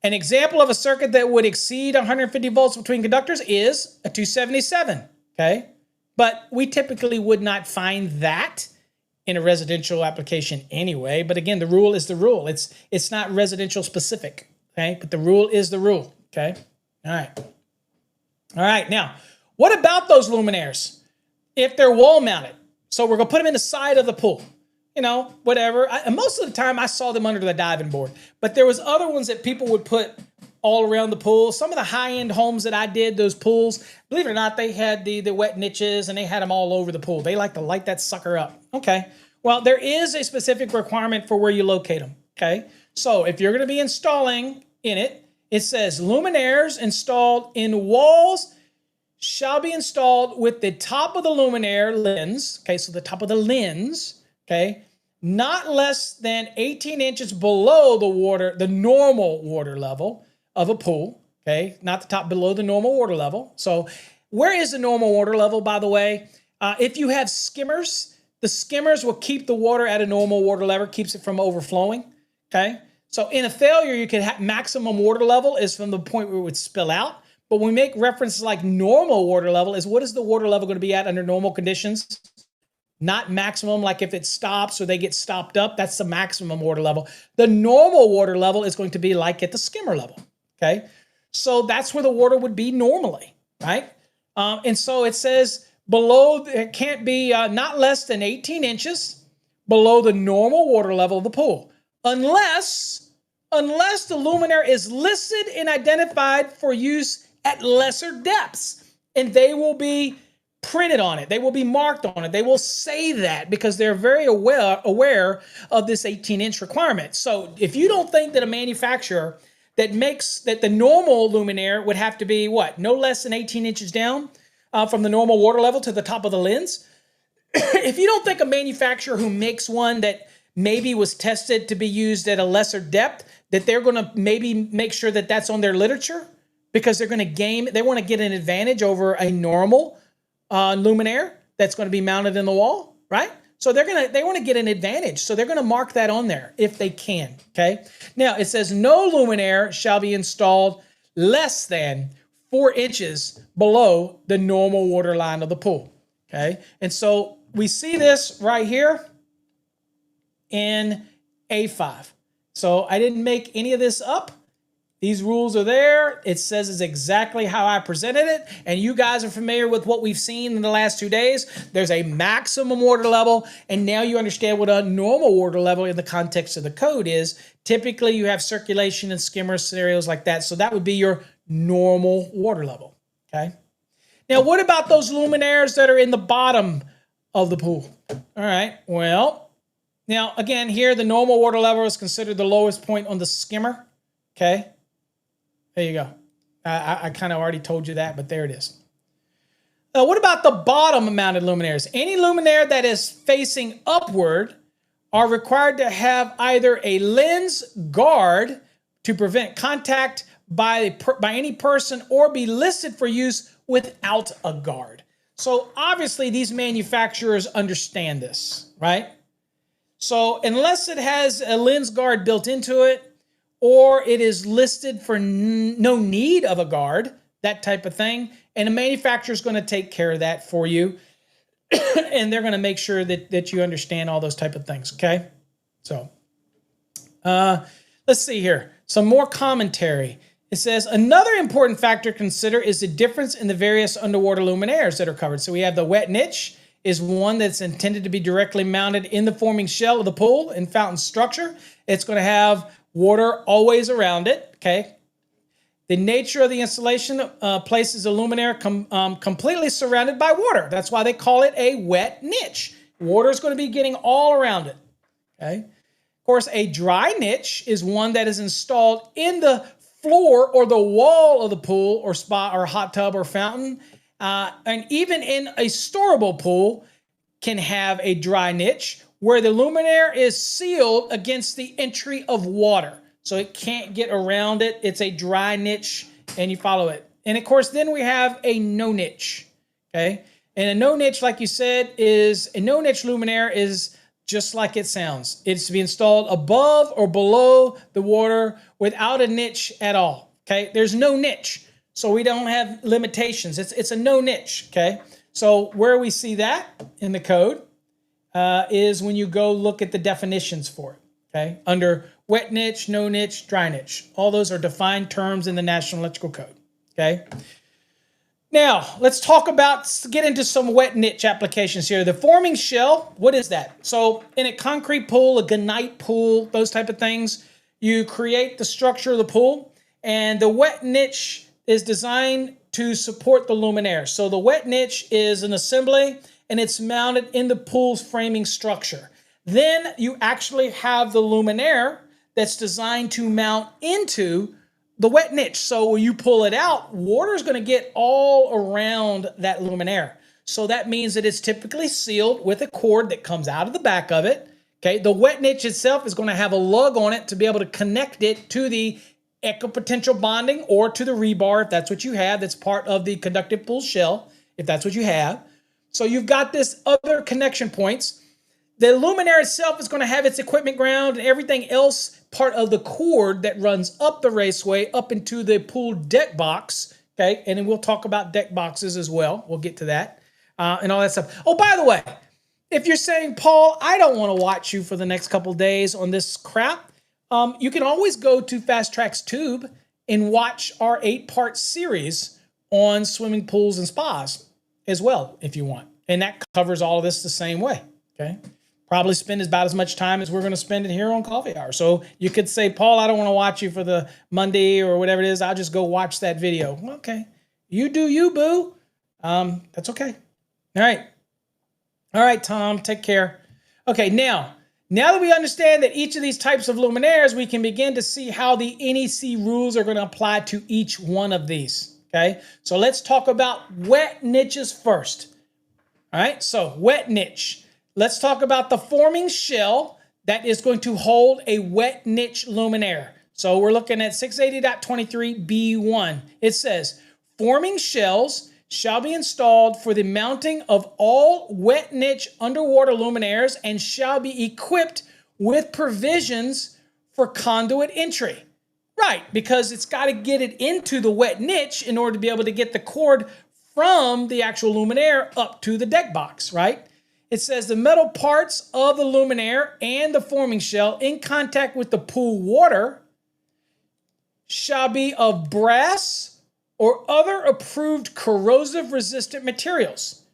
an example of a circuit that would exceed 150 volts between conductors is a 277, okay? But we typically would not find that in a residential application anyway. But again, the rule is the rule. It's not residential specific, okay? But the rule is the rule, okay? All right. All right, now, what about those luminaires if they're wall mounted? So we're going to put them in the side of the pool, you know, whatever. And most of the time I saw them under the diving board. But there was other ones that people would put all around the pool. Some of the high-end homes that I did, those pools, believe it or not, they had the wet niches and they had them all over the pool. They like to light that sucker up. Okay. Well, there is a specific requirement for where you locate them. Okay. So if you're going to be installing in it, it says luminaires installed in walls shall be installed with the top of the luminaire lens, okay, so the top of the lens, okay, not less than 18 inches below the normal water level of a pool, okay, not the top, below the normal water level. So where is the normal water level, by the way? If you have skimmers, the skimmers will keep the water at a normal water level, keeps it from overflowing, okay? So in a failure, you can have maximum water level is from the point where it would spill out. But when we make references like normal water level, is what is the water level going to be at under normal conditions? Not maximum, like if it stops or they get stopped up, that's the maximum water level. The normal water level is going to be like at the skimmer level, okay? So that's where the water would be normally, right? And so it says below, it can't be not less than 18 inches below the normal water level of the pool. unless the luminaire is listed and identified for use at lesser depths, and they will be printed on it. They will be marked on it. They will say that because they're very aware of this 18-inch requirement. So if you don't think that a manufacturer that makes that the normal luminaire would have to be what, no less than 18 inches down from the normal water level to the top of the lens, if you don't think a manufacturer who makes one that maybe was tested to be used at a lesser depth, that they're going to maybe make sure that that's on their literature because they're going to they want to get an advantage over a normal luminaire that's going to be mounted in the wall, right? So they want to get an advantage. So they're going to mark that on there if they can, okay? Now it says no luminaire shall be installed less than 4 inches below the normal water line of the pool, okay? And so we see this right here in A5. So I didn't make any of this up. These rules are there. It says it's exactly how I presented it. And you guys are familiar with what we've seen in the last 2 days. There's a maximum water level. And now you understand what a normal water level in the context of the code is. Typically, you have circulation and skimmer scenarios like that. So that would be your normal water level. Okay. Now, what about those luminaires that are in the bottom of the pool? All right. Well, now, again, here, the normal water level is considered the lowest point on the skimmer. Okay. There you go. I kind of already told you that, but there it is. What about the bottom mounted luminaires? Any luminaire that is facing upward are required to have either a lens guard to prevent contact by any person or be listed for use without a guard. So obviously these manufacturers understand this, right? So unless it has a lens guard built into it, or it is listed for no need of a guard, that type of thing, and a manufacturer is going to take care of that for you, and they're going to make sure that you understand all those type of things, okay? So let's see here. Some more commentary. It says, another important factor to consider is the difference in the various underwater luminaires that are covered. So we have the wet niche is one that's intended to be directly mounted in the forming shell of the pool and fountain structure. It's going to have water always around it, okay? The nature of the installation places a luminaire completely surrounded by water. That's why they call it a wet niche. Water is going to be getting all around it, okay? Of course, a dry niche is one that is installed in the floor or the wall of the pool or spa or hot tub or fountain. And even in a storable pool can have a dry niche where the luminaire is sealed against the entry of water. So it can't get around it. It's a dry niche and you follow it. And of course, then we have a no niche, okay? And a no niche, like you said, is a no niche luminaire is just like it sounds. It's to be installed above or below the water without a niche at all, okay? There's no niche, so we don't have limitations. It's a no niche, okay? So where we see that in the code is when you go look at the definitions for it, okay? Under wet niche, no niche, dry niche. All those are defined terms in the National Electrical Code, okay? Now, let's get into some wet niche applications here. The forming shell, what is that? So in a concrete pool, a gunite pool, those type of things, you create the structure of the pool, and the wet niche is designed to support the luminaire. So the wet niche is an assembly, and it's mounted in the pool's framing structure. Then you actually have the luminaire that's designed to mount into the wet niche. So when you pull it out, water is going to get all around that luminaire. So that means that it's typically sealed with a cord that comes out of the back of it. Okay, the wet niche itself is going to have a lug on it to be able to connect it to the equipotential bonding or to the rebar, if that's what you have. That's part of the conductive pool shell, if that's what you have. So you've got this other connection points. The luminaire itself is going to have its equipment ground and everything else part of the cord that runs up the raceway up into the pool deck box, okay? And then we'll talk about deck boxes as well. We'll get to that and all that stuff. Oh, by the way, if you're saying, Paul, I don't want to watch you for the next couple days on this crap, you can always go to Fast Track's Tube and watch our 8-part series on swimming pools and spas as well, if you want. And that covers all of this the same way, okay? probably spend about as much time as we're going to spend in here on Coffee Hour. So you could say, Paul, I don't want to watch you for the Monday or whatever it is. I'll just go watch that video. Okay. You do you, boo. That's okay. All right. All right, Tom, take care. Okay, now that we understand that each of these types of luminaires, we can begin to see how the NEC rules are going to apply to each one of these. Okay, so let's talk about wet niches first. All right, so wet niche. Let's talk about the forming shell that is going to hold a wet niche luminaire. So we're looking at 680.23b1. It says, forming shells shall be installed for the mounting of all wet niche underwater luminaires and shall be equipped with provisions for conduit entry. Right, because it's got to get it into the wet niche in order to be able to get the cord from the actual luminaire up to the deck box, right? It says the metal parts of the luminaire and the forming shell in contact with the pool water shall be of brass or other approved corrosive resistant materials.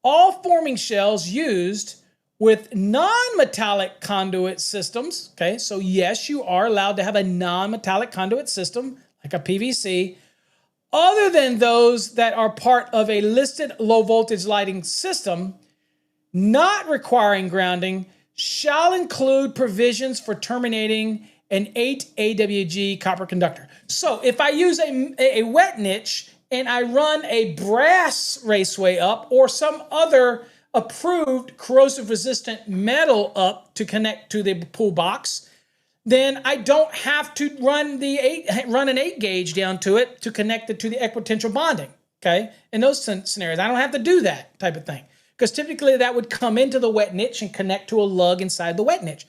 All forming shells used with non-metallic conduit systems, okay, so yes, you are allowed to have a non-metallic conduit system like a PVC, other than those that are part of a listed low voltage lighting system, not requiring grounding, shall include provisions for terminating an 8 AWG copper conductor. So if I use a wet niche and I run a brass raceway up or some other approved corrosive resistant metal up to connect to the pool box, then I don't have to run an 8 gauge down to it to connect it to the equipotential bonding. Okay, in those scenarios, I don't have to do that type of thing, because typically that would come into the wet niche and connect to a lug inside the wet niche.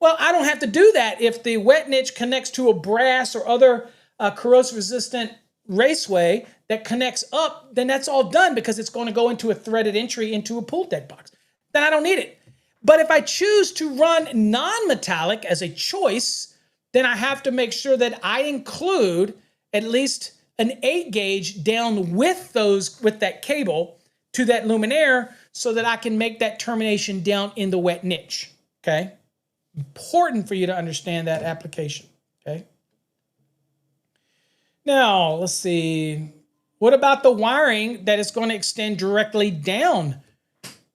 Well, I don't have to do that if the wet niche connects to a brass or other corrosive resistant raceway that connects up. Then that's all done because it's going to go into a threaded entry into a pool deck box. Then I don't need it. But if I choose to run non-metallic as a choice, then I have to make sure that I include at least an 8 gauge down with that cable to that luminaire so that I can make that termination down in the wet niche. Okay. Important for you to understand that application. Okay. Now, let's see. What about the wiring that is going to extend directly down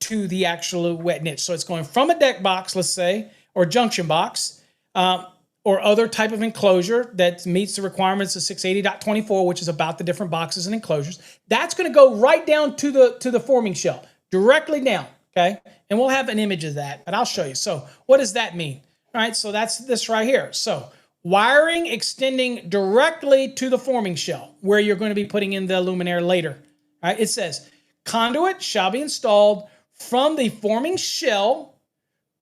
to the actual wet niche? So it's going from a deck box, let's say, or junction box, or other type of enclosure that meets the requirements of 680.24, which is about the different boxes and enclosures. That's going to go right down to the forming shell, directly down. Okay, and we'll have an image of that, but I'll show you. So what does that mean? All right, so that's this right here. So wiring extending directly to the forming shell, where you're going to be putting in the luminaire later. All right, it says conduit shall be installed from the forming shell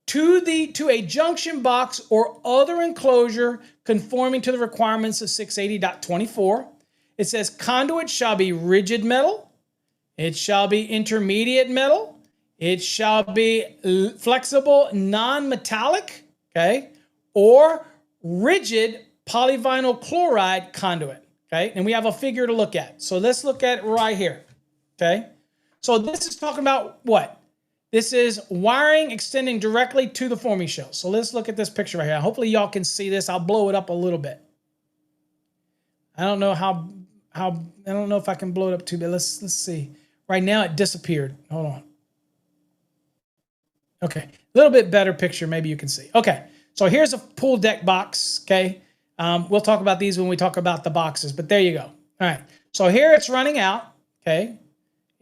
to a junction box or other enclosure conforming to the requirements of 680.24. It says conduit shall be rigid metal. It shall be intermediate metal. It shall be flexible non-metallic, okay, or rigid polyvinyl chloride conduit, okay? And we have a figure to look at. So let's look at it right here, okay? So this is talking about what? This is wiring extending directly to the forming shell. So let's look at this picture right here. Hopefully y'all can see this. I'll blow it up a little bit. I don't know I don't know if I can blow it up too big. Let's see. Right now it disappeared. Hold on. Okay, a little bit better picture, maybe you can see. Okay, so here's a pool deck box, okay? We'll talk about these when we talk about the boxes, but there you go. All right, so here it's running out, okay?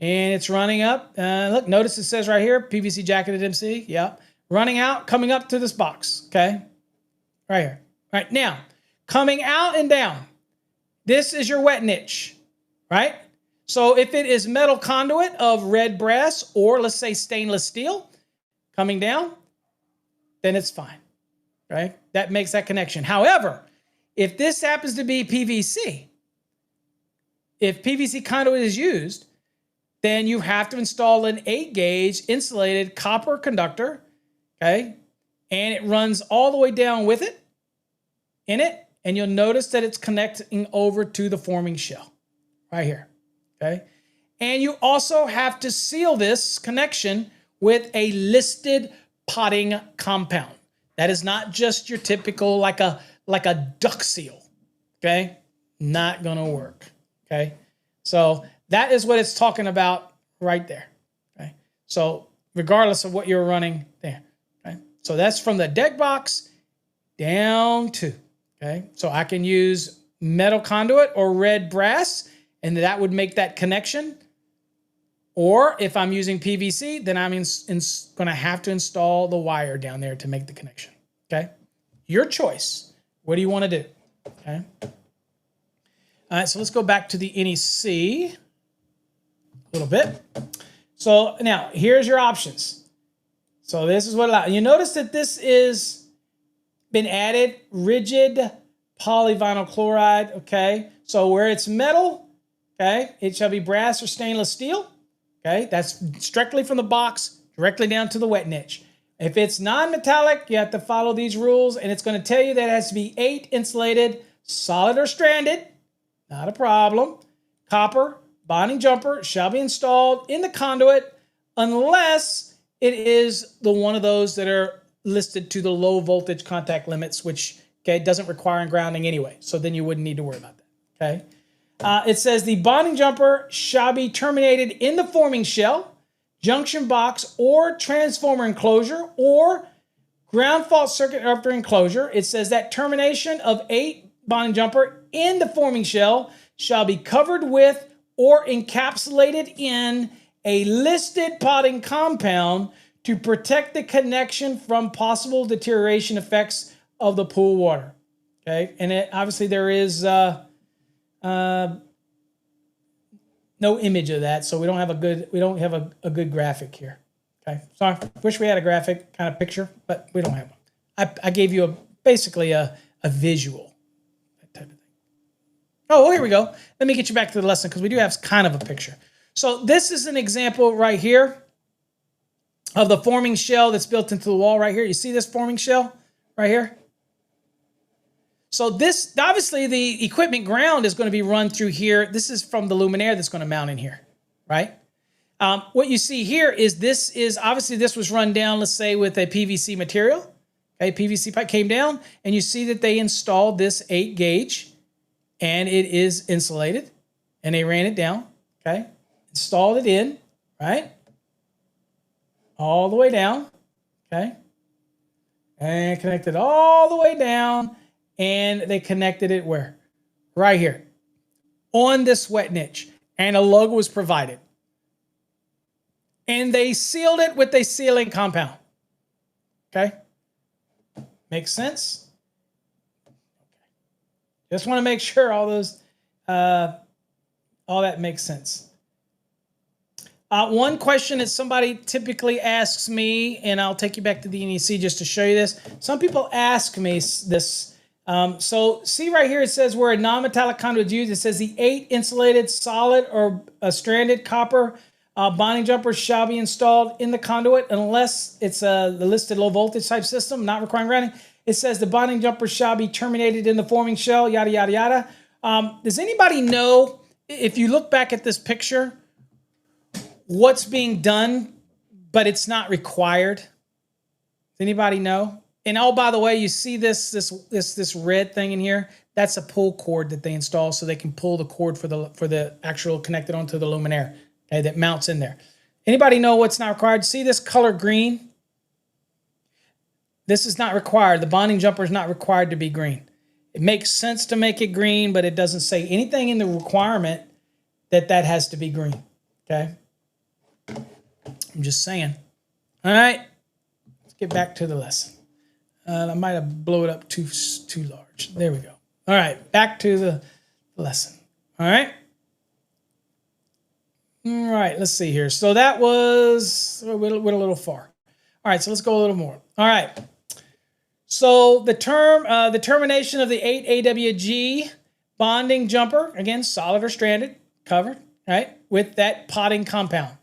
And it's running up. Look, notice it says right here, PVC jacketed MC, yeah. Running out, coming up to this box, okay? Right here. All right, now, coming out and down. This is your wet niche, right? So if it is metal conduit of red brass or let's say stainless steel, coming down, then it's fine, right? That makes that connection. However, if this happens to be PVC, if PVC conduit is used, then you have to install an 8 gauge insulated copper conductor, okay? And it runs all the way down with it, in it, and you'll notice that it's connecting over to the forming shell, right here, okay? And you also have to seal this connection with a listed potting compound. That is not just your typical like a duck seal. Okay, not gonna work. Okay, so that is what it's talking about right there. Okay, so regardless of what you're running there. Okay, so that's from the deck box down to. Okay, so I can use metal conduit or red brass, and that would make that connection. Or if I'm using PVC, then I'm going to have to install the wire down there to make the connection. Okay, your choice. What do you want to do? Okay. All right, so let's go back to the NEC a little bit. So now here's your options. So this is what you notice that this is been added rigid polyvinyl chloride. Okay, so where it's metal, okay, it shall be brass or stainless steel. Okay, that's strictly from the box directly down to the wet niche. If it's non-metallic, you have to follow these rules, and it's going to tell you that it has to be 8 insulated, solid or stranded. Not a problem. Copper bonding jumper shall be installed in the conduit unless it is the one of those that are listed to the low voltage contact limits, which doesn't require grounding anyway. So then you wouldn't need to worry about that. Okay. It says the bonding jumper shall be terminated in the forming shell, junction box, or transformer enclosure, or ground fault circuit after enclosure. It says that termination of 8 bonding jumper in the forming shell shall be covered with or encapsulated in a listed potting compound to protect the connection from possible deterioration effects of the pool water. Okay, and obviously there is no image of that, so we don't have a good graphic here. Okay, so I wish we had a graphic kind of picture, but we don't have one. I gave you basically a visual, that type of thing. Oh, well, here we go. Let me get you back to the lesson because we do have kind of a picture. So this is an example right here of the forming shell that's built into the wall right here. You see this forming shell right here? So this, obviously the equipment ground is going to be run through here. This is from the luminaire that's going to mount in here, right? What you see here is obviously this was run down, let's say with a PVC material. Okay, PVC pipe came down and you see that they installed this 8 gauge and it is insulated and they ran it down, okay? Installed it in, right? All the way down, okay? And connected all the way down, and they connected it where? Right here, on this wet niche, and a logo was provided. And they sealed it with a sealing compound, okay? Makes sense? Just want to make sure all that makes sense. One question that somebody typically asks me, and I'll take you back to the NEC just to show you this. Some people ask me this. So see right here, it says where a non-metallic conduit is used. It says the 8 insulated solid or stranded copper bonding jumper shall be installed in the conduit unless it's the listed low voltage type system, not requiring grounding. It says the bonding jumper shall be terminated in the forming shell, yada, yada, yada. Does anybody know, if you look back at this picture, what's being done, but it's not required? Does anybody know? And oh, by the way, you see this red thing in here? That's a pull cord that they install so they can pull the cord for the actual connected onto the luminaire, okay, that mounts in there. Anybody know what's not required? See this color green? This is not required. The bonding jumper is not required to be green. It makes sense to make it green, but it doesn't say anything in the requirement that has to be green, okay? I'm just saying. All right, let's get back to the lesson. I might have blown it up too large. There we go. All right, back to the lesson. All right. All right, let's see here. So that was, went a little far. All right, so let's go a little more. All right. So the termination of the 8 AWG bonding jumper, again, solid or stranded, covered, right, with that potting compound.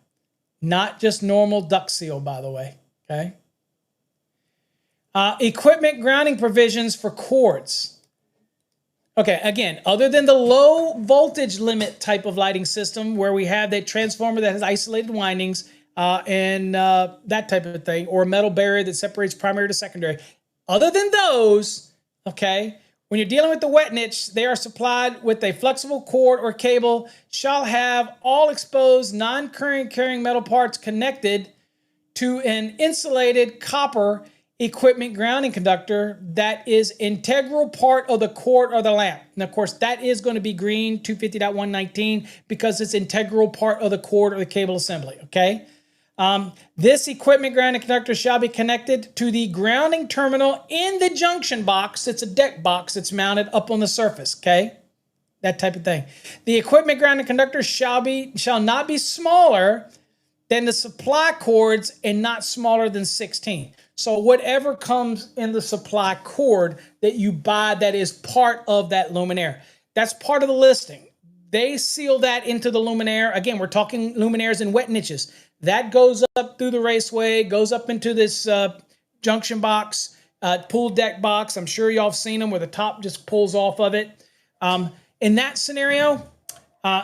Not just normal duct seal, by the way, okay? Equipment grounding provisions for cords. Okay, again, other than the low voltage limit type of lighting system where we have that transformer that has isolated windings, and that type of thing, or a metal barrier that separates primary to secondary. Other than those, okay, when you're dealing with the wet niche, they are supplied with a flexible cord or cable, shall have all exposed non-current carrying metal parts connected to an insulated copper equipment grounding conductor that is integral part of the cord or the lamp. And of course, that is going to be green 250.119 because it's integral part of the cord or the cable assembly, okay? This equipment grounding conductor shall be connected to the grounding terminal in the junction box. It's a deck box that's mounted up on the surface, okay? That type of thing. The equipment grounding conductor shall not be smaller than the supply cords and not smaller than 16. So whatever comes in the supply cord that you buy that is part of that luminaire, that's part of the listing. They seal that into the luminaire. Again, we're talking luminaires and wet niches. That goes up through the raceway, goes up into this junction box, pool deck box. I'm sure y'all have seen them where the top just pulls off of it. In that scenario,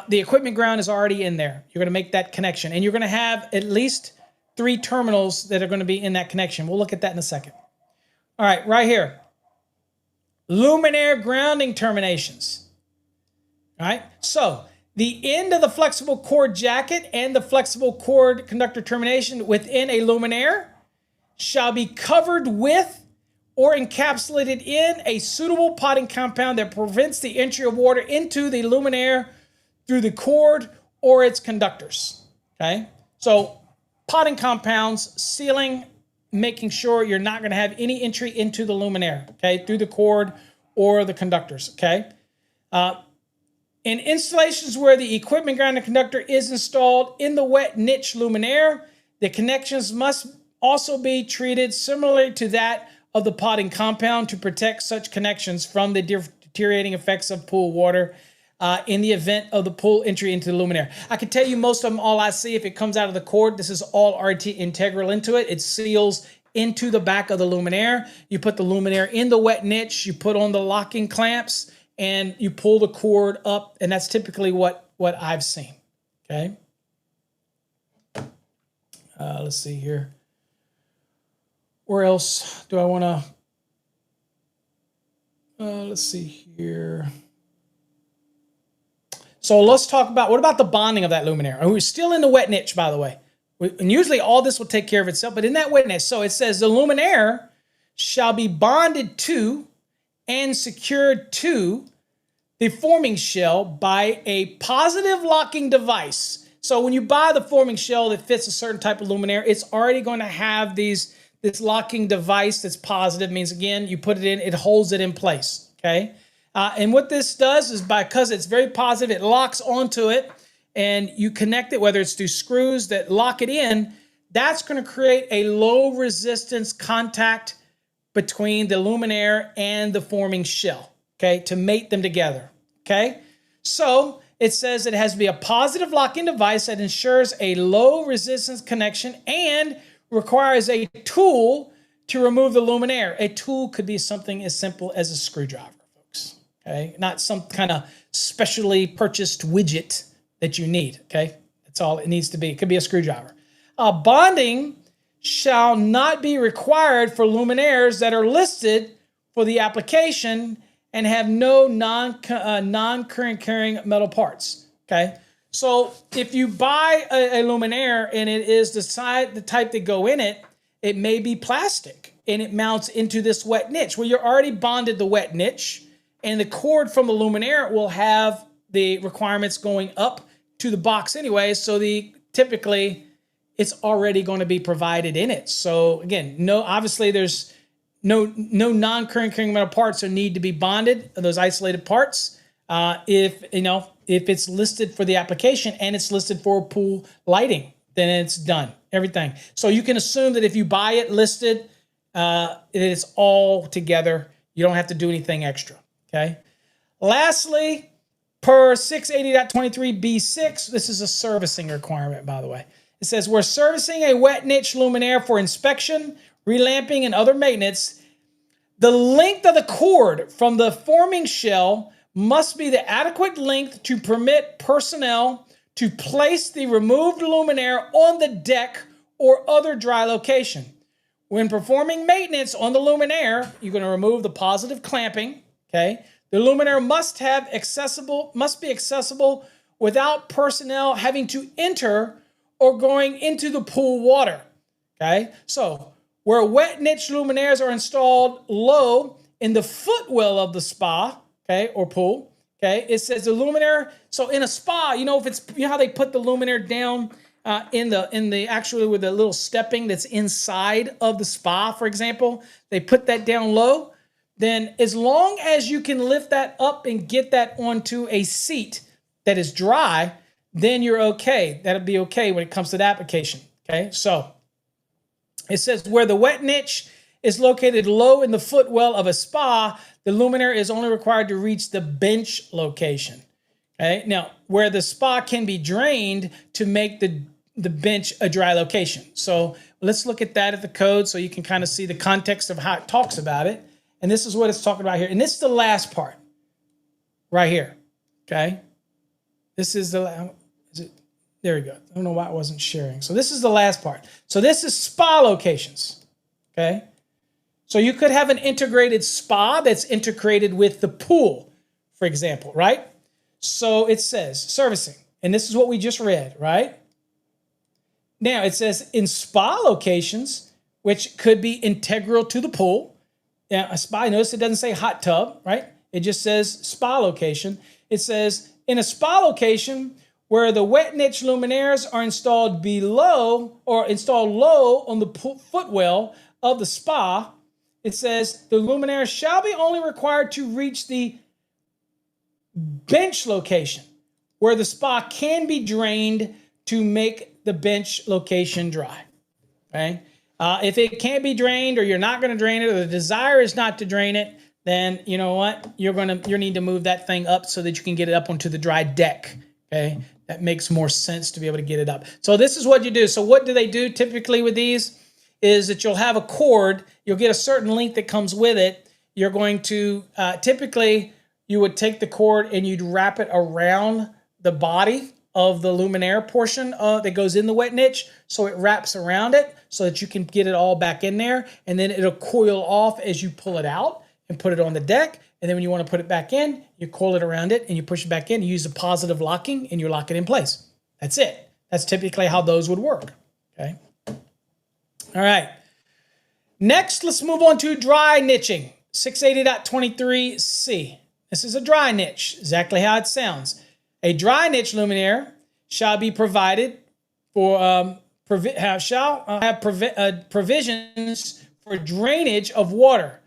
the equipment ground is already in there. You're going to make that connection, and you're going to have at least 3 terminals that are going to be in that connection. We'll look at that in a second. All right, right here. Luminaire grounding terminations. All right, so the end of the flexible cord jacket and the flexible cord conductor termination within a luminaire shall be covered with or encapsulated in a suitable potting compound that prevents the entry of water into the luminaire through the cord or its conductors. Okay, so potting compounds, sealing, making sure you're not going to have any entry into the luminaire, okay, through the cord or the conductors, okay? In installations where the equipment grounding conductor is installed in the wet niche luminaire, the connections must also be treated similarly to that of the potting compound to protect such connections from the deteriorating effects of pool water in the event of the pool entry into the luminaire. I can tell you most of them, all I see, if it comes out of the cord, this is all RT integral into it. It seals into the back of the luminaire. You put the luminaire in the wet niche, you put on the locking clamps, and you pull the cord up, and that's typically what I've seen, okay? Let's see here. Where else do I want to, let's see here. So let's talk about, what about the bonding of that luminaire? And we're still in the wet niche, by the way. And usually all this will take care of itself, but in that wet niche, so it says the luminaire shall be bonded to and secured to the forming shell by a positive locking device. So when you buy the forming shell that fits a certain type of luminaire, it's already going to have this locking device that's positive. Means, again, you put it in, it holds it in place, okay? And what this does is, because it's very positive, it locks onto it, and you connect it, whether it's through screws that lock it in, that's going to create a low resistance contact between the luminaire and the forming shell, okay, to mate them together, okay? So it says it has to be a positive locking device that ensures a low resistance connection and requires a tool to remove the luminaire. A tool could be something as simple as a screwdriver. Okay, not some kind of specially purchased widget that you need, okay? That's all it needs to be. It could be a screwdriver. Bonding shall not be required for luminaires that are listed for the application and have no non-current carrying metal parts, okay? So if you buy a luminaire and it is the type that go in it, it may be plastic and it mounts into this wet niche. Well, you're already bonded the wet niche, and the cord from the luminaire will have the requirements going up to the box anyway. So typically it's already going to be provided in it. So again, obviously there's no non-current carrying metal parts that need to be bonded, those isolated parts. If it's listed for the application and it's listed for pool lighting, then it's done, everything. So you can assume that if you buy it listed, it's all together. You don't have to do anything extra. Okay. Lastly, per 680.23b6, this is a servicing requirement, by the way. It says, we're servicing a wet niche luminaire for inspection, relamping, and other maintenance. The length of the cord from the forming shell must be the adequate length to permit personnel to place the removed luminaire on the deck or other dry location. When performing maintenance on the luminaire, you're going to remove the positive clamping. Okay, the luminaire must be accessible without personnel having to enter or going into the pool water. Okay, so where wet niche luminaires are installed low in the footwell of the spa, okay, or pool, okay, it says the luminaire. So in a spa, if it's how they put the luminaire down in the actually with the little stepping that's inside of the spa, for example, they put that down low. Then as long as you can lift that up and get that onto a seat that is dry, then you're okay. That'll be okay when it comes to the application. Okay, so it says where the wet niche is located low in the footwell of a spa, the luminaire is only required to reach the bench location. Okay, now where the spa can be drained to make the bench a dry location. So let's look at that at the code so you can kind of see the context of how it talks about it. And this is what it's talking about here. And this is the last part right here. Okay, this is there we go. I don't know why it wasn't sharing. So this is the last part. So this is spa locations. Okay, so you could have an integrated spa that's integrated with the pool, for example, right? So it says servicing, and this is what we just read, right? Now it says in spa locations, which could be integral to the pool. Now a spa, notice it doesn't say hot tub, right? It just says spa location. It says in a spa location where the wet niche luminaires are installed below or installed low on the footwell of the spa, it says the luminaire shall be only required to reach the bench location where the spa can be drained to make the bench location dry. Okay. If it can't be drained or you're not going to drain it or the desire is not to drain it, then you know what? You need to move that thing up so that you can get it up onto the dry deck. Okay. That makes more sense to be able to get it up. So this is what you do. So what do they do typically with these is that you'll have a cord. You'll get a certain length that comes with it. You're going to typically you would take the cord and you'd wrap it around the body of the luminaire portion that goes in the wet niche. So it wraps around it so that you can get it all back in there. And then it'll coil off as you pull it out and put it on the deck. And then when you want to put it back in, you coil it around it and you push it back in. You use the positive locking and you lock it in place. That's it. That's typically how those would work. Okay. All right. Next, let's move on to dry niching. 680.23c. This is a dry niche, exactly how it sounds. A dry niche luminaire shall be provided for provisions for drainage of water.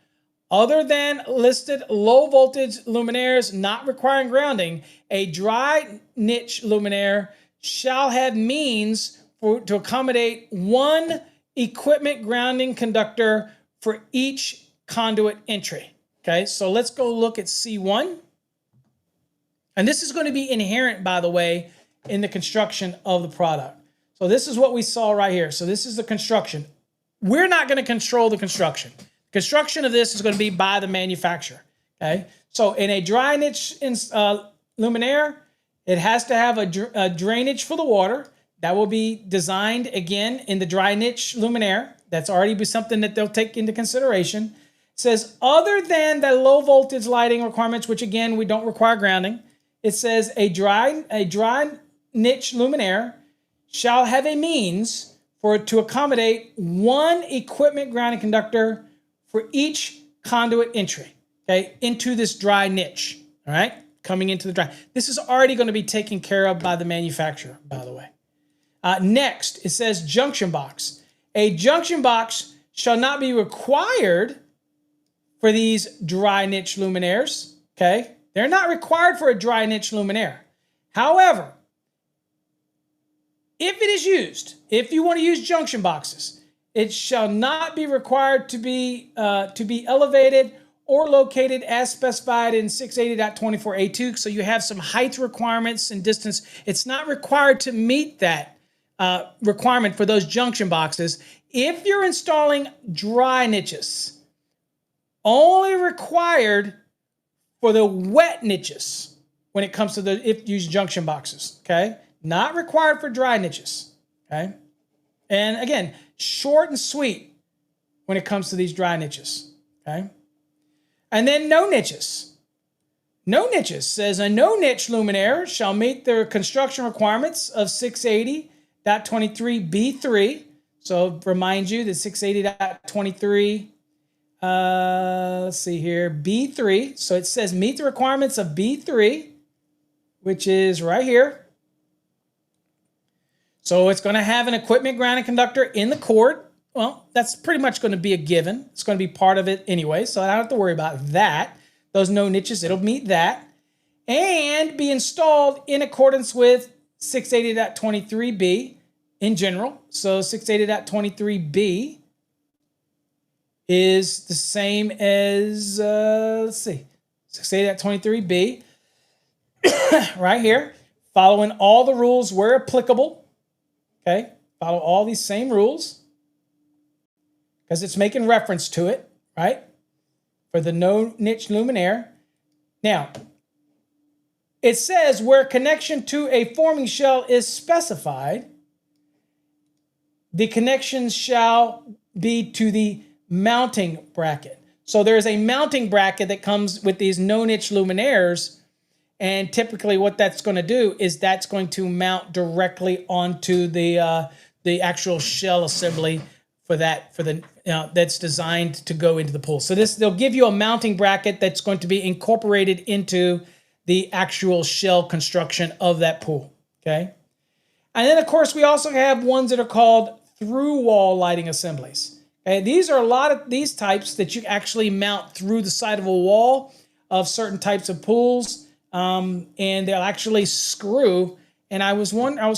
Other than listed low voltage luminaires not requiring grounding, a dry niche luminaire shall have means to accommodate one equipment grounding conductor for each conduit entry. Okay, so let's go look at C1. And this is going to be inherent, by the way, in the construction of the product. So this is what we saw right here. So this is the construction. We're not going to control the construction. Construction of this is going to be by the manufacturer. Okay, so in a dry niche luminaire, it has to have a drainage for the water. That will be designed again in the dry niche luminaire. That's already be something that they'll take into consideration. It says other than the low voltage lighting requirements, which again we don't require grounding. It says a dry niche luminaire shall have a means to accommodate one equipment grounding conductor for each conduit entry, okay, into this dry niche, all right, coming into the dry. This is already going to be taken care of by the manufacturer, by the way. Next, it says junction box. A junction box shall not be required for these dry niche luminaires, okay? They're not required for a dry niche luminaire. However, if it is used, if you want to use junction boxes, it shall not be required to be elevated or located as specified in 680.24a2. So you have some height requirements and distance. It's not required to meet that requirement for those junction boxes. If you're installing dry niches, only required for the wet niches when it comes to if you use junction boxes, okay? not required for dry niches. Okay. And again, short and sweet when it comes to these dry niches. Okay. And then no niches. No niches says a no niche luminaire shall meet the construction requirements of 680.23B3. So remind you that 680.23, let's see here, B3. So it says meet the requirements of B3, which is right here. So it's going to have an equipment grounding conductor in the cord. Well, that's pretty much going to be a given. It's going to be part of it anyway, so I don't have to worry about that. Those no niches, it'll meet that. And be installed in accordance with 680.23b in general. So 680.23b is the same as, let's see, 680.23b right here. Following all the rules where applicable. Okay, follow all these same rules because it's making reference to it, right? For the no niche luminaire. Now, it says where connection to a forming shell is specified, the connection shall be to the mounting bracket. So there's a mounting bracket that comes with these no niche luminaires. And typically what that's going to do is that's going to mount directly onto the actual shell assembly for the that's designed to go into the pool. So they'll give you a mounting bracket that's going to be incorporated into the actual shell construction of that pool. Okay. And then of course we also have ones that are called through wall lighting assemblies. Okay. These are a lot of these types that you actually mount through the side of a wall of certain types of pools. And they'll actually screw. And I was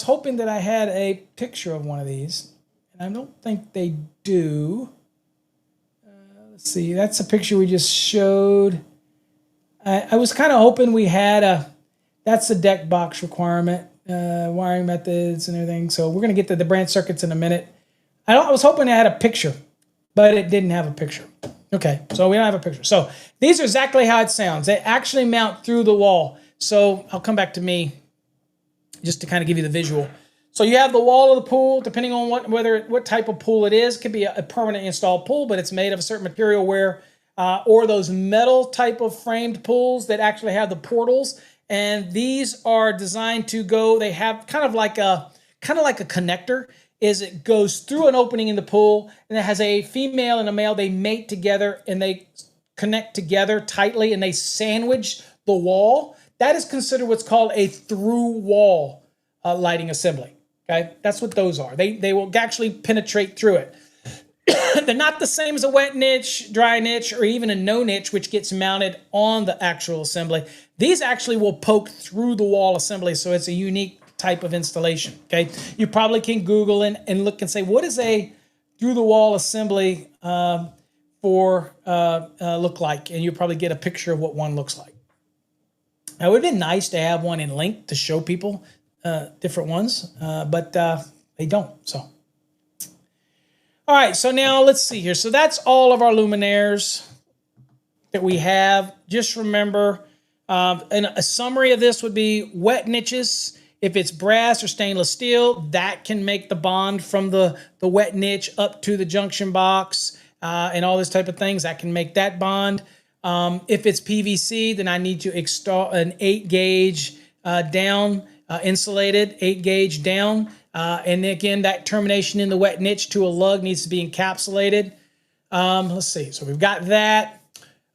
hoping that I had a picture of one of these, and I don't think they do. Let's see, that's a picture we just showed. I was kind of hoping we had that's the deck box requirement, wiring methods and everything. So we're going to get to the branch circuits in a minute. I was hoping I had a picture, but it didn't have a picture. Okay, so we don't have a picture. So these are exactly how it sounds. They actually mount through the wall. So I'll come back to me just to kind of give you the visual. So you have the wall of the pool, depending on what type of pool it is. It could be a permanent installed pool, but it's made of a certain material or those metal type of framed pools that actually have the portals. And these are designed to go, they have kind of like a connector. It goes through an opening in the pool, and it has a female and a male. They mate together and they connect together tightly, and they sandwich the wall. That is considered what's called a through wall lighting assembly. Okay, that's what those are. They will actually penetrate through it. They're not the same as a wet niche, dry niche, or even a no niche, which gets mounted on the actual assembly. These actually will poke through the wall assembly, so it's a unique type of installation. Okay, you probably can Google and look and say, what is a through the wall assembly look like, and you'll probably get a picture of what one looks like. Now, it would have been nice to have one in link to show people different ones, but they don't. So, all right. So now let's see here. So that's all of our luminaires that we have. Just remember, and a summary of this would be wet niches. If it's brass or stainless steel, that can make the bond from the wet niche up to the junction box and all this type of things. That can make that bond. If it's PVC, then I need to install an 8-gauge down, insulated 8-gauge down. And again, that termination in the wet niche to a lug needs to be encapsulated. Let's see. So we've got that.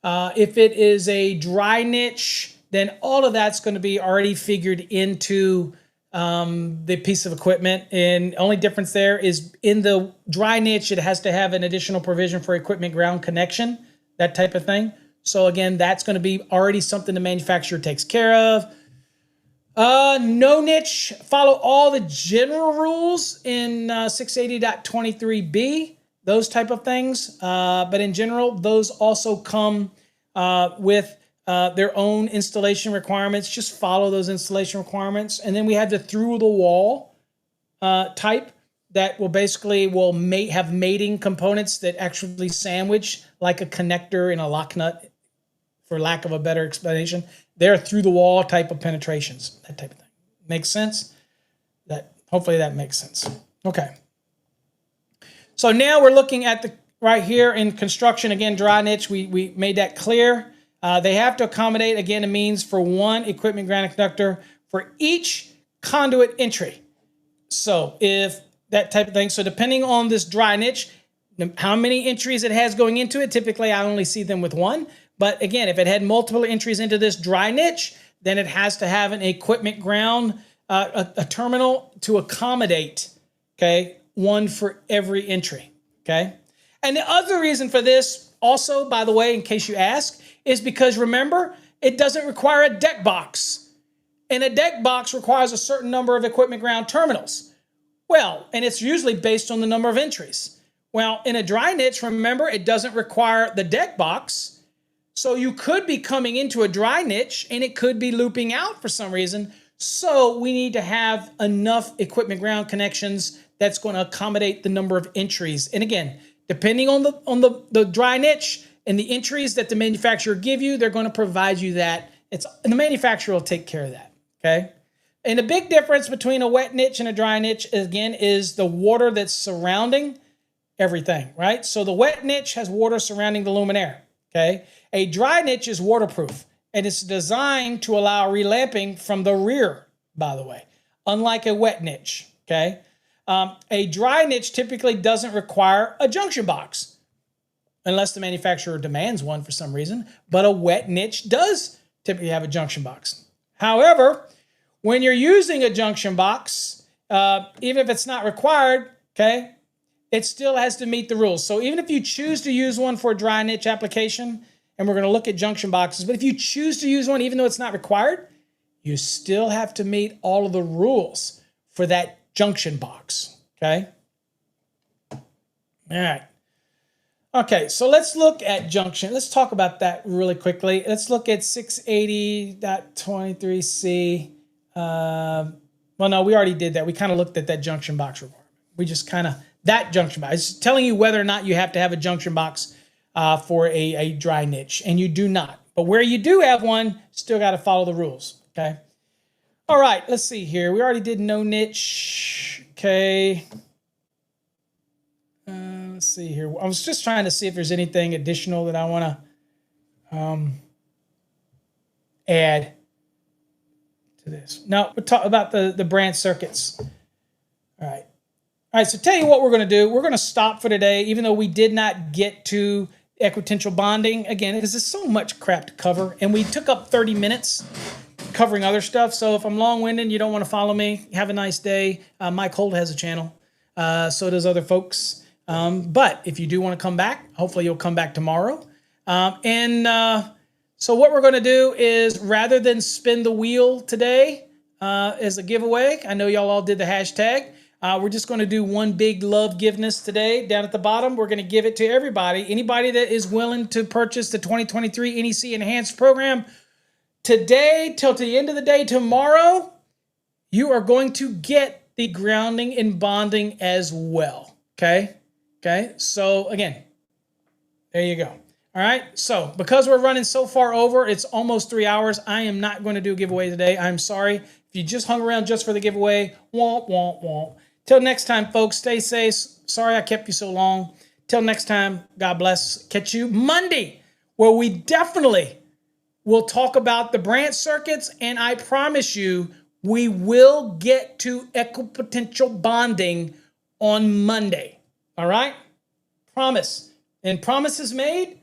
If it is a dry niche, then all of that's going to be already figured into the piece of equipment. And only difference there is in the dry niche, it has to have an additional provision for equipment ground connection, that type of thing. So again, that's going to be already something the manufacturer takes care of. No niche, follow all the general rules in 680.23b, those type of things. But in general, those also come with their own installation requirements. Just follow those installation requirements. And then we have the through the wall type that will have mating components that actually sandwich like a connector in a lock nut, for lack of a better explanation. They're through the wall type of penetrations, that type of thing. Makes sense? Hopefully that makes sense. Okay. So now we're looking at the right here in construction, again, dry niche. We made that clear. They have to accommodate, again, a means for one equipment grounding conductor for each conduit entry. So if that type of thing. So depending on this dry niche, how many entries it has going into it, typically I only see them with one. But again, if it had multiple entries into this dry niche, then it has to have an equipment ground, a terminal to accommodate, okay, one for every entry, okay? And the other reason for this also, by the way, in case you ask, is because remember, it doesn't require a deck box. And a deck box requires a certain number of equipment ground terminals. Well, and it's usually based on the number of entries. Well, in a dry niche, remember, it doesn't require the deck box. So you could be coming into a dry niche and it could be looping out for some reason. So we need to have enough equipment ground connections that's going to accommodate the number of entries. And again, depending on the dry niche and the entries that the manufacturer give you, they're going to provide you that. And the manufacturer will take care of that, okay? And the big difference between a wet niche and a dry niche, again, is the water that's surrounding everything, right? So the wet niche has water surrounding the luminaire, okay? A dry niche is waterproof, and it's designed to allow relamping from the rear, by the way, unlike a wet niche, okay? A dry niche typically doesn't require a junction box, unless the manufacturer demands one for some reason, but a wet niche does typically have a junction box. However, when you're using a junction box, even if it's not required, okay, it still has to meet the rules. So even if you choose to use one for a dry niche application, and we're going to look at junction boxes, but if you choose to use one, even though it's not required, you still have to meet all of the rules for that junction box, okay? All right. Okay, so let's look at junction. Let's talk about that really quickly. Let's look at 680.23c. Well, no, we already did that. We kind of looked at that junction box requirement. We just kind of, that junction box. It's telling you whether or not you have to have a junction box for a dry niche, and you do not. But where you do have one, still got to follow the rules, okay? All right, let's see here. We already did no niche, okay. Let's see here. I was just trying to see if there's anything additional that I want to add to this. No, we'll talk about the branch circuits. All right. All right, so tell you what we're going to do. We're going to stop for today, even though we did not get to equipotential bonding. Again, because there's so much crap to cover, and we took up 30 minutes covering other stuff. So if I'm long-winded and you don't want to follow me, have a nice day. Mike Holt has a channel. So does other folks. But if you do want to come back, hopefully you'll come back tomorrow. So what we're going to do is, rather than spin the wheel today as a giveaway, I know y'all all did the hashtag. We're just going to do one big love giveness today. Down at the bottom, we're going to give it to everybody. Anybody that is willing to purchase the 2023 NEC Enhanced program today till the end of the day tomorrow, you are going to get the grounding and bonding as well. Okay? Okay? So, again, there you go. All right? So, because we're running so far over, it's almost 3 hours. I am not going to do a giveaway today. I'm sorry. If you just hung around just for the giveaway, womp, womp, womp. Till next time, folks, stay safe. Sorry I kept you so long. Till next time, God bless. Catch you Monday, where we definitely will talk about the branch circuits, and I promise you, we will get to equipotential bonding on Monday. All right? Promise. And promises made,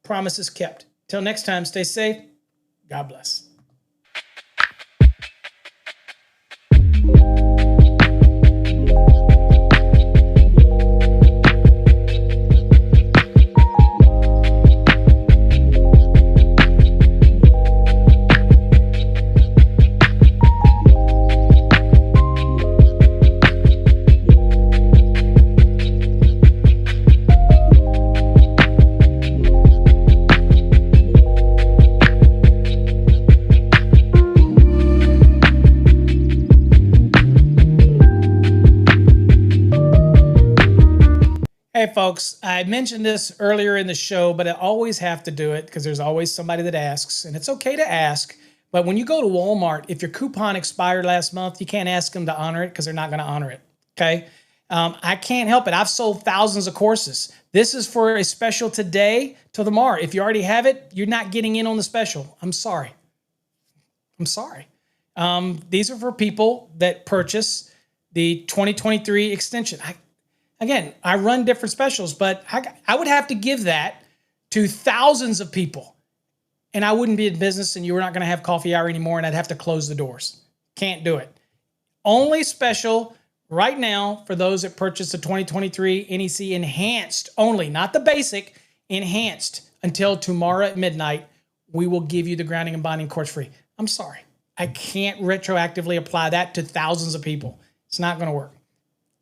promises kept. Till next time, stay safe. God bless. Hey folks, I mentioned this earlier in the show, but I always have to do it because there's always somebody that asks, and it's okay to ask, But when you go to Walmart, if your coupon expired last month, you can't ask them to honor it because they're not going to honor it. Okay. I can't help it. I've sold thousands of courses. This is for a special today till tomorrow. If you already have it, you're not getting in on the special. I'm sorry. I'm sorry. These are for people that purchase the 2023 extension. I run different specials, but I would have to give that to thousands of people. And I wouldn't be in business and you were not going to have coffee hour anymore and I'd have to close the doors. Can't do it. Only special right now for those that purchase the 2023 NEC Enhanced only, not the basic, Enhanced until tomorrow at midnight. We will give you the grounding and bonding course free. I'm sorry. I can't retroactively apply that to thousands of people. It's not going to work.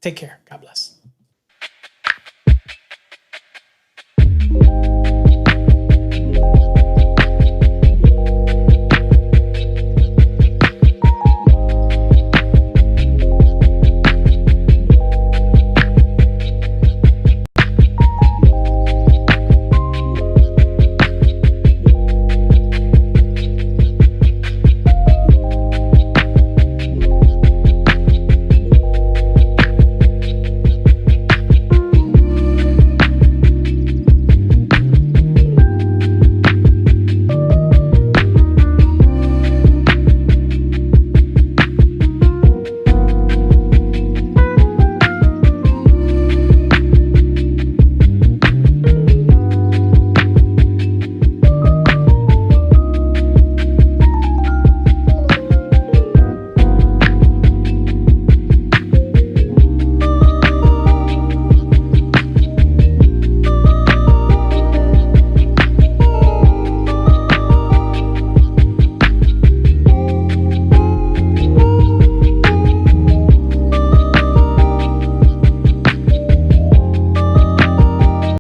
Take care. God bless.